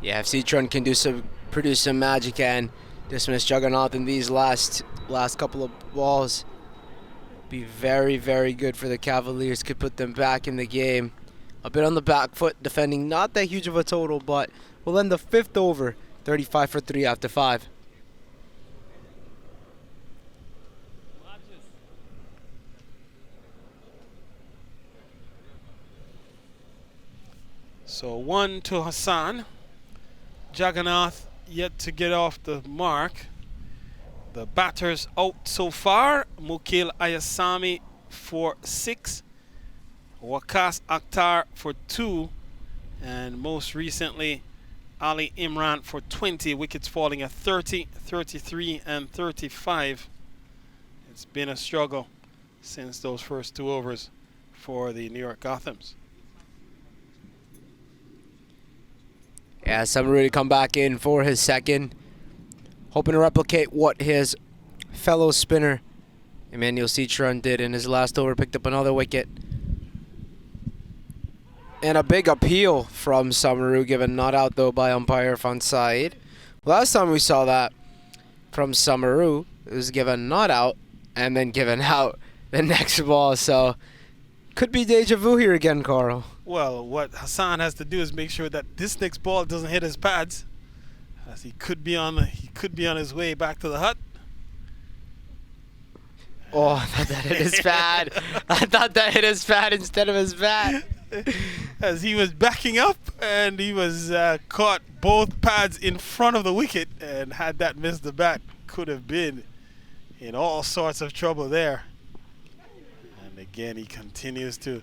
Yeah, if Sicharan can produce some magic and dismiss Jagannath in these last couple of balls, be very, very good for the Cavaliers. Could put them back in the game. A bit on the back foot, defending not that huge of a total, but we'll end the 5th over, 35 for 3 after 5. So 1 to Hassan. Jagannath yet to get off the mark. The batters out so far, Mukil Ayasami for 6. Waqas Akhtar for 2. And most recently, Ali Imran for 20. Wickets falling at 30, 33, and 35. It's been a struggle since those first 2 overs for the New York Gothams. Yeah, Samaru to come back in for his second, hoping to replicate what his fellow spinner Emmanuel Citron did in his last over. Picked up another wicket. And a big appeal from Samaru, given not out though by umpire Van Said. Last time we saw that from Samaru, it was given not out and then given out the next ball. So could be deja vu here again, Carl. Well, what Hassan has to do is make sure that this next ball doesn't hit his pads, as he could be on his way back to the hut. Oh, I thought that hit his pad. I thought that hit his pad instead of his bat. As he was backing up, and he was caught both pads in front of the wicket, and had that missed the bat, could have been in all sorts of trouble there. And again, he continues to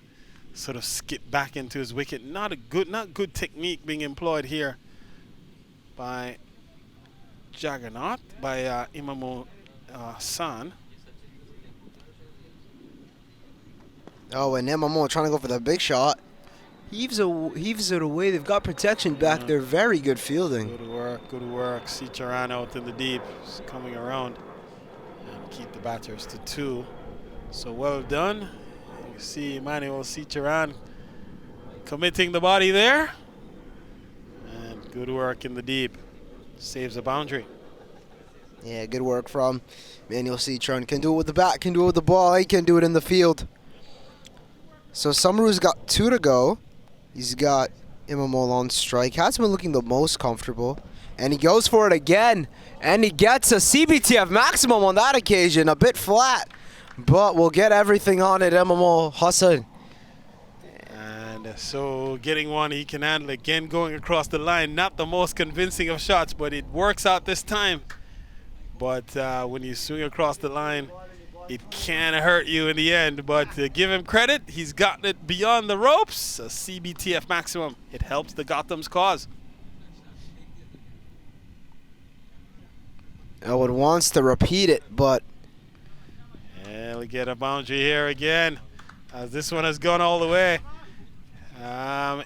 sort of skip back into his wicket. Not good technique being employed here by Jaggernaut, by Imamo Hassan. Oh, and Imamo trying to go for the big shot. Heaves it away. They've got protection back there. Very good fielding. Good work, good work. Cicharan out in the deep, just coming around and keep the batters to 2. So well done. You see Emmanuel Cicharan committing the body there. And good work in the deep. Saves a boundary. Yeah, good work from Emmanuel Citron. Can do it with the bat, can do it with the ball. He can do it in the field. So Samaru's got 2 to go. He's got Imamo on strike. Hasn't been looking the most comfortable. And he goes for it again. And he gets a CBTF maximum on that occasion. A bit flat. But we'll get everything on it, Imamo Hassan. And so getting one he can handle. Again, going across the line. Not the most convincing of shots, but it works out this time. But when you swing across the line, it can hurt you in the end, but to give him credit, he's gotten it beyond the ropes. A CBTF maximum. It helps the Gotham's cause. Elwood wants to repeat it, but... And we get a boundary here again, as this one has gone all the way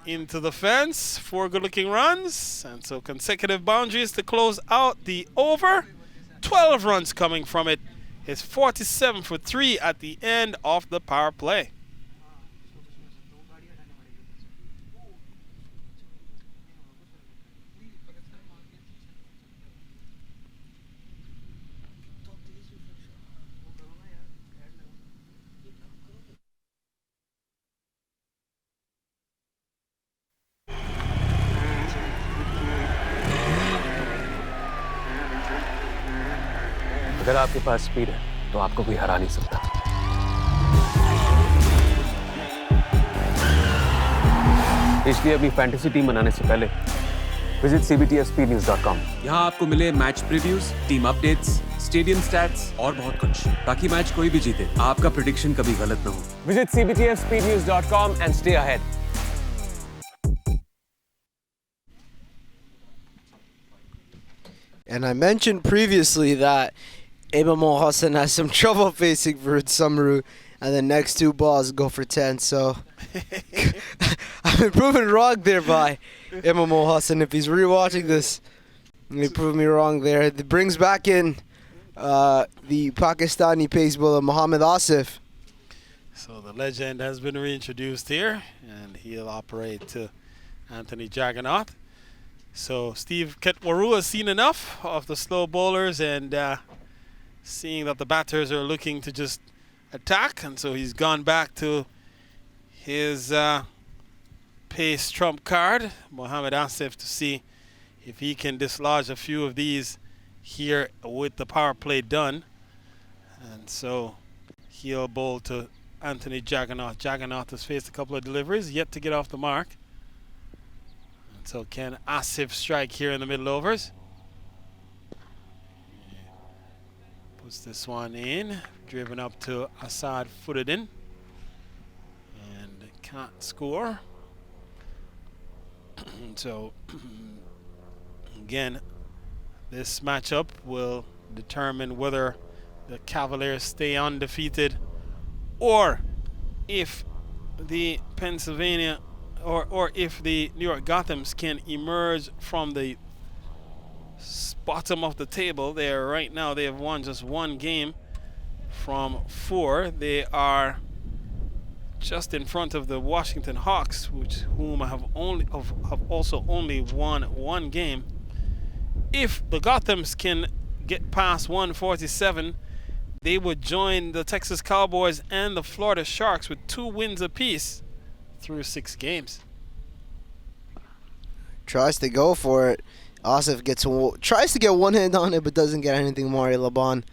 into the fence. 4 good-looking runs, and so consecutive boundaries to close out the over. 12 runs coming from it. It's 47 for 3 at the end of the power play. अगर आपके पास speed है तो आपको कोई हरा नहीं सकता। इसलिए अपनी फैंटेसी टीम बनाने से पहले विजिट cbtfspeednews.com। यहाँ आपको मिले match previews, team updates, stadium stats और बहुत कुछ, ताकि मैच कोई भी जीते आपका प्रेडिक्शन कभी गलत ना हो। Visit cbtfspeednews.com and stay ahead। And I mentioned previously that Imamo Hassan has some trouble facing Varun Samaru, and the next 2 balls go for 10. So I've been proven wrong there by Imamo Hassan. If he's rewatching this, he proved me wrong there. It brings back in the Pakistani pace bowler Mohammad Asif. So the legend has been reintroduced here, and he'll operate to Anthony Jaggernaut. So Steve Ketwaru has seen enough of the slow bowlers, and seeing that the batters are looking to just attack, and so he's gone back to his pace trump card, Mohammad Asif, to see if he can dislodge a few of these here with the power play done. And so he'll bowl to Anthony Jaggernaut. Jaggernaut has faced a couple of deliveries, yet to get off the mark. And so can Asif strike here in the middle overs? Puts this one in, driven up to Assad, footed in, and can't score. So again, this matchup will determine whether the Cavaliers stay undefeated, or if the Pennsylvania or if the New York Gothams can emerge from the bottom of the table. They are right now, they have won just one game from 4. They are just in front of the Washington Hawks, whom have also only won one game. If the Gothams can get past 147, they would join the Texas Cowboys and the Florida Sharks with 2 wins apiece through 6 games. Tries to go for it. Asif tries to get one hand on it, but doesn't get anything. Mario Laban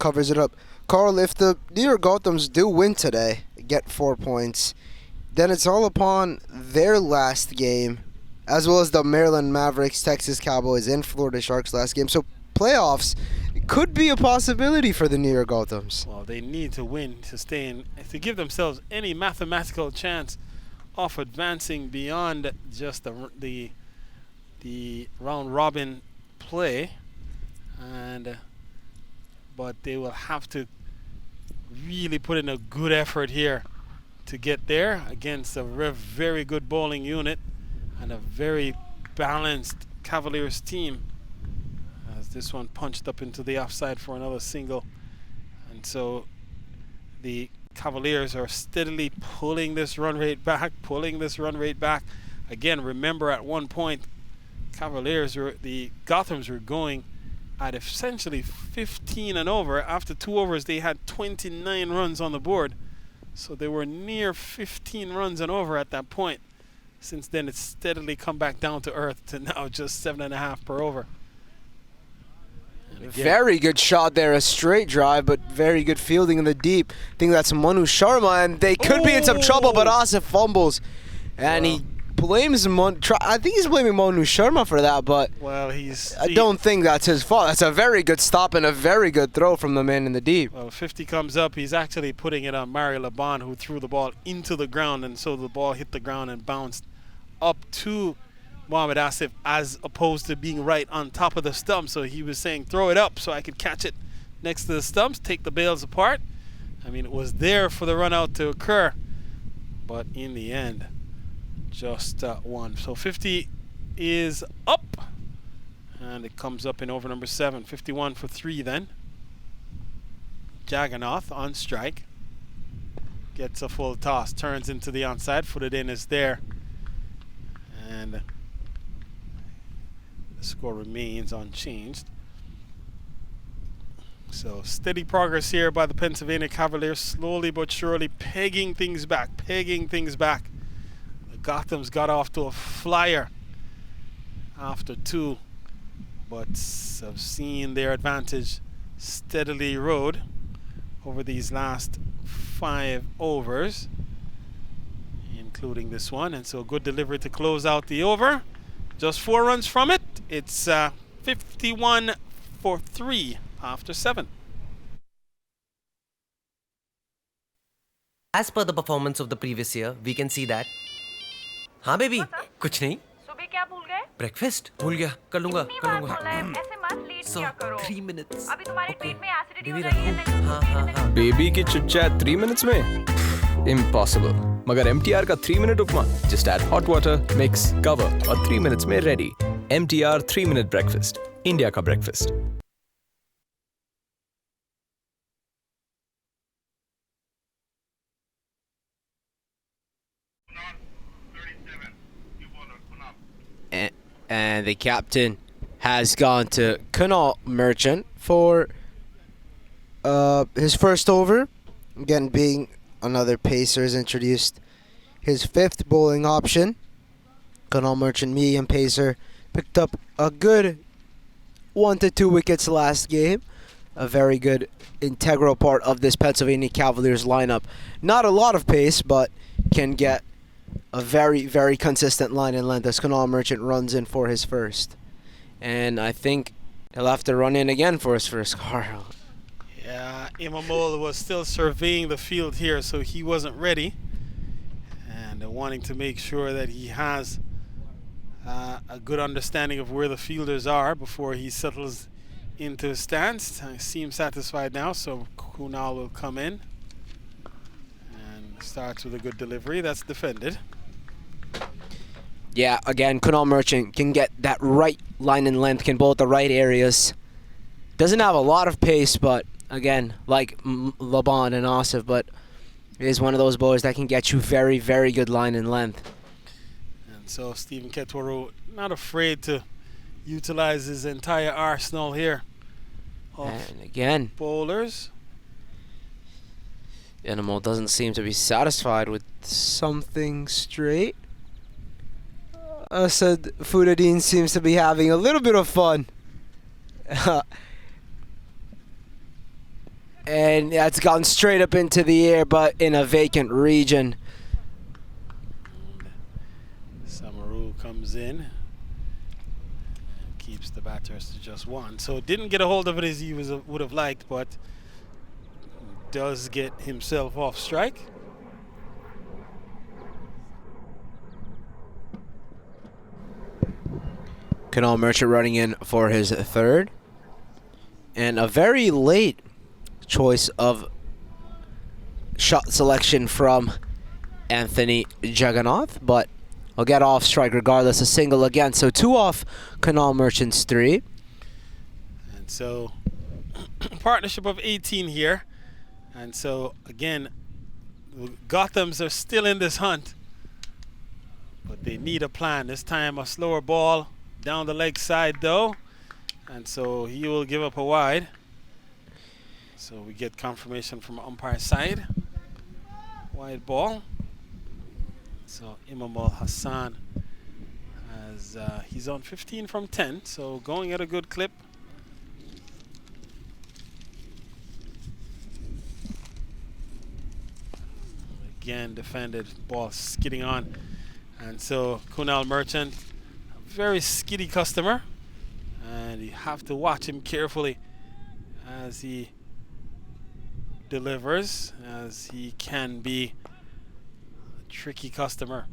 covers it up. Carl, if the New York Gothams do win today, get 4 points, then it's all upon their last game, as well as the Maryland Mavericks, Texas Cowboys, and Florida Sharks last game. So playoffs could be a possibility for the New York Gothams. Well, they need to win to stay in, to give themselves any mathematical chance of advancing beyond just the round robin play, but they will have to really put in a good effort here to get there against a very good bowling unit and a very balanced Cavaliers team. As this one punched up into the offside for another single, and so the Cavaliers are steadily pulling this run rate back. Again, remember at one point the Gothams were going at essentially 15 and over. After 2 overs, they had 29 runs on the board. So they were near 15 runs and over at that point. Since then, it's steadily come back down to earth to now just 7.5 per over. Very good shot there, a straight drive, but very good fielding in the deep. I think that's Manu Sharma, and they could be in some trouble, but Asif fumbles. And he blames I think he's blaming Manu Sharma for that, but I don't think that's his fault. That's a very good stop and a very good throw from the man in the deep. Well, 50 comes up. He's actually putting it on Mario Laban, who threw the ball into the ground, and so the ball hit the ground and bounced up to Mohamed Asif, as opposed to being right on top of the stump. So he was saying, throw it up so I could catch it next to the stumps, take the bails apart. I mean, it was there for the run out to occur, but in the end, just one. So 50 is up, and it comes up in over number 7. 51 for 3 then. Jagannath on strike. Gets a full toss, turns into the onside, footed in is there. And the score remains unchanged. So steady progress here by the Pennsylvania Cavaliers, slowly but surely pegging things back. The Gothams got off to a flyer after 2, but have seen their advantage steadily erode over these last 5 overs, including this one. And so good delivery to close out the over. Just 4 runs from it. It's 51 for 3 after 7. As per the performance of the previous year, we can see that. हाँ baby, कुछ नहीं. सुबह क्या भूल गए? Breakfast भूल गया. कर लूँगा. ऐसे मत लेट किया करो. 3 minutes. अभी तुम्हारे पेट में एसिडिटी हो जाएगी. हाँ. बेबी की चिट-चैट 3 minutes में? Impossible. मगर MTR का 3-minute उपमा. Just add hot water, mix, cover और 3 minutes में ready. MTR 3-minute breakfast. India का breakfast. And the captain has gone to Kunal Merchant for his first over. Again, being another pacer is introduced. His 5th bowling option. Kunal Merchant, medium pacer, picked up a good 1 to 2 wickets last game. A very good integral part of this Pennsylvania Cavaliers lineup. Not a lot of pace, but can get a very consistent line and length as Kunal Merchant runs in for his first. And I think he'll have to run in again for his first, Carl. Imamol was still surveying the field here, so he wasn't ready. And wanting to make sure that he has a good understanding of where the fielders are before he settles into his stance. I seem satisfied now, so Kunal will come in and starts with a good delivery. That's defended. Yeah, again, Kunal Merchant can get that right line and length, can bowl at the right areas. Doesn't have a lot of pace, but again, like Laban and Asif, but is one of those bowlers that can get you very, very good line and length. And so Stephen Ketwaru not afraid to utilize his entire arsenal here of And again, bowlers. Animal doesn't seem to be satisfied with something straight. Asad Fudadeen seems to be having a little bit of fun. And that's gone straight up into the air, but in a vacant region. Samaru comes in and keeps the batters to just one. So didn't get a hold of it as he would have liked, but does get himself off strike. Kunal Merchant running in for his third. And a very late choice of shot selection from Anthony Jagannath, but I'll get off strike regardless, a single again. So 2 off Kunal Merchant's 3. And so partnership of 18 here. And so again, the Gothams are still in this hunt, but they need a plan. This time a slower ball down the leg side though, and so he will give up a wide. So we get confirmation from umpire side. Wide ball. So Imamul Hassan has he's on 15 from 10, so going at a good clip. Again defended, ball skidding on, and so Kunal Merchant, a very skiddy customer, and you have to watch him carefully as he delivers, as he can be a tricky customer.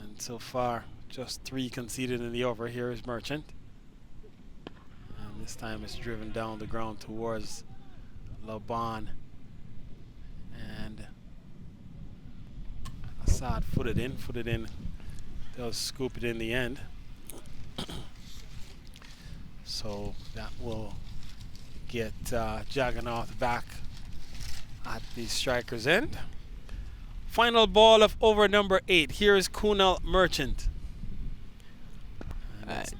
And so far just 3 conceded in the over. Here is Merchant, and this time it's driven down the ground towards Laban, and Assad footed in, does scoop it in the end. So that will get Jagannath back at the striker's end. Final ball of over number 8. Here is Kunal Merchant.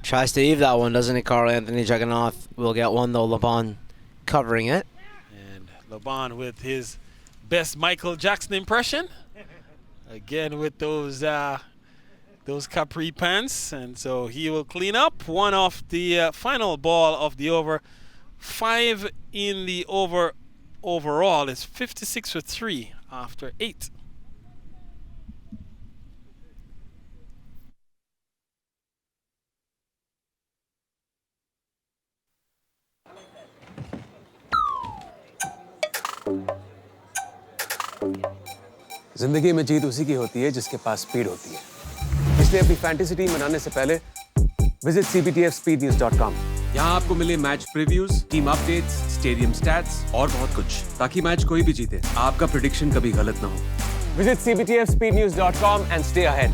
Tries to eve that one, doesn't it, Carl? Anthony Jagannath will get one, though. Laban covering it. And Laban with his best Michael Jackson impression. Again with those capri pants, and so he will clean up one off the final ball of the over. 5 in the over overall. It's 56 for 3 after 8. जिंदगी में जीत उसी की होती है जिसके पास speed होती है, इसलिए अपनी फैंटेसी टीम बनाने से पहले विजिट cbtfspeednews.com। यहाँ आपको मिले match previews, team updates, stadium stats और बहुत कुछ, ताकि मैच कोई भी जीते आपका प्रेडिक्शन कभी गलत ना हो। Visit cbtfspeednews.com and stay ahead।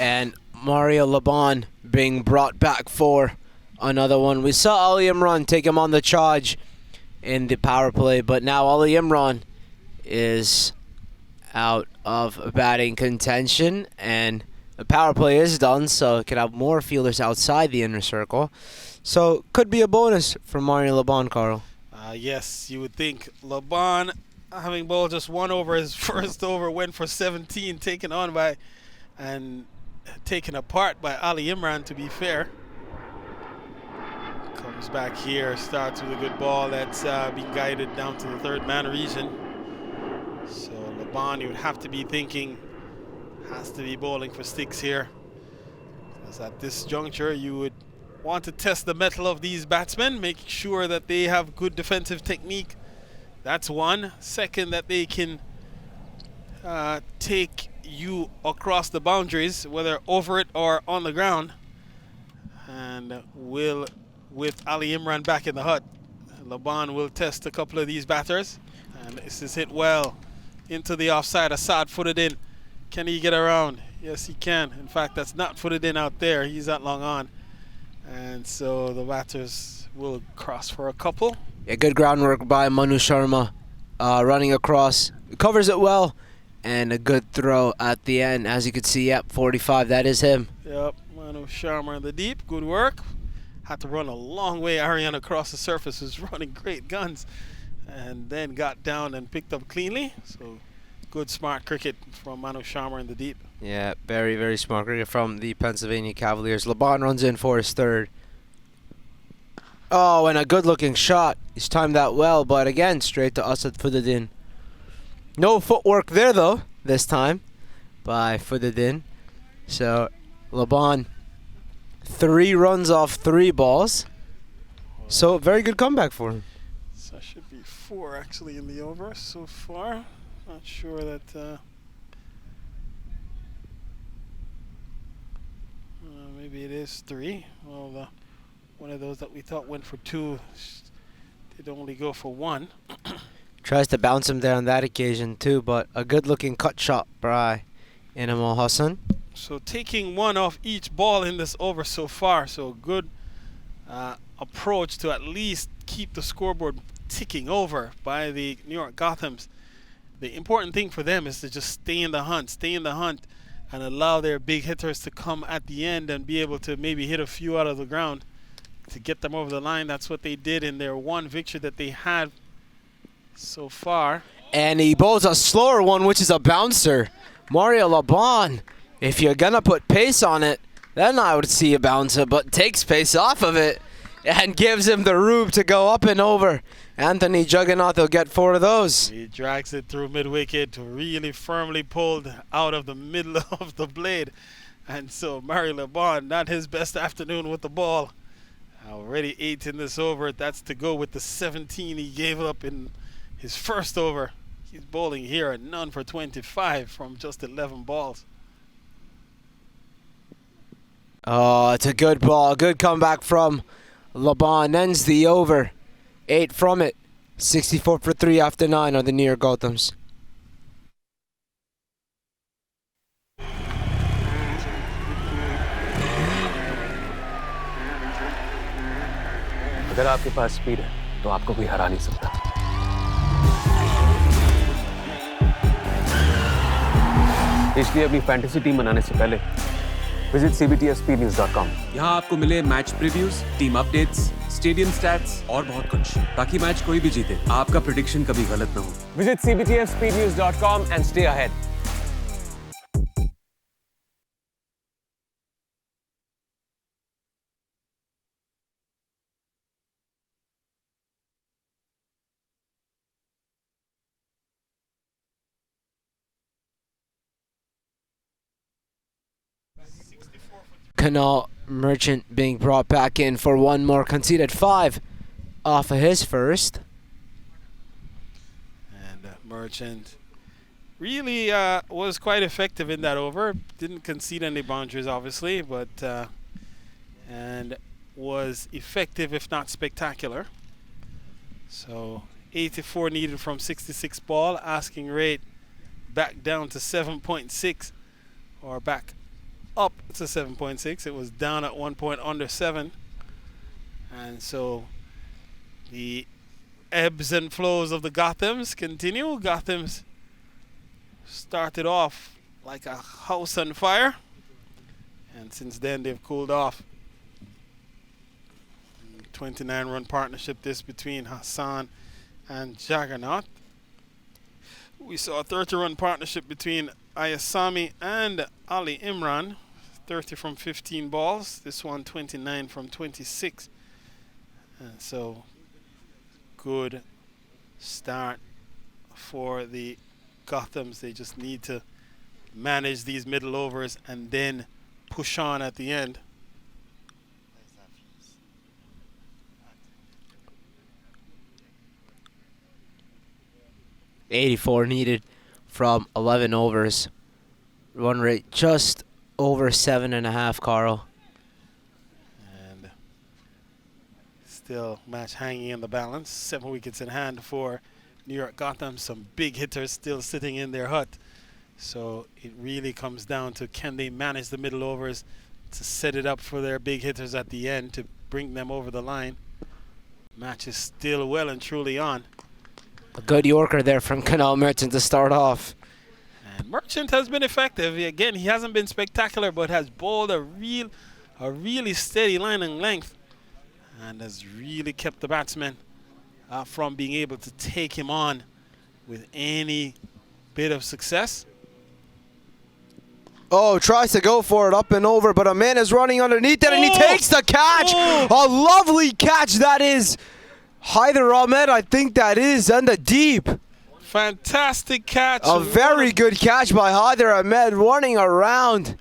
And Mario Laban being brought back for another one. We saw Ali Imran take him on the charge in the power play, but now Ali Imran is out of batting contention, and the power play is done, so it could have more fielders outside the inner circle. So could be a bonus for Mario Laban, Carl. Yes, you would think. Laban, having bowled just 1 over his first over, went for 17, taken on by and taken apart by Ali Imran, to be fair. Comes back here, starts with a good ball that's being guided down to the 3rd man region. So Laban, you would have to be thinking, has to be bowling for sticks here. Because at this juncture, you would want to test the mettle of these batsmen, make sure that they have good defensive technique. That's one. Second, that they can take you across the boundaries, whether over it or on the ground. And with Ali Imran back in the hut, Laban will test a couple of these batters. And this is hit well into the offside. Assad footed in. Can he get around? Yes, he can. In fact, that's not footed in out there. He's not long on. And so the batters will cross for a couple. Yeah, good groundwork by Manu Sharma. Running across. Covers it well. And a good throw at the end. As you can see, yep, 45. That is him. Yep, Manu Sharma in the deep. Good work. Had to run a long way. Ariane across the surface was running great guns. And then got down and picked up cleanly. So good, smart cricket from Manu Sharma in the deep. Yeah, very, very smart cricket from the Pennsylvania Cavaliers. Laban runs in for his third. Oh, and a good-looking shot. He's timed that well, but again, straight to Asad Fuddin. No footwork there, though, this time by Fuddin. So, Laban, 3 runs off 3 balls. So, very good comeback for him. So that should be 4 actually in the over so far. Not sure that maybe it is 3. Well, one of those that we thought went for 2 did only go for 1. Tries to bounce him there on that occasion too, but a good-looking cut shot by Inamal Hassan. So taking 1 off each ball in this over so far. So good approach to at least keep the scoreboard ticking over by the New York Gothams. The important thing for them is to just stay in the hunt, and allow their big hitters to come at the end and be able to maybe hit a few out of the ground to get them over the line. That's what they did in their 1 victory that they had so far. And he bowls a slower one, which is a bouncer. Mario Laban, if you're going to put pace on it, then I would see a bouncer, but takes pace off of it and gives him the room to go up and over. Anthony Juggernaut will get 4 of those. He drags it through mid-wicket, really firmly pulled out of the middle of the blade. And so Mario Laban, not his best afternoon with the ball. Already 8 in this over. That's to go with the 17 he gave up in his first over. He's bowling here at none for 25 from just 11 balls. Oh, it's a good ball. Good comeback from Laban. Ends the over. 8 from it. 64 for 3 after 9 on the New York Gothams. अगर आपके पास speed है तो आपको कोई हरा नहीं सकता। इसलिए अपनी फैंटेसी टीम बनाने से पहले विजिट cbtfspeednews.com। यहाँ आपको मिले match previews, team updates, stadium stats और बहुत कुछ, ताकि मैच कोई भी जीते आपका प्रेडिक्शन कभी गलत ना हो। Visit cbtfspeednews.com and stay ahead। Canal Merchant being brought back in for 1 more. Conceded 5 off of his first. And Merchant really was quite effective in that over. Didn't concede any boundaries, obviously, but and was effective, if not spectacular. So 84 needed from 66 ball. Asking rate back down to 7.6, or back up to 7.6. It was down at 1 point under 7. And so the ebbs and flows of the Gothams continue. Gothams started off like a house on fire, and since then they've cooled off. 29-run partnership this between Hassan and Juggernaut. We saw a 30-run partnership between Ayasami and Ali Imran, 30 from 15 balls. This one 29 from 26. And so good start for the Gothams. They just need to manage these middle overs and then push on at the end. .84 needed from 11 overs. Run rate just over 7.5, Carl. And still match hanging in the balance. 7 wickets in hand for New York Gotham. Some big hitters still sitting in their hut. So it really comes down to, can they manage the middle overs to set it up for their big hitters at the end to bring them over the line. Match is still well and truly on. A good Yorker there from Canal Merchant to start off. And Merchant has been effective. Again, he hasn't been spectacular, but has bowled a really steady line and length, and has really kept the batsman from being able to take him on with any bit of success. Oh, tries to go for it up and over, but a man is running underneath it, and he takes the catch. A lovely catch that is. Haider Ahmed, I think that is, and the deep. Fantastic catch. A very good catch by Haider Ahmed, running around.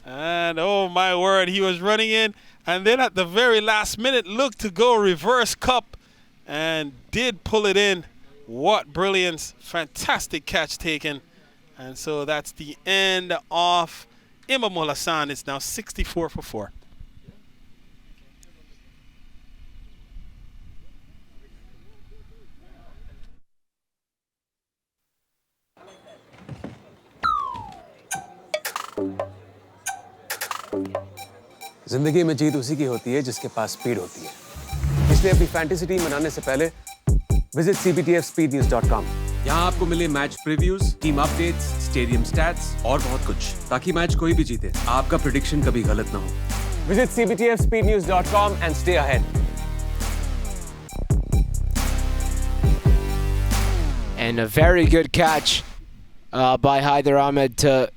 And oh my word, he was running in, and then at the very last minute looked to go reverse cup and did pull it in. What brilliance. Fantastic catch taken. And so that's the end of Imamul Hassan. It's now 64 for 4. जिंदगी में जीत उसी की होती है जिसके पास speed होती है। इसलिए अपनी फैंटेसी टीम बनाने से पहले विजिट cbtfspeednews.com। यहाँ आपको मिले match previews, team updates, stadium stats और बहुत कुछ, ताकि मैच कोई भी जीते, आपका प्रेडिक्शन कभी गलत ना हो। Visit cbtfspeednews.com and stay ahead. And a very good catch by Haider Ahmed to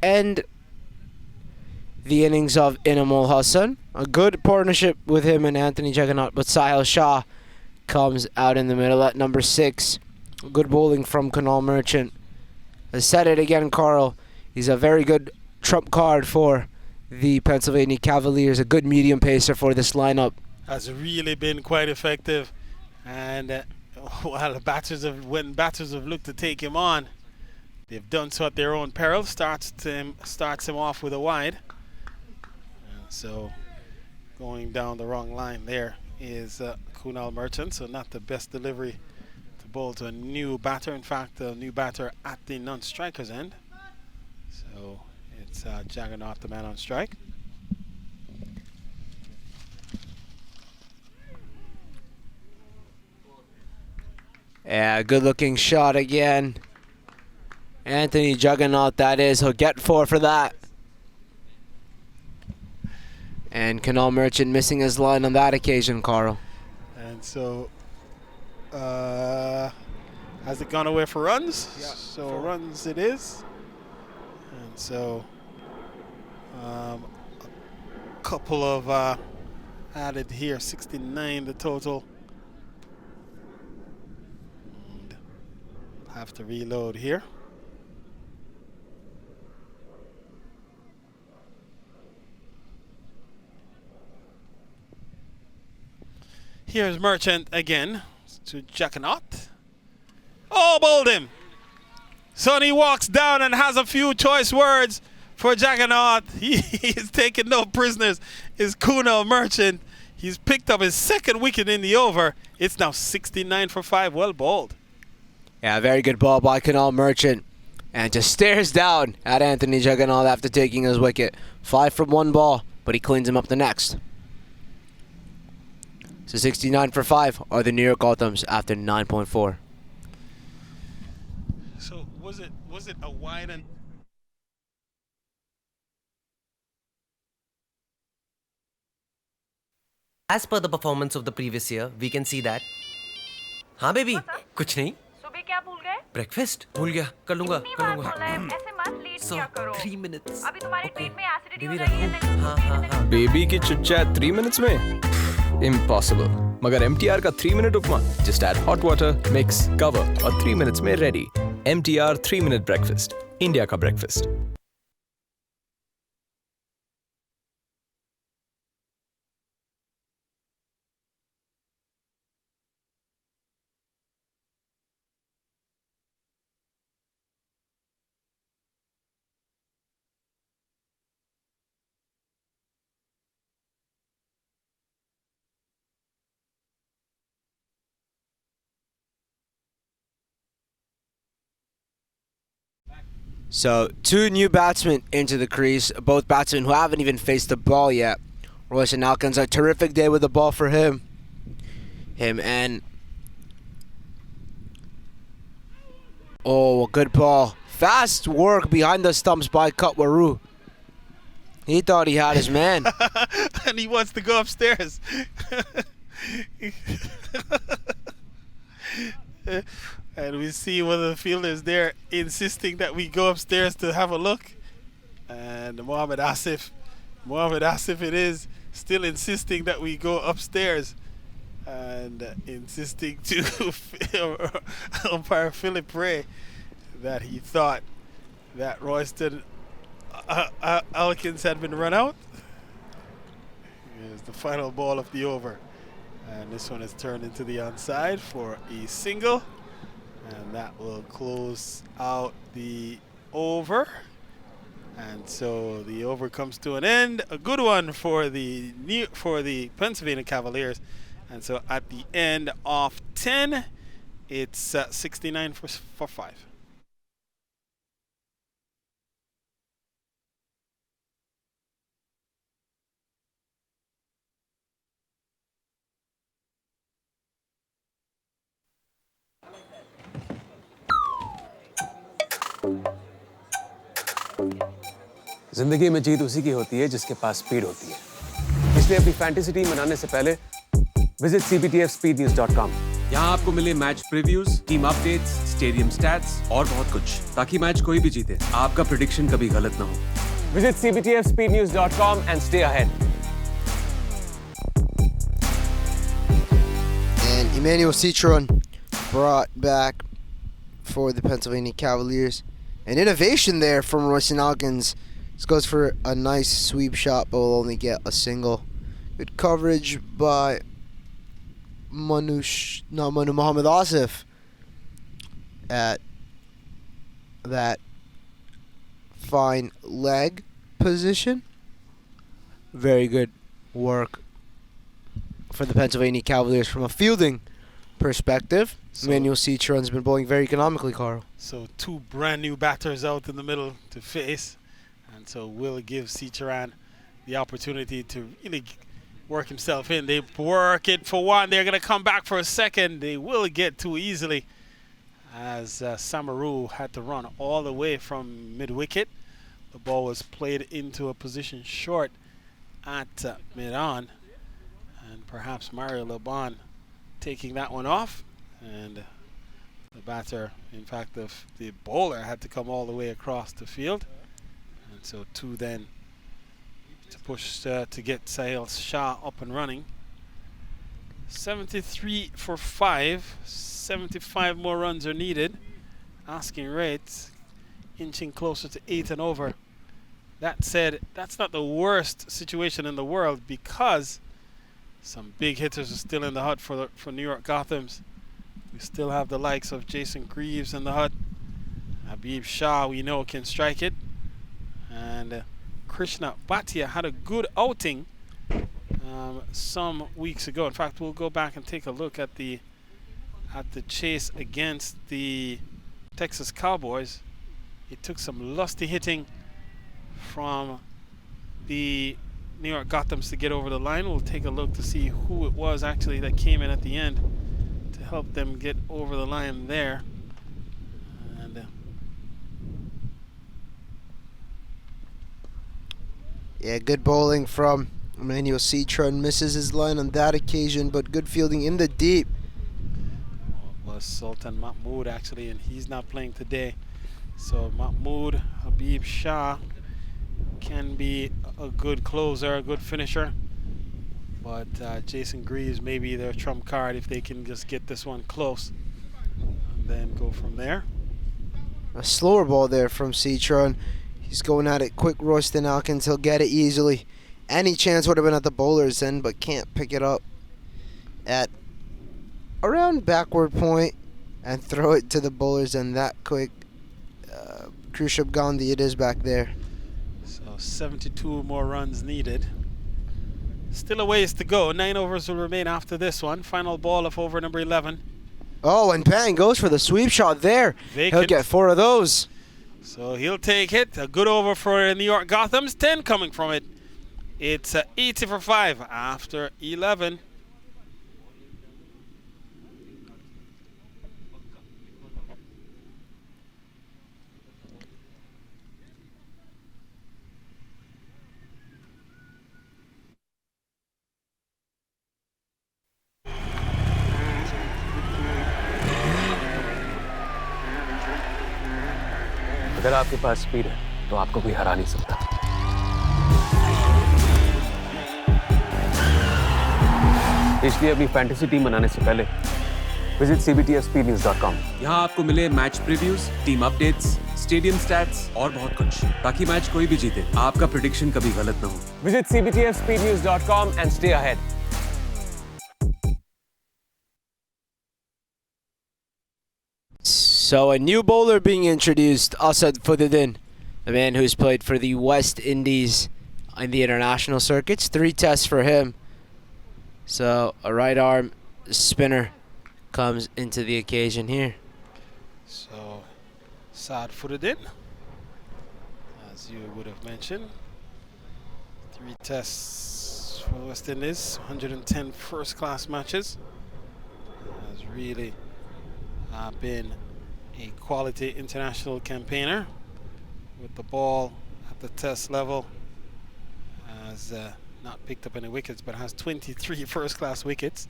end the innings of Inamul Hassan. A good partnership with him and Anthony Jagannath, but Sahil Shah comes out in the middle at number 6. Good bowling from Kunal Merchant. I said it again, Carl. He's a very good trump card for the Pennsylvania Cavaliers, a good medium pacer for this lineup. Has really been quite effective, and while the batters have looked to take him on, they've done so at their own peril. Starts him off with a wide. And so going down the wrong line there is Kunal Merchant. So not the best delivery to bowl to a new batter. In fact, a new batter at the non-striker's end. So it's Jagannath, the man on strike. Yeah, good looking shot again. Anthony Jagannath, that is. He'll get 4 for that. And Kunal Merchant missing his line on that occasion, Carl. And so, has it gone away for runs? Yeah. So runs it is. And so, a couple of added here, 69 the total. And have to reload here. Here's Merchant again to Jagannath. Oh, bowled him. Sonny walks down and has a few choice words for Jagannath. He's taken no prisoners. Is Kunal Merchant. He's picked up his second wicket in the over. It's now 69 for 5. Well bowled. Yeah, very good ball by Kunal Merchant. And just stares down at Anthony Jagannath after taking his wicket. 5 from 1 ball, but he cleans him up the next. So 69 for 5 are the New York Gothams after 9.4. So was it a wide and As per the performance of the previous year, we can see that. हाँ baby, कुछ नहीं. सुबह क्या भूल गए? Breakfast भूल गया. कर लूँगा. इतनी बार बोला है, ऐसे मत लेट किया करो. 3 minutes. अभी तुम्हारे पेट में एसिडिटी हो बेबी जाएगी रखूँ. हाँ. बेबी की चिट-चैट 3 minutes में? Impossible. मगर MTR का 3 minute उपमा. Just add hot water, mix, cover और 3 minutes में ready. MTR 3 minute breakfast. India का breakfast. So 2 new batsmen into the crease, both batsmen who haven't even faced the ball yet. Royston Alkins, a terrific day with the ball for him. Oh, a good ball. Fast work behind the stumps by Kutwaru. He thought he had his man. And he wants to go upstairs. And we see one of the fielders there insisting that we go upstairs to have a look. And Mohamed Asif it is, still insisting that we go upstairs. And insisting to umpire Philip Ray that he thought that Royston Alkins had been run out. Here's the final ball of the over. And this one is turned into the onside for a single. And that will close out the over. And so the over comes to an end. A good one for the Pennsylvania Cavaliers. And so at the end of 10, it's 69 for 5. जिंदगी में जीत उसी की होती है जिसके पास speed होती है। इसलिए अपनी फैंटेसी टीम बनाने से पहले विजिट cbtfspeednews.com। यहाँ आपको मिले match previews, team updates, stadium stats और बहुत कुछ, ताकि मैच कोई भी जीते, आपका प्रेडिक्शन कभी गलत ना हो। Visit cbtfspeednews.com and stay ahead. And Emmanuel Citron brought back for the Pennsylvania Cavaliers. An innovation there from Royston Alkins. This goes for a nice sweep shot, but will only get a single. Good coverage by Mohamed Asif at that fine leg position. Very good work for the Pennsylvania Cavaliers from a fielding perspective. Emmanuel Citron's been bowling very economically, Carl. So 2 brand new batters out in the middle to face. And so will give Citron the opportunity to really work himself in. They work it for one. They're going to come back for a second. They will get too easily as Samaru had to run all the way from mid-wicket. The ball was played into a position short at mid-on. And perhaps Mario Laban taking that one off. And the batter, in fact, the bowler had to come all the way across the field. And so 2 then to push to get Sahil Shah up and running. 73 for 5. 75 more runs are needed. Asking rates inching closer to 8 and over. That said, that's not the worst situation in the world because some big hitters are still in the hut for New York Gothams. We still have the likes of Jason Greaves in the hut. Habib Shah, we know, can strike it. And Krishna Bhatia had a good outing some weeks ago. In fact, we'll go back and take a look at the chase against the Texas Cowboys. It took some lusty hitting from the New York Gothams to get over the line. We'll take a look to see who it was actually that came in at the end to help them get over the line there. And yeah, good bowling from Emmanuel Citron. Misses his line on that occasion, but good fielding in the deep. Was Sultan Mahmood actually, and he's not playing today. So Mahmood, Habib Shah can be a good closer, a good finisher. But Jason Greaves may be their trump card if they can just get this one close and then go from there. A slower ball there from Citron. He's going at it quick. Royston Alkins, he'll get it easily. Any chance would have been at the bowler's end, but can't pick it up at around backward point and throw it to the bowler's end that quick. Krishabh Gandhi, it is back there. So 72 more runs needed. Still a ways to go. 9 overs will remain after this one. Final ball of over number 11. Oh, and Pang goes for the sweep shot there. Vacant. He'll get 4 of those. So he'll take it. A good over for New York Gothams. 10 coming from it. It's 80 for 5 after 11. अगर आपके पास speed है तो आपको कोई हरा नहीं सकता। इसलिए अपनी फैंटेसी टीम बनाने से पहले विजिट cbtfspeednews.com। यहाँ आपको मिले match previews, team updates, stadium stats और बहुत कुछ, ताकि मैच कोई भी जीते आपका प्रेडिक्शन कभी गलत ना हो। Visit cbtfspeednews.com and stay ahead। So a new bowler being introduced, Asad Fuddin, the man who's played for the West Indies in the international circuits. 3 tests for him. So a right arm spinner comes into the occasion here. So Saad Fuddin, as you would have mentioned, 3 tests for the West Indies, 110 first-class matches. Has really been a quality international campaigner with the ball at the test level. Has not picked up any wickets, but has 23 first-class wickets,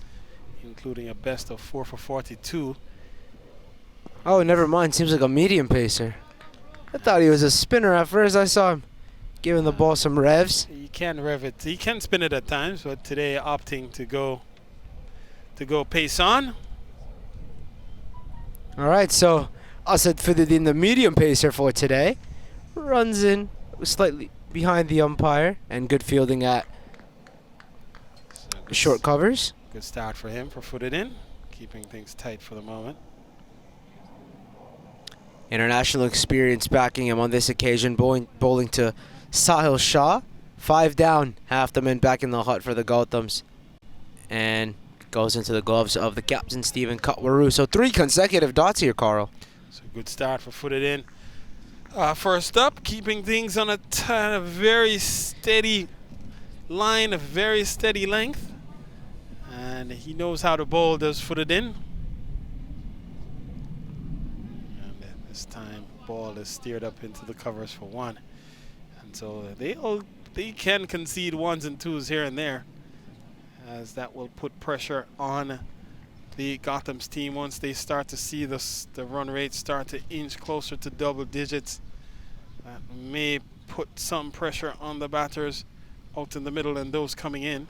including a best of 4 for 42. Oh, never mind. Seems like a medium pacer. I thought he was a spinner at first. I saw him giving the ball some revs. He can rev it. He can spin it at times, but today opting to go pace on. All right, so Asad Fuddin, the medium pacer for today, runs in slightly behind the umpire, and good fielding at short covers. Good start for him for Fuddin, keeping things tight for the moment. International experience backing him on this occasion, bowling to Sahil Shah. 5 down, half the men back in the hut for the Gothams. And goes into the gloves of the captain, Stephen Katwaru. So 3 consecutive dots here, Carl. So good start for Fuddin. First up, keeping things on a very steady line, a very steady length. And he knows how to bowl, does Fuddin. And this time, ball is steered up into the covers for 1. And so they can concede 1s and 2s here and there, as that will put pressure on the Gotham's team once they start to see the run rate start to inch closer to double digits. That may put some pressure on the batters out in the middle and those coming in.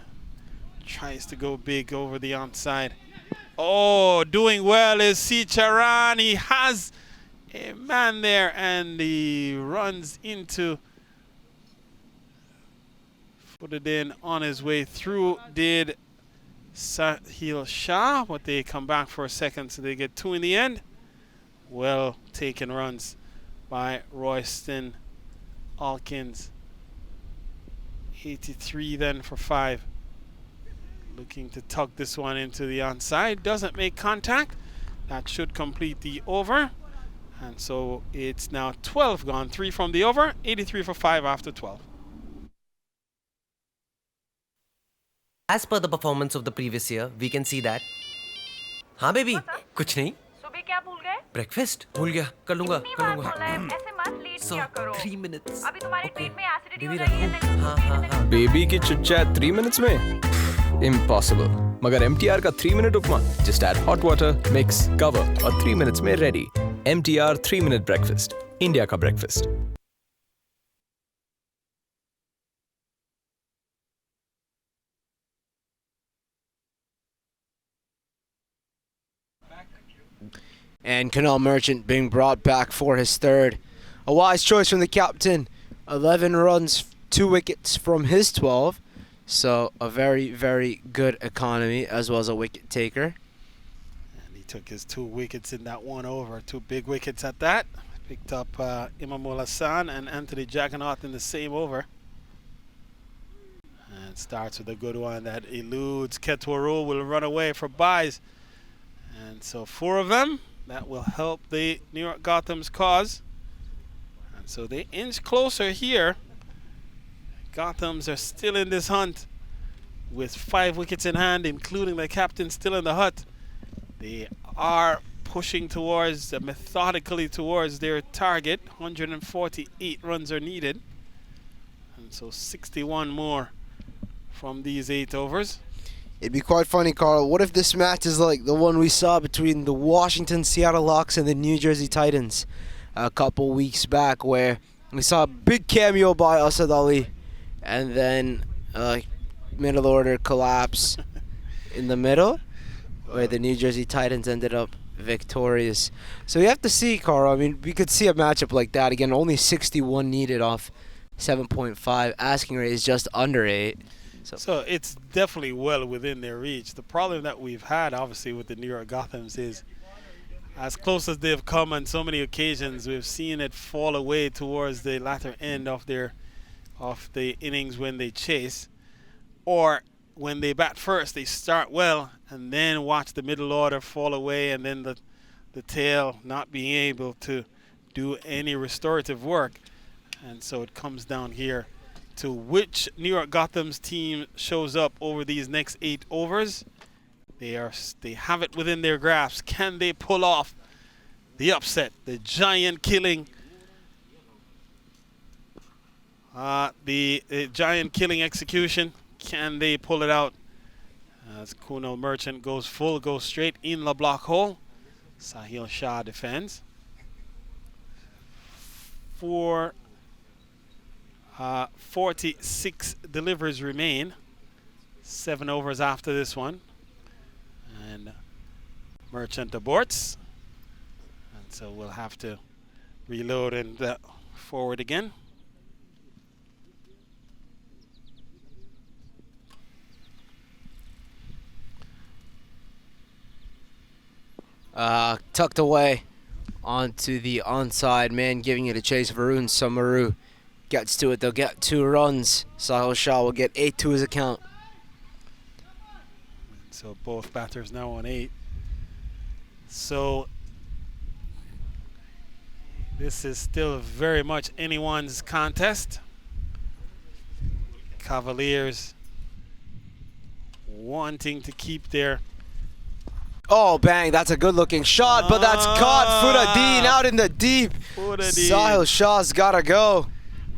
Tries to go big over the onside. Oh, doing well is Sicharan. He has a man there, and he runs into Fuddin on his way through. Did Sahil Shah, but they come back for a second, so they get 2 in the end. Well taken runs by Royston Alkins. 83 then for 5. Looking to tug this one into the onside. Doesn't make contact. That should complete the over. And so it's now 12 gone. 3 from the over. 83 for 5 after 12. As per the performance of the previous year, we can see that. हाँ baby, कुछ नहीं. सुबह क्या भूल गए? Breakfast भूल गया. कर लूँगा. इतनी बार बोला है, ऐसे मत लेट किया करो. 3 minutes. अभी तुम्हारे पेट में एसिडिटी हो बेबी जाएगी and then हाँ. बेबी की चिट-चैट 3 minutes में? Impossible. मगर MTR का 3 minute उपमा. Just add hot water, mix, cover और 3 minutes में ready. MTR 3 minute breakfast. India का breakfast. And Canal Merchant being brought back for his 3rd. A wise choice from the captain. 11 runs, 2 wickets from his 12. So a very, very good economy as well as a wicket taker. And he took his 2 wickets in that 1 over. 2 big wickets at that. Picked up Imamul Hassan and Anthony Jagannath in the same over. And starts with a good one that eludes. Ketwaru will run away for buys. And so 4 of them. That will help the New York Gotham's cause. And so they inch closer here. Gothams are still in this hunt with 5 wickets in hand, including the captain still in the hut. They are pushing towards, methodically towards their target. 148 runs are needed. And so 61 more from these 8 overs. It'd be quite funny, Carl. What if this match is like the one we saw between the Washington Seattle Locks and the New Jersey Titans a couple weeks back, where we saw a big cameo by Asad Ali and then middle order collapse in the middle, where the New Jersey Titans ended up victorious. So you have to see, Carl. I mean, we could see a matchup like that again. Only 61 needed off 7.5. Asking rate is just under 8. So it's definitely well within their reach. The problem that we've had, obviously, with the New York Gothams is, as close as they've come on so many occasions, we've seen it fall away towards the latter end of the innings when they chase, or when they bat first, they start well and then watch the middle order fall away, and then the tail not being able to do any restorative work. And so it comes down here to which New York Gothams team shows up over these next 8 overs. They have it within their grasp. Can they pull off the upset, the giant killing, the giant killing execution? Can they pull it out? As Kunal Merchant goes straight in the block hole. Sahil Shah defends. 46 deliveries remain. 7 overs after this one. And Merchant aborts. And so we'll have to reload and forward again. Tucked away onto the onside man, giving it a chase. Varun Samaru gets to it. They'll get 2 runs. Sahil Shah will get 8 to his account. So both batters now on 8. So this is still very much anyone's contest. Cavaliers wanting to keep their... Oh, bang. That's a good-looking shot, but that's caught. Furadeen out in the deep. Sahil Shah's got to go.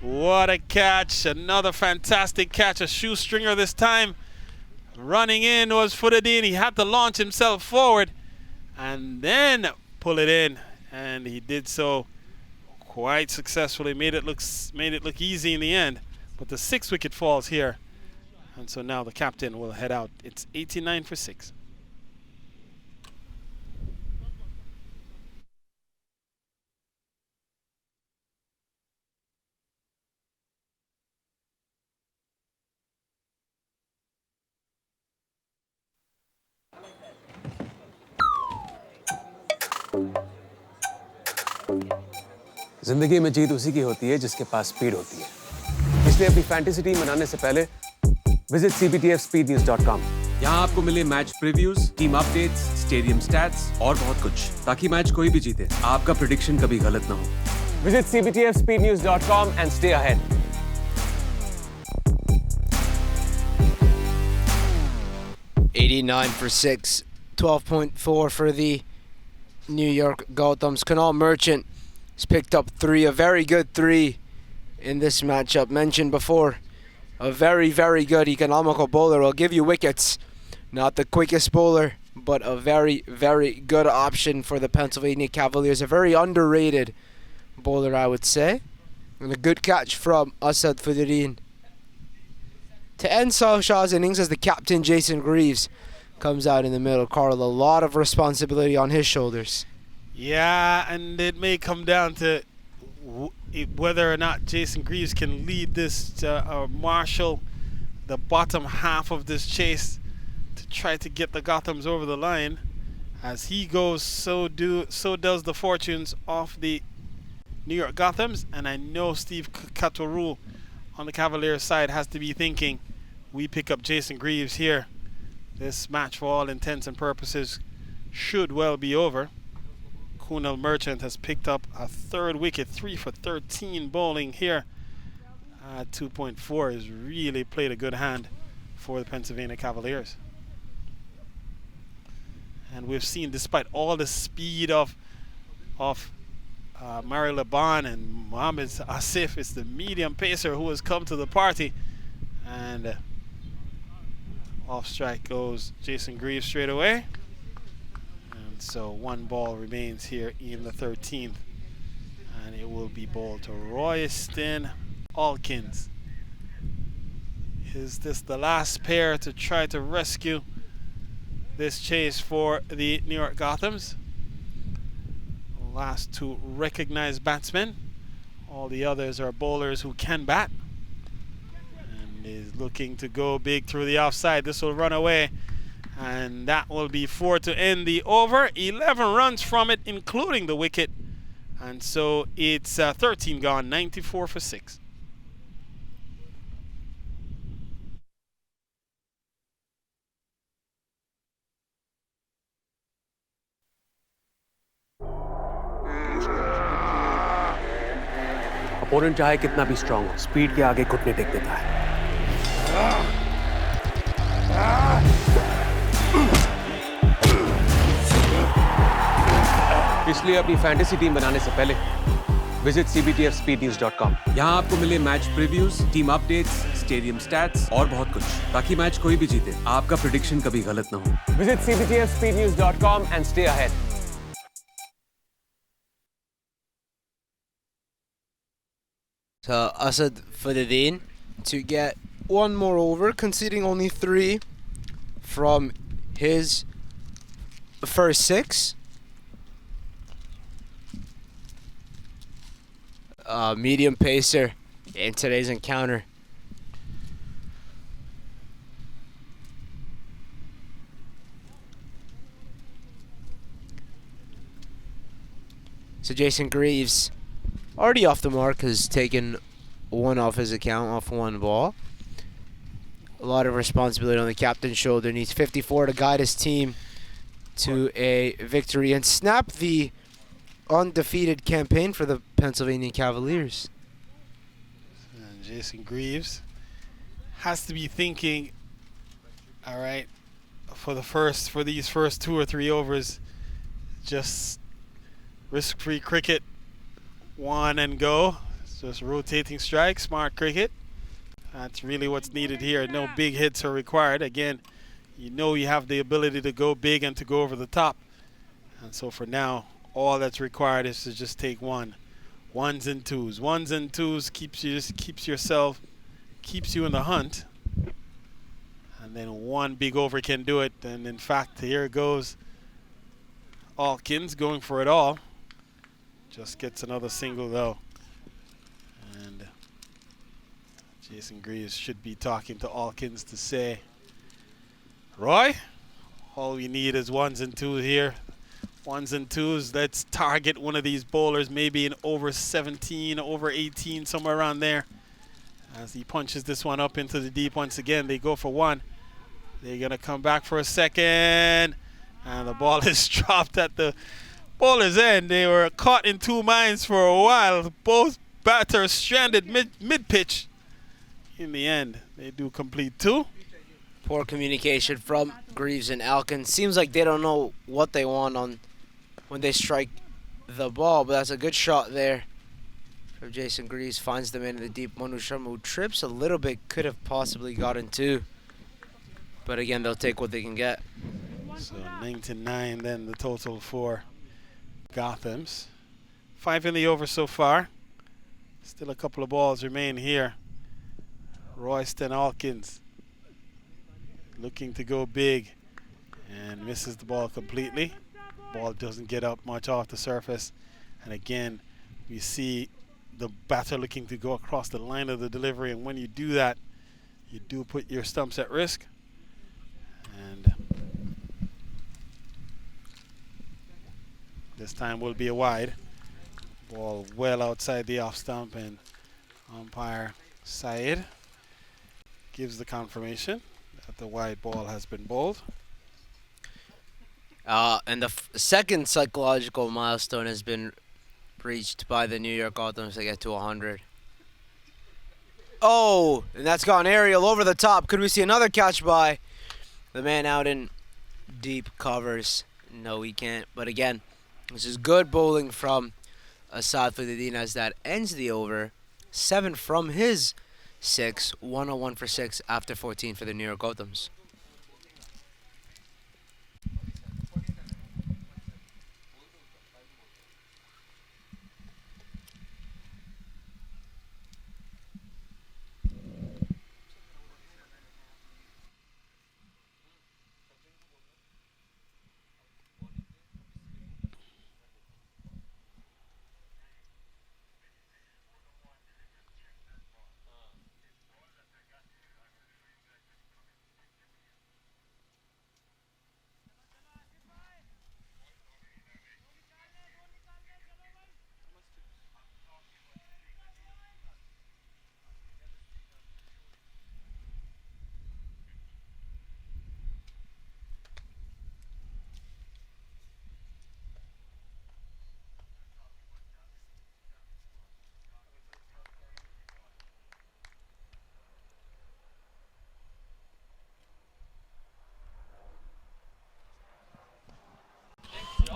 What a catch. Another fantastic catch. A shoestringer this time. Running in was Furadeen. He had to launch himself forward and then pull it in. And he did so quite successfully. Made it look easy in the end. But the 6th wicket falls here. And so now the captain will head out. It's 89 for 6. जिंदगी में जीत उसी की होती है जिसके पास speed होती है। इसलिए अपनी फैंटेसी टीम बनाने से पहले विजिट cbtfspeednews.com। यहाँ आपको मिले match previews, team updates, stadium stats और बहुत कुछ, ताकि मैच कोई भी जीते, आपका प्रेडिक्शन कभी गलत ना हो। Visit cbtfspeednews.com and stay ahead। $89 for 6, 12.4 for the New York Gothams. Kunal Merchant has picked up 3, a very good 3 in this matchup. Mentioned before, a very, very good economical bowler will give you wickets. Not the quickest bowler, but a very, very good option for the Pennsylvania Cavaliers. A very underrated bowler, I would say. And a good catch from Asad Fudareen. To end Sahil Shah's innings as the captain, Jason Greaves, comes out in the middle. Carl, a lot of responsibility on his shoulders. Yeah, and it may come down to whether or not Jason Greaves can lead this, marshal the bottom half of this chase to try to get the Gothams over the line. As he goes, so does the fortunes of the New York Gothams. And I know Steve Katoru on the Cavaliers side has to be thinking, we pick up Jason Greaves here. This match, for all intents and purposes, should well be over. Kunal Merchant has picked up a third wicket, 3 for 13 bowling here. 2.4 has really played a good hand for the Pennsylvania Cavaliers. And we've seen, despite all the speed of Mari Laban and Mohamed Asif, it's the medium pacer who has come to the party. And off strike goes Jason Greaves straight away. And so 1 ball remains here in the 13th. And it will be bowled to Royston Alkins. Is this the last pair to try to rescue this chase for the New York Gothams? Last 2 recognized batsmen. All the others are bowlers who can bat. And is looking to go big through the offside. This will run away. And that will be 4 to end the over. 11 runs from it, including the wicket. And so it's 13 gone, 94 for 6. Opponent चाहे कितना भी strong हो, speed के आगे घुटने take देता है। इसलिए अपनी फैंटेसी टीम बनाने से पहले विजिट cbtfspeednews.com। यहाँ आपको मिले match previews, team updates, stadium stats और बहुत कुछ, ताकि मैच कोई भी जीते, आपका प्रेडिक्शन कभी गलत ना हो। Visit cbtfspeednews.com and stay ahead। So Asad Fadadeen to get 1 more over, conceding only 3 from his first 6. Medium pacer in today's encounter. So Jason Greaves, already off the mark, has taken 1 off his account, off 1 ball. A lot of responsibility on the captain's shoulder. Needs 54 to guide his team to a victory and snap the undefeated campaign for the Pennsylvania Cavaliers. And Jason Greaves has to be thinking, all right, for these first 2 or 3 overs, just risk-free cricket, 1 and go. It's just rotating strikes, smart cricket. That's really what's needed here. No big hits are required. Again, you know you have the ability to go big and to go over the top. And so for now, all that's required is to just take 1. 1s and 2s. 1s and 2s keeps you in the hunt. And then 1 big over can do it. And in fact, here goes Alkins going for it all. Just gets another single though. And Jason Greaves should be talking to Alkins to say, Roy, all we need is 1s and 2s here. 1s and 2s. Let's target one of these bowlers, maybe in over 17, over 18, somewhere around there. As he punches this one up into the deep once again, they go for 1. They're going to come back for a second. And the ball is dropped at the bowler's end. They were caught in 2 minds for a while. Both batters stranded mid-pitch. In the end, they do complete 2. Poor communication from Greaves and Alkins. Seems like they don't know what they want on when they strike the ball, but that's a good shot there from Jason Greaves. Finds them in the deep. Manu Sharma, who trips a little bit, could have possibly gotten 2. But again, they'll take what they can get. So 9-9 then the total for Gothams. 5 in the over so far. Still a couple of balls remain here. Royston Alkins looking to go big and misses the ball completely. Ball doesn't get up much off the surface. And again, we see the batter looking to go across the line of the delivery. And when you do that, you do put your stumps at risk. And this time will be a wide. Ball well outside the off stump, and umpire Syed gives the confirmation that the wide ball has been bowled. And the second psychological milestone has been reached by the New York Gothams to get to 100. Oh, and that's gone aerial over the top. Could we see another catch by the man out in deep covers? No, we can't. But again, this is good bowling from Asad Fadidin as that ends the over. 7 from his 6, 101 for 6 after 14 for the New York Gothams.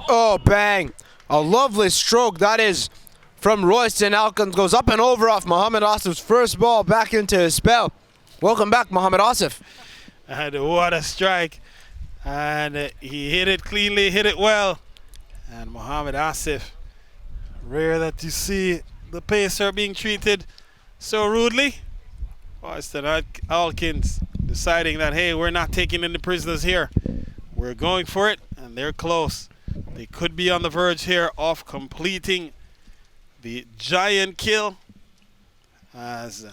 Oh, bang. A lovely stroke. That is from Royston Alkins. Goes up and over off Muhammad Asif's first ball back into his spell. Welcome back, Muhammad Asif. And what a strike. And he hit it cleanly, hit it well. And Muhammad Asif, rare that you see the pacer being treated so rudely. Royston Alkins deciding that, hey, we're not taking any prisoners here. We're going for it, and they're close. They could be on the verge here of completing the giant kill as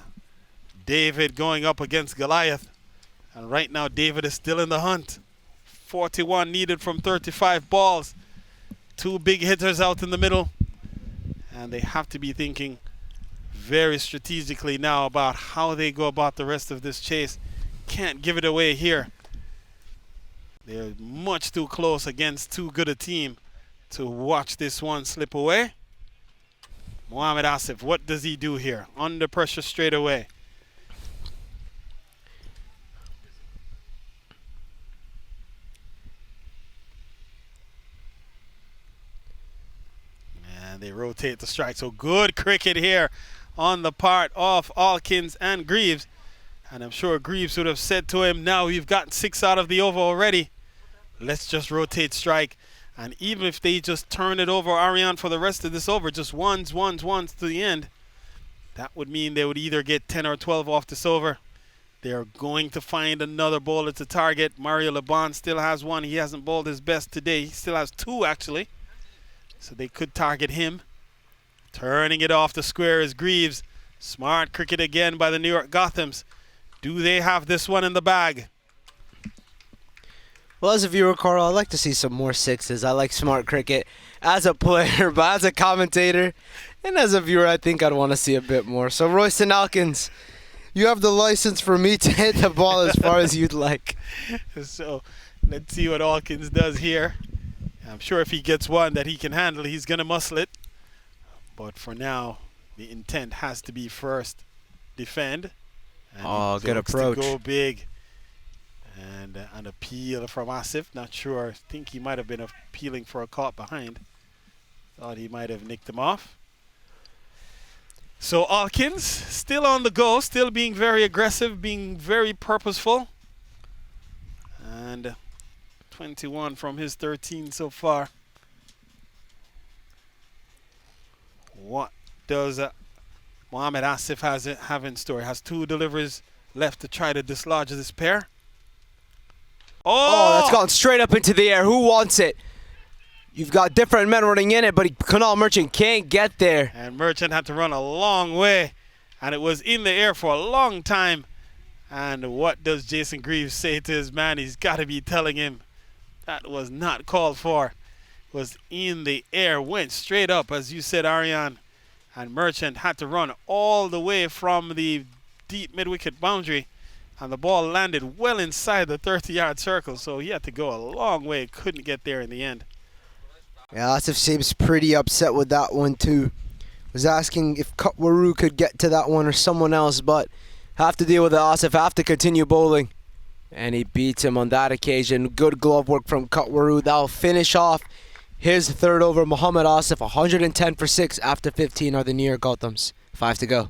David going up against Goliath. And right now David is still in the hunt. 41 needed from 35 balls. 2 big hitters out in the middle. And they have to be thinking very strategically now about how they go about the rest of this chase. Can't give it away here. They're much too close against too good a team to watch this one slip away. Muhammad Asif, what does he do here? Under pressure straight away. And they rotate the strike. So good cricket here on the part of Alkins and Greaves. And I'm sure Greaves would have said to him, now you've gotten 6 out of the over already. Let's just rotate strike. And even if they just turn it over, Ariane, for the rest of this over, just ones to the end, that would mean they would either get 10 or 12 off this over. They're going to find another bowler to target. Mario Laban still has 1. He hasn't bowled his best today. He still has 2, actually. So they could target him. Turning it off the square is Greaves. Smart cricket again by the New York Gothams. Do they have this one in the bag? Well, as a viewer, Carl, I like to see some more 6s. I like smart cricket as a player, but as a commentator and as a viewer, I think I'd want to see a bit more. So, Royston Alkins, you have the license for me to hit the ball as far as you'd like. So, let's see what Alkins does here. I'm sure if he gets one that he can handle, he's going to muscle it. But for now, the intent has to be first defend. And good approach. To go big. And an appeal from Asif. Not sure. I think he might have been appealing for a caught behind. Thought he might have nicked him off. So Alkins still on the go. Still being very aggressive. Being very purposeful. And 21 from his 13 so far. What does Muhammad Asif have in store? Has 2 deliveries left to try to dislodge this pair. Oh, that's gone straight up into the air. Who wants it? You've got different men running in it, but Kunal Merchant can't get there. And Merchant had to run a long way, and it was in the air for a long time. And what does Jason Greaves say to his man? He's got to be telling him that was not called for. It was in the air, went straight up, as you said, Ariane. And Merchant had to run all the way from the deep mid-wicket boundary And the ball landed well inside the 30-yard circle, so he had to go a long way. Couldn't get there in the end. Yeah, Asif seems pretty upset with that one too. Was asking if Kutwaru could get to that one or someone else, but have to deal with it. Asif have to continue bowling. And he beats him on that occasion. Good glove work from Kutwaru. That'll finish off his third over. Muhammad Asif, 110 for 6 after 15 are the New York Gothams. 5 to go.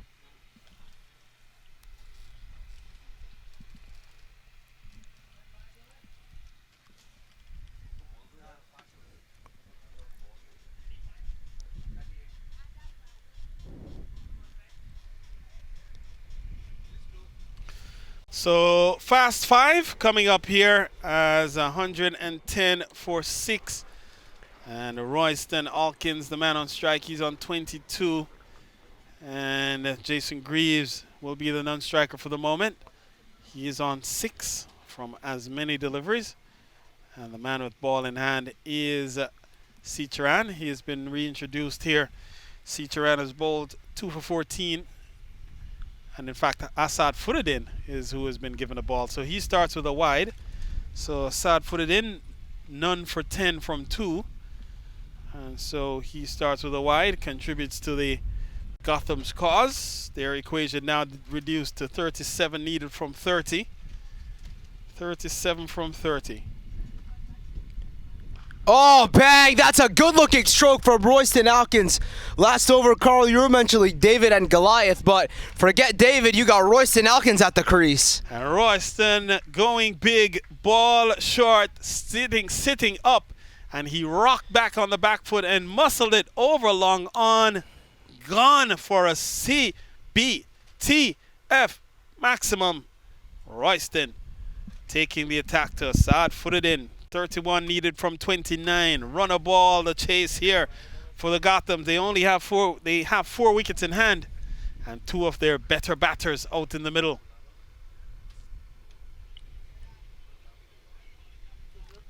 So fast 5 coming up here as 110 for 6. And Royston Alkins, the man on strike, he's on 22. And Jason Greaves will be the non-striker for the moment. He is on 6 from as many deliveries. And the man with ball in hand is Cicharan. He has been reintroduced here. Cicharan has bowled 2 for 14. And in fact, Assad Furuddin is who has been given the ball. So he starts with a wide. So Assad Furuddin, none for 10 from 2. And so he starts with a wide, contributes to the Gotham's cause. Their equation now reduced to 37 needed from 30. 37 from 30. Oh, bang! That's a good-looking stroke from Royston Alkins. Last over, Carl, you were mentioning David and Goliath, but forget David, you got Royston Alkins at the crease. And Royston going big, ball short, sitting up, and he rocked back on the back foot and muscled it over long on. Gone for a CBTF maximum. Royston taking the attack to Assad, footed in. 31 needed from 29. Run a ball, the chase here for the Gotham. They only have 4. They have 4 wickets in hand, and 2 of their better batters out in the middle.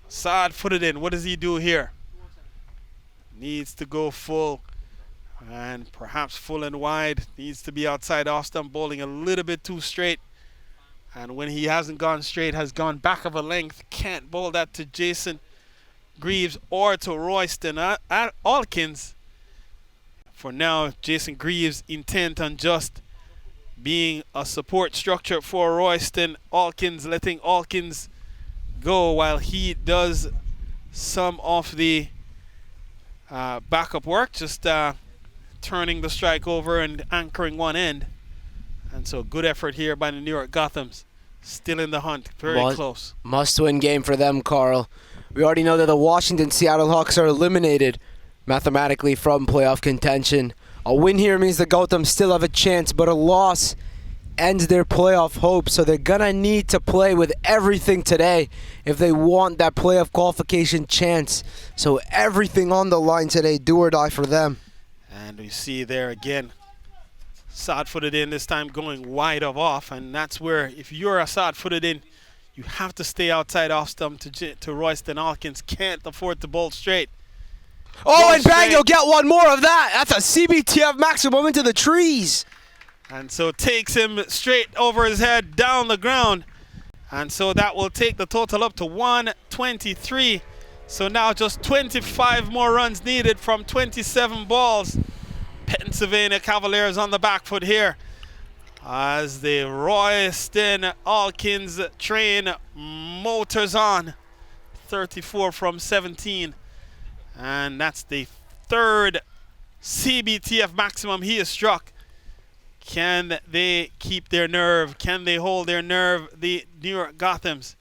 Saad footed in. What does he do here? Needs to go full, and perhaps full and wide. Needs to be outside off stump, bowling a little bit too straight. And when he hasn't gone straight, has gone back of a length. Can't bowl that to Jason Greaves or to Royston Alkins. For now, Jason Greaves intent on just being a support structure for Royston Alkins, letting Alkins go while he does some of the backup work, just turning the strike over and anchoring one end. And so good effort here by the New York Gothams. Still in the hunt. Very close. Must-win game for them, Carl. We already know that the Washington Seattle Hawks are eliminated mathematically from playoff contention. A win here means the Gothams still have a chance, but a loss ends their playoff hopes. So they're going to need to play with everything today if they want that playoff qualification chance. So everything on the line today, do or die for them. And we see there again, Saad footed in, this time going wide of off, and that's where, if you're a Saad footed in, you have to stay outside off stump to Royston Alkins. Can't afford to bowl straight. Oh, and bang, you'll get one more of that. That's a CBTF maximum into the trees. And so takes him straight over his head, down the ground. And so that will take the total up to 123. So now just 25 more runs needed from 27 balls. Pennsylvania Cavaliers on the back foot here as the Royston Alkins train motors on. 34 from 17. And that's the 3rd CBTF maximum he has struck. Can they keep their nerve? Can they hold their nerve? The New York Gothams.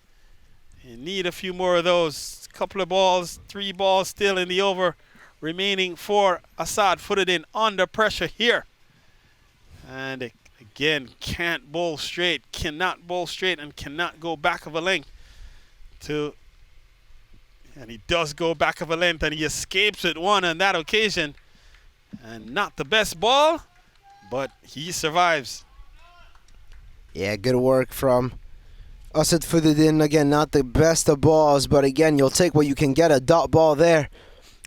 You need a few more of those. Couple of balls, 3 balls still in the over remaining for Assad, footed in under pressure here. And again, can't bowl straight, cannot bowl straight, and cannot go back of a length. And he does go back of a length, and he escapes with one on that occasion. And not the best ball, but he survives. Yeah, good work from Assad Fuddin. Again, not the best of balls, but again, you'll take what you can get, a dot ball there.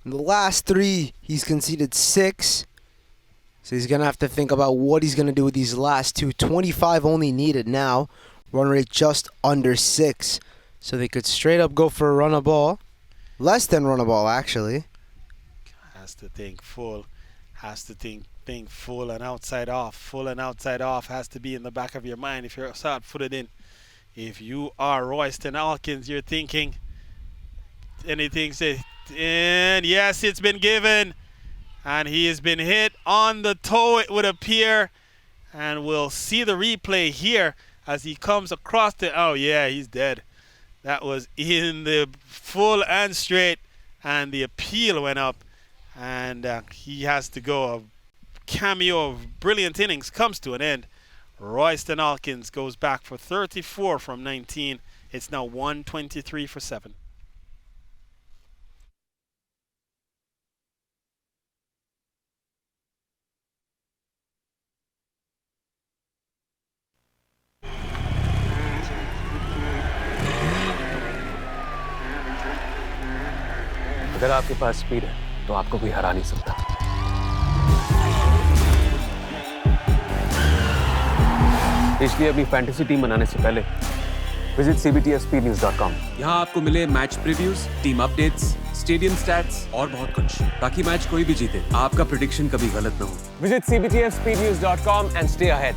In the last 3, he's conceded 6. So he's going to have to think about what he's going to do with these last 2. 25 only needed now. Run rate just under 6. So they could straight up go for a run a ball. Less than run a ball, actually. Has to think full. Has to think full and outside off. Full and outside off has to be in the back of your mind if you're Assad footed in. If you are Royston Alkins, you're thinking anything. And yes, it's been given. And he has been hit on the toe, it would appear. And we'll see the replay here as he comes across the... Oh, yeah, he's dead. That was in the full and straight. And the appeal went up. And he has to go. A cameo of brilliant innings comes to an end. Royston Alkins goes back for 34 from 19. It's now 123 for 7. अगर आपके पास speed है तो आपको कोई हरा नहीं सकता। इसलिए अपनी फैंटेसी टीम बनाने से पहले विजिट cbtfspeednews.com। यहाँ आपको मिले match previews, team updates, stadium stats और बहुत कुछ, ताकि मैच कोई भी जीते आपका प्रेडिक्शन कभी गलत ना हो। Visit cbtfspeednews.com and stay ahead।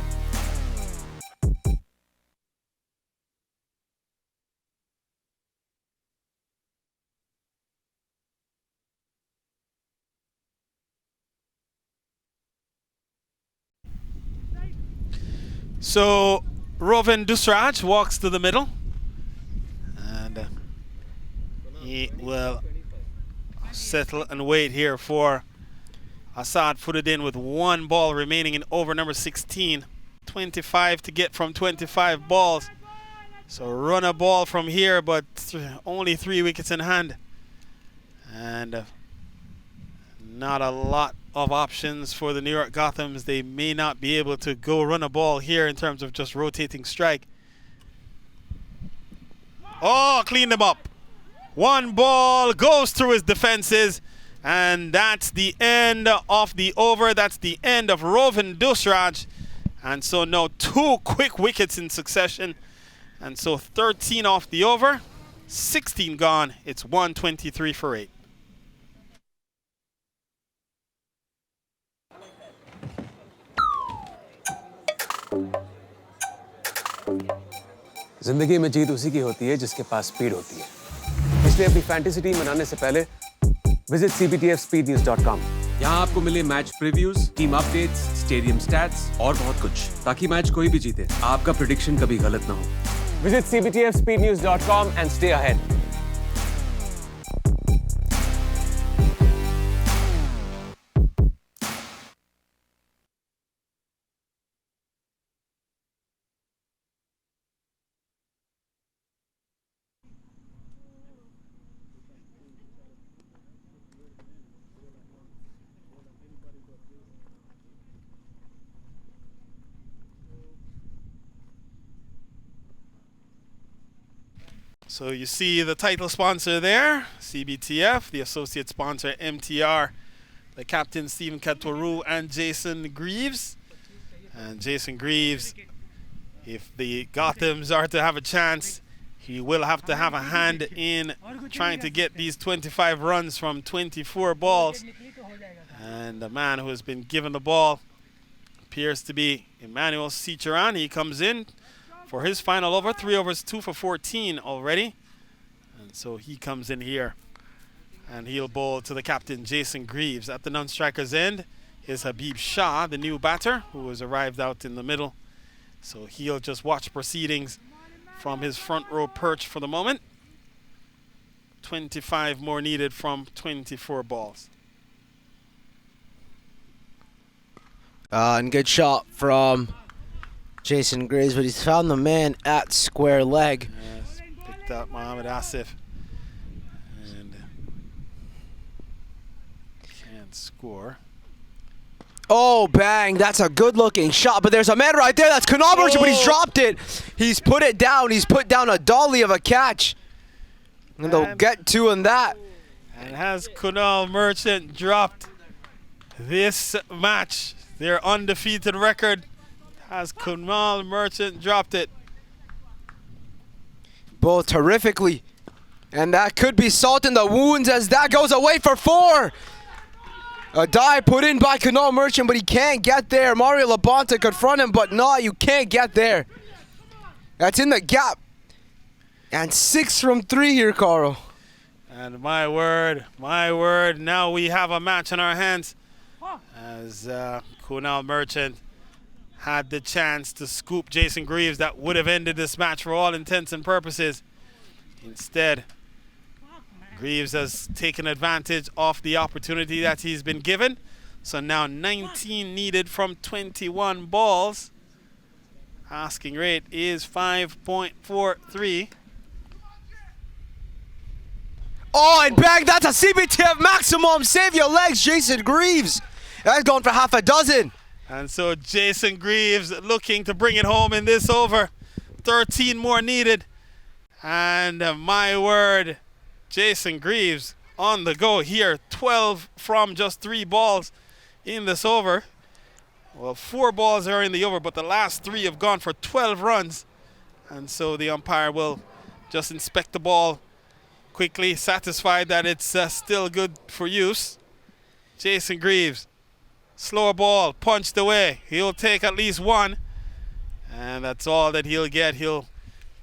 So Rovin Dusraj walks to the middle, and he will settle and wait here for Assad footed in with 1 ball remaining in over number 16. 25 to get from 25 balls. So run a ball from here, but only 3 wickets in hand. And not a lot of options for the New York Gothams. They may not be able to go run a ball here in terms of just rotating strike. Oh, cleaned him up. 1 ball goes through his defenses, and that's the end of the over. That's the end of Rovin Dusraj. And so now 2 quick wickets in succession. And so 13 off the over, 16 gone. It's 123 for 8. जिंदगी में जीत उसी की होती है जिसके पास speed होती है। इसलिए अपनी फैंटेसी टीम बनाने से पहले विजिट cbtfspeednews.com। यहाँ आपको मिले match previews, team updates, stadium stats और बहुत कुछ, ताकि मैच कोई भी जीते आपका प्रेडिक्शन कभी गलत ना हो। Visit cbtfspeednews.com and stay ahead। So you see the title sponsor there, CBTF, the associate sponsor MTR, the captain Stephen Katoru and Jason Greaves. And Jason Greaves, if the Gothams are to have a chance, he will have to have a hand in trying to get these 25 runs from 24 balls. And the man who has been given the ball appears to be Emmanuel Cicheran. He comes in for his final over, 3 overs, 2 for 14 already. And so he comes in here and he'll bowl to the captain, Jason Greaves. At the non-striker's end is Habib Shah, the new batter, who has arrived out in the middle. So he'll just watch proceedings from his front row perch for the moment. 25 more needed from 24 balls. And good shot from Jason Greaves, but he's found the man at square leg. Yes, picked up Mohamed Asif. And can't score. Oh, bang. That's a good-looking shot, but there's a man right there. That's Kunal Merchant, but he's dropped it. He's put it down. He's put down a dolly of a catch. And they'll get 2 on that. And has Kunal Merchant dropped this match, their undefeated record, has Kunal Merchant dropped it. bowled terrifically. And that could be salt in the wounds as that goes away for 4. A dive put in by Kunal Merchant, but he can't get there. Mario Labonte confront him, but no, you can't get there. That's in the gap. And 6 from 3 here, Carl. And my word, now we have a match in our hands as Kunal Merchant had the chance to scoop Jason Greaves. That would have ended this match for all intents and purposes. Instead, Greaves has taken advantage of the opportunity that he's been given. So now 19 needed from 21 balls. Asking rate is 5.43. Oh, and bang, that's a CBTF maximum. Save your legs, Jason Greaves. That's going for half a dozen. And so Jason Greaves looking to bring it home in this over. 13 more needed. And my word, Jason Greaves on the go here. 12 from just 3 balls in this over. Well, 4 balls are in the over, but the last 3 have gone for 12 runs. And so the umpire will just inspect the ball quickly, satisfied that it's still good for use. Jason Greaves, slower ball, punched away. He'll take at least 1. And that's all that he'll get. He'll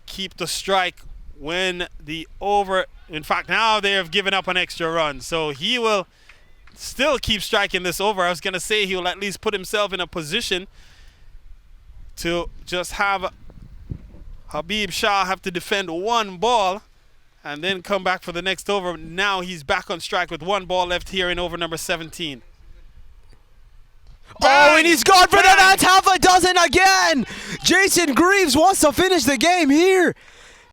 keep the strike when the over. In fact, now they have given up an extra run. So he will still keep striking this over. I was going to say he'll at least put himself in a position to just have Habib Shah have to defend 1 ball and then come back for the next over. Now he's back on strike with 1 ball left here in over number 17. Oh, and he's gone for that. That's half a dozen again. Jason Greaves wants to finish the game here.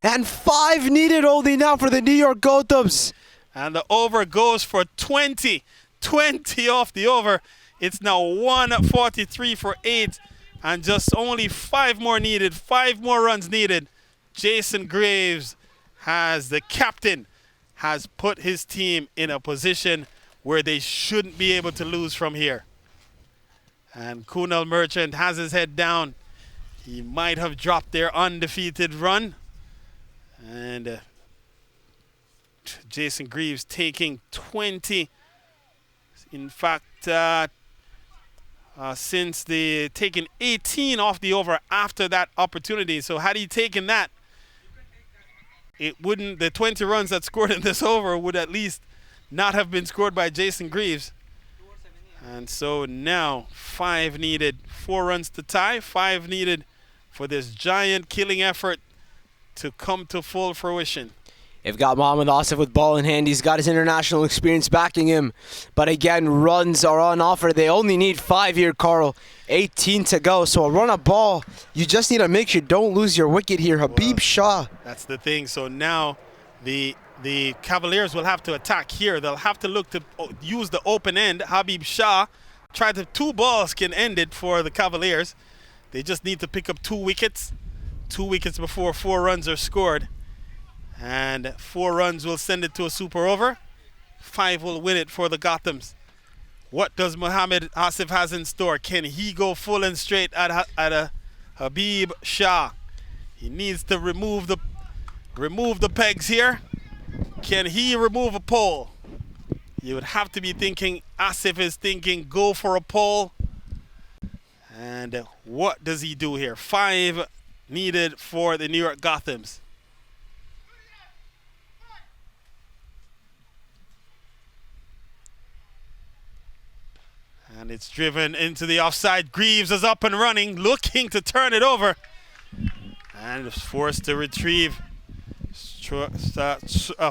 And 5 needed only now for the New York Gothams. And the over goes for 20. 20 off the over. It's now 143 for 8. And just only 5 more needed. 5 more runs needed. Jason Greaves, the captain, has put his team in a position where they shouldn't be able to lose from here. And Kunal Merchant has his head down. He might have dropped their undefeated run. And Jason Greaves taking 20. In fact, since the taking 18 off the over after that opportunity. So had he taken that, it wouldn't, the 20 runs that scored in this over would at least not have been scored by Jason Greaves. And so now 5 needed, 4 runs to tie, 5 needed for this giant killing effort to come to full fruition. They've got Mohammad Asif with ball in hand. He's got his international experience backing him. But again, runs are on offer. They only need 5 here, Carl. 18 to go. So a run a ball. You just need to make sure you don't lose your wicket here. Habib Shah. That's the thing. So now the Cavaliers will have to attack here. They'll have to look to use the open end. Habib Shah tried to 2 balls can end it for the Cavaliers. They just need to pick up 2 wickets. 2 wickets before 4 runs are scored. And 4 runs will send it to a super over. 5 will win it for the Gothams. What does Mohammad Asif has in store? Can he go full and straight at a Habib Shah? He needs to remove the pegs here. Can he remove a pole? You would have to be thinking, Asif is thinking, go for a pole. And what does he do here? 5 needed for the New York Gothams. And it's driven into the offside. Greaves is up and running, looking to turn it over. And is forced to retrieve.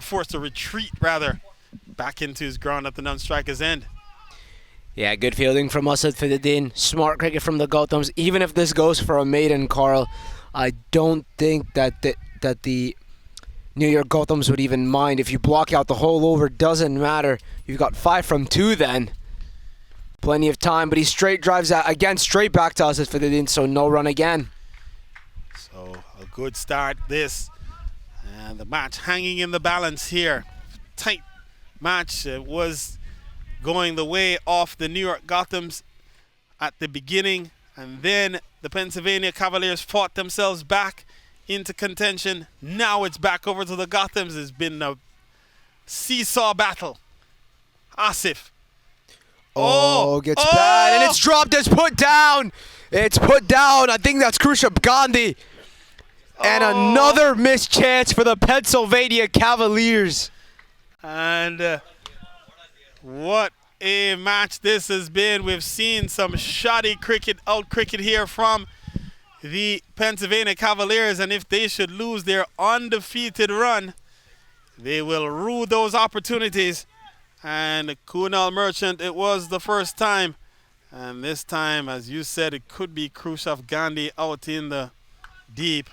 Forced to retreat, rather, back into his ground at the non-striker's end. Yeah, good fielding from Asad Fiduddin. Smart cricket from the Gothams. Even if this goes for a maiden, Carl, I don't think that the New York Gothams would even mind. If you block out the whole over, doesn't matter. You've got 5 from 2 then. Plenty of time, but he straight drives out again, straight back to Asad Fiduddin, so no run again. So a good start this. And the match hanging in the balance here. Tight match. It was going the way of the New York Gothams at the beginning. And then the Pennsylvania Cavaliers fought themselves back into contention. Now it's back over to the Gothams. It's been a seesaw battle. Asif. Gets bad, and it's dropped. It's put down. It's put down. I think that's Krushev Gandhi. And another missed chance for the Pennsylvania Cavaliers. And what a match this has been. We've seen some shoddy cricket, out cricket here from the Pennsylvania Cavaliers, and if they should lose their undefeated run, they will rue those opportunities. And Kunal Merchant, it was the first time, and this time, as you said, it could be Krushev Gandhi out in the deep.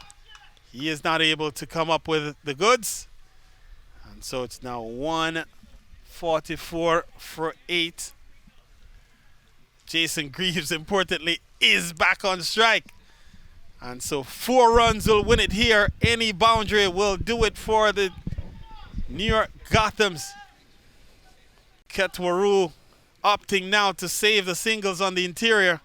He is not able to come up with the goods, and so it's now 144 for 8. Jason Greaves, importantly, is back on strike. And so 4 runs will win it here. Any boundary will do it for the New York Gothams. Ketwaru opting now to save the singles on the interior.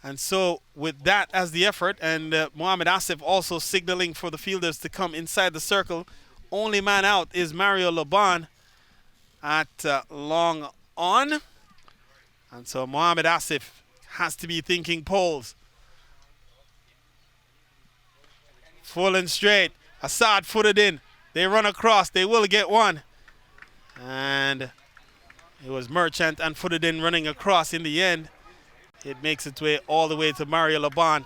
And so with that as the effort, and Mohamed Asif also signaling for the fielders to come inside the circle. Only man out is Mario Laban at long on. And so Mohamed Asif has to be thinking poles. Full and straight. Assad footed in. They run across. They will get one. And it was Merchant and footed in running across in the end. It makes its way all the way to Mario Laban.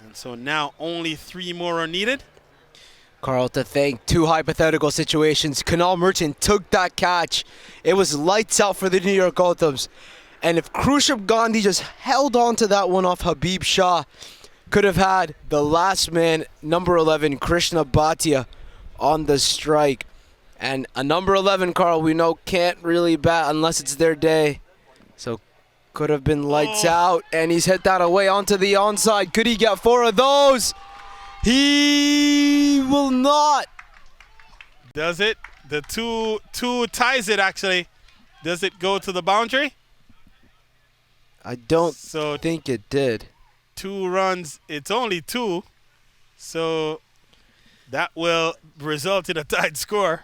And so now only 3 more are needed. Carl, to think, 2 hypothetical situations. Kunal Merchant took that catch. It was lights out for the New York Gothams. And if Krushev Gandhi just held on to that one off Habib Shah, could have had the last man, number 11, Krishna Bhatia, on the strike. And a number 11, Carl, we know can't really bat unless it's their day. So could have been lights out, and he's hit that away onto the onside. Could he get 4 of those? He will not. Does it? The two ties it, actually. Does it go to the boundary? I don't think it did. 2 runs. It's only 2. So that will result in a tied score.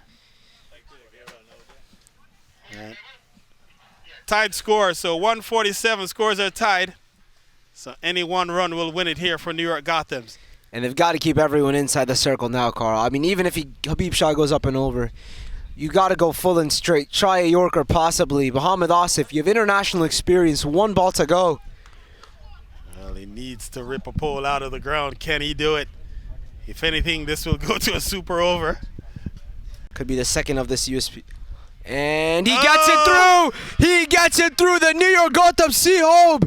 Right. Tied score. So 147 scores are tied. So any 1 run will win it here for New York Gothams. And they've got to keep everyone inside the circle now, Carl. I mean, even if Habib Shah goes up and over, you got to go full and straight. Try a Yorker possibly. Mohamed Asif, you have international experience. 1 ball to go. Well, he needs to rip a pole out of the ground. Can he do it? If anything, this will go to a super over. Could be the second of this USP. And he gets it through! He gets it through! The New York Gothams see home!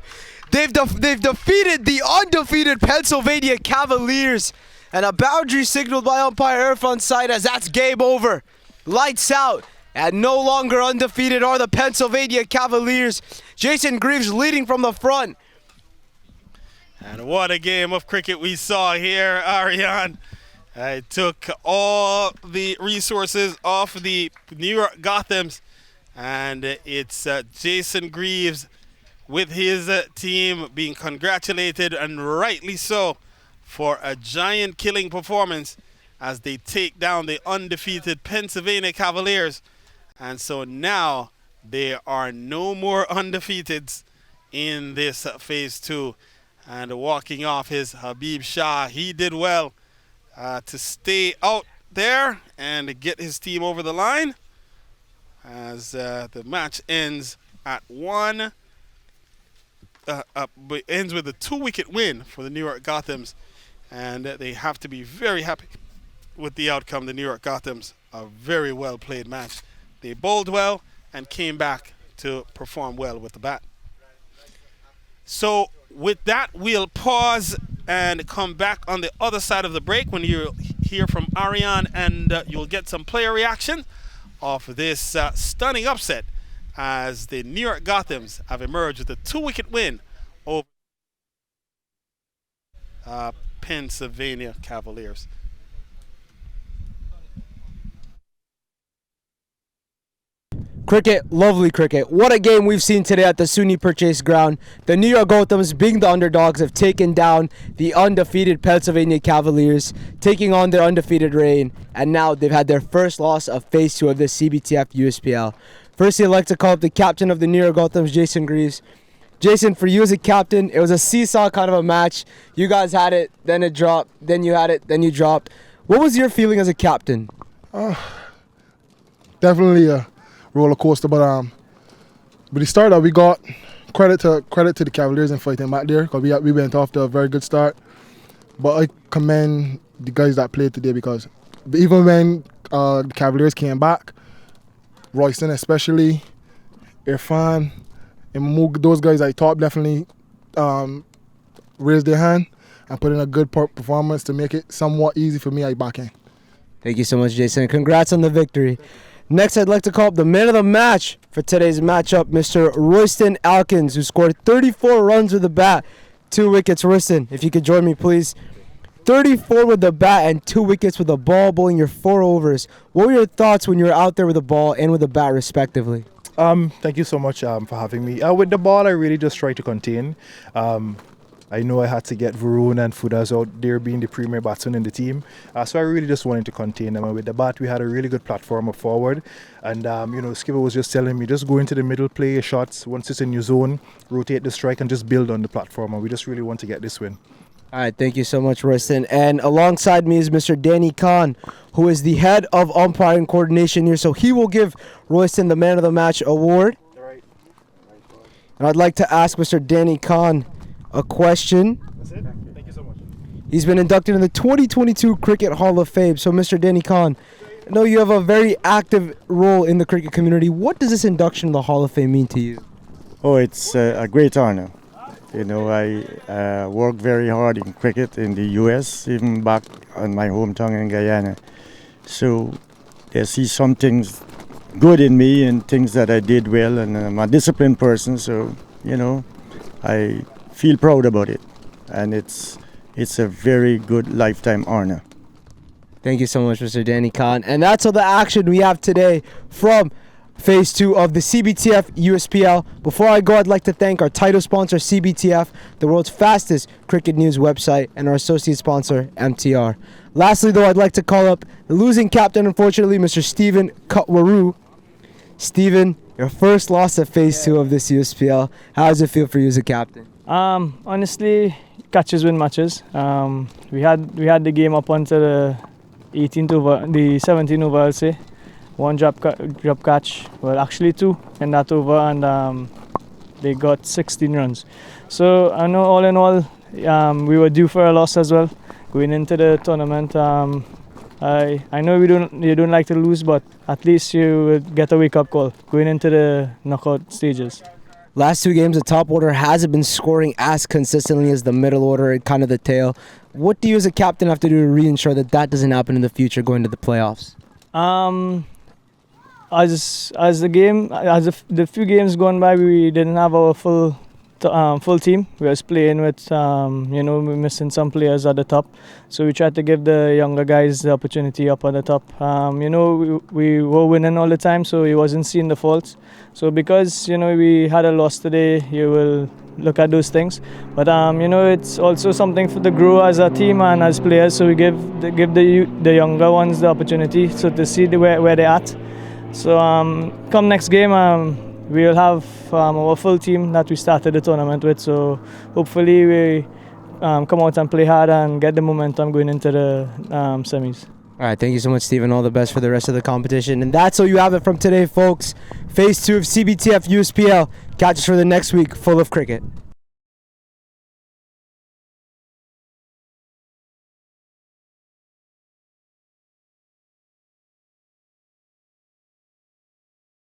They've defeated the undefeated Pennsylvania Cavaliers. And a boundary signaled by umpire Irfan Said as that's game over. Lights out. And no longer undefeated are the Pennsylvania Cavaliers. Jason Greaves leading from the front. And what a game of cricket we saw here, Ariane. It took all the resources off the New York Gothams. And it's Jason Greaves with his team being congratulated, and rightly so, for a giant killing performance as they take down the undefeated Pennsylvania Cavaliers. And so now there are no more undefeateds in this phase 2. And walking off his Habib Shah, he did well to stay out there and get his team over the line as the match ends at 1. Ends with a 2-wicket win for the New York Gothams, and they have to be very happy with the outcome. The New York Gothams, a very well played match. They bowled well and came back to perform well with the bat. So with that, we'll pause and come back on the other side of the break when you hear from Ariane, and you'll get some player reaction off this stunning upset as the New York Gothams have emerged with a 2-wicket win over Pennsylvania Cavaliers. Cricket, lovely cricket. What a game we've seen today at the SUNY Purchase Ground. The New York Gothams, being the underdogs, have taken down the undefeated Pennsylvania Cavaliers, taking on their undefeated reign, and now they've had their first loss of Phase 2 of the CBTF USPL. Firstly, I'd like to call up the captain of the New York Gothams, Jason Greaves. Jason, for you as a captain, it was a seesaw kind of a match. You guys had it, then it dropped, then you had it, then you dropped. What was your feeling as a captain? Definitely a roller coaster, but the start that we got, credit to the Cavaliers and fighting back there, because we went off to a very good start. But I commend the guys that played today, because even when the Cavaliers came back, Royston especially, Irfan, and Moog, those guys I thought definitely raised their hand and put in a good performance to make it somewhat easy for me at back end. Thank you so much, Jason. Congrats on the victory. Next, I'd like to call up the man of the match for today's matchup, Mr. Royston Alkins, who scored 34 runs with the bat, 2 wickets. Royston, if you could join me, please. 34 with the bat and 2 wickets with the ball, bowling your 4 overs. What were your thoughts when you were out there with the ball and with the bat, respectively? Thank you so much for having me. With the ball, I really just tried to contain. I know I had to get Varun and Fudas out there being the premier batsman in the team. So I really just wanted to contain them. And with the bat, we had a really good platform up forward. And, Skipper was just telling me, just go into the middle, play your shots. Once it's in your zone, rotate the strike and just build on the platform. And we just really want to get this win. All right, thank you so much, Royston. And alongside me is Mr. Danny Khan, who is the head of umpiring coordination here. So he will give Royston the Man of the Match award. And I'd like to ask Mr. Danny Khan a question. That's it. Thank you so much. He's been inducted in the 2022 Cricket Hall of Fame. So, Mr. Danny Khan, I know you have a very active role in the cricket community. What does this induction in the Hall of Fame mean to you? Oh, it's a great honor. You know, I worked very hard in cricket in the U.S., even back on my hometown in Guyana. So they see some things good in me and things that I did well, and I'm a disciplined person, so, I feel proud about it. And it's a very good lifetime honor. Thank you so much, Mr. Danny Khan. And that's all the action we have today from Phase 2 of the CBTF USPL. Before I go, I'd like to thank our title sponsor, CBTF, the world's fastest cricket news website, and our associate sponsor, MTR. Lastly, though, I'd like to call up the losing captain, unfortunately, Mr. Stephen Kutwaru. Stephen, your first loss at Phase 2 of this USPL. How does it feel for you as a captain? Honestly, catches win matches. We had the game up onto the 17th over, I'll say. 1 drop catch, well actually 2 in that over, and they got 16 runs. So I know all in all, we were due for a loss as well going into the tournament. I know you don't like to lose, but at least you would get a wake-up call going into the knockout stages. Last 2 games, the top order hasn't been scoring as consistently as the middle order and kind of the tail. What do you as a captain have to do to reensure that doesn't happen in the future going to the playoffs? As the few games gone by, we didn't have our full team. We was playing with, we're missing some players at the top. So we tried to give the younger guys the opportunity up at the top. We were winning all the time, so he wasn't seeing the faults. So because, we had a loss today, you will look at those things. But, it's also something for to grow as a team and as players. So we give the younger ones the opportunity so to see where they're at. So come next game, we'll have our full team that we started the tournament with. So hopefully we come out and play hard and get the momentum going into the semis. All right, thank you so much, Stephen. All the best for the rest of the competition. And that's all you have it from today, folks. Phase 2 of CBTF USPL. Catch us for the next week full of cricket.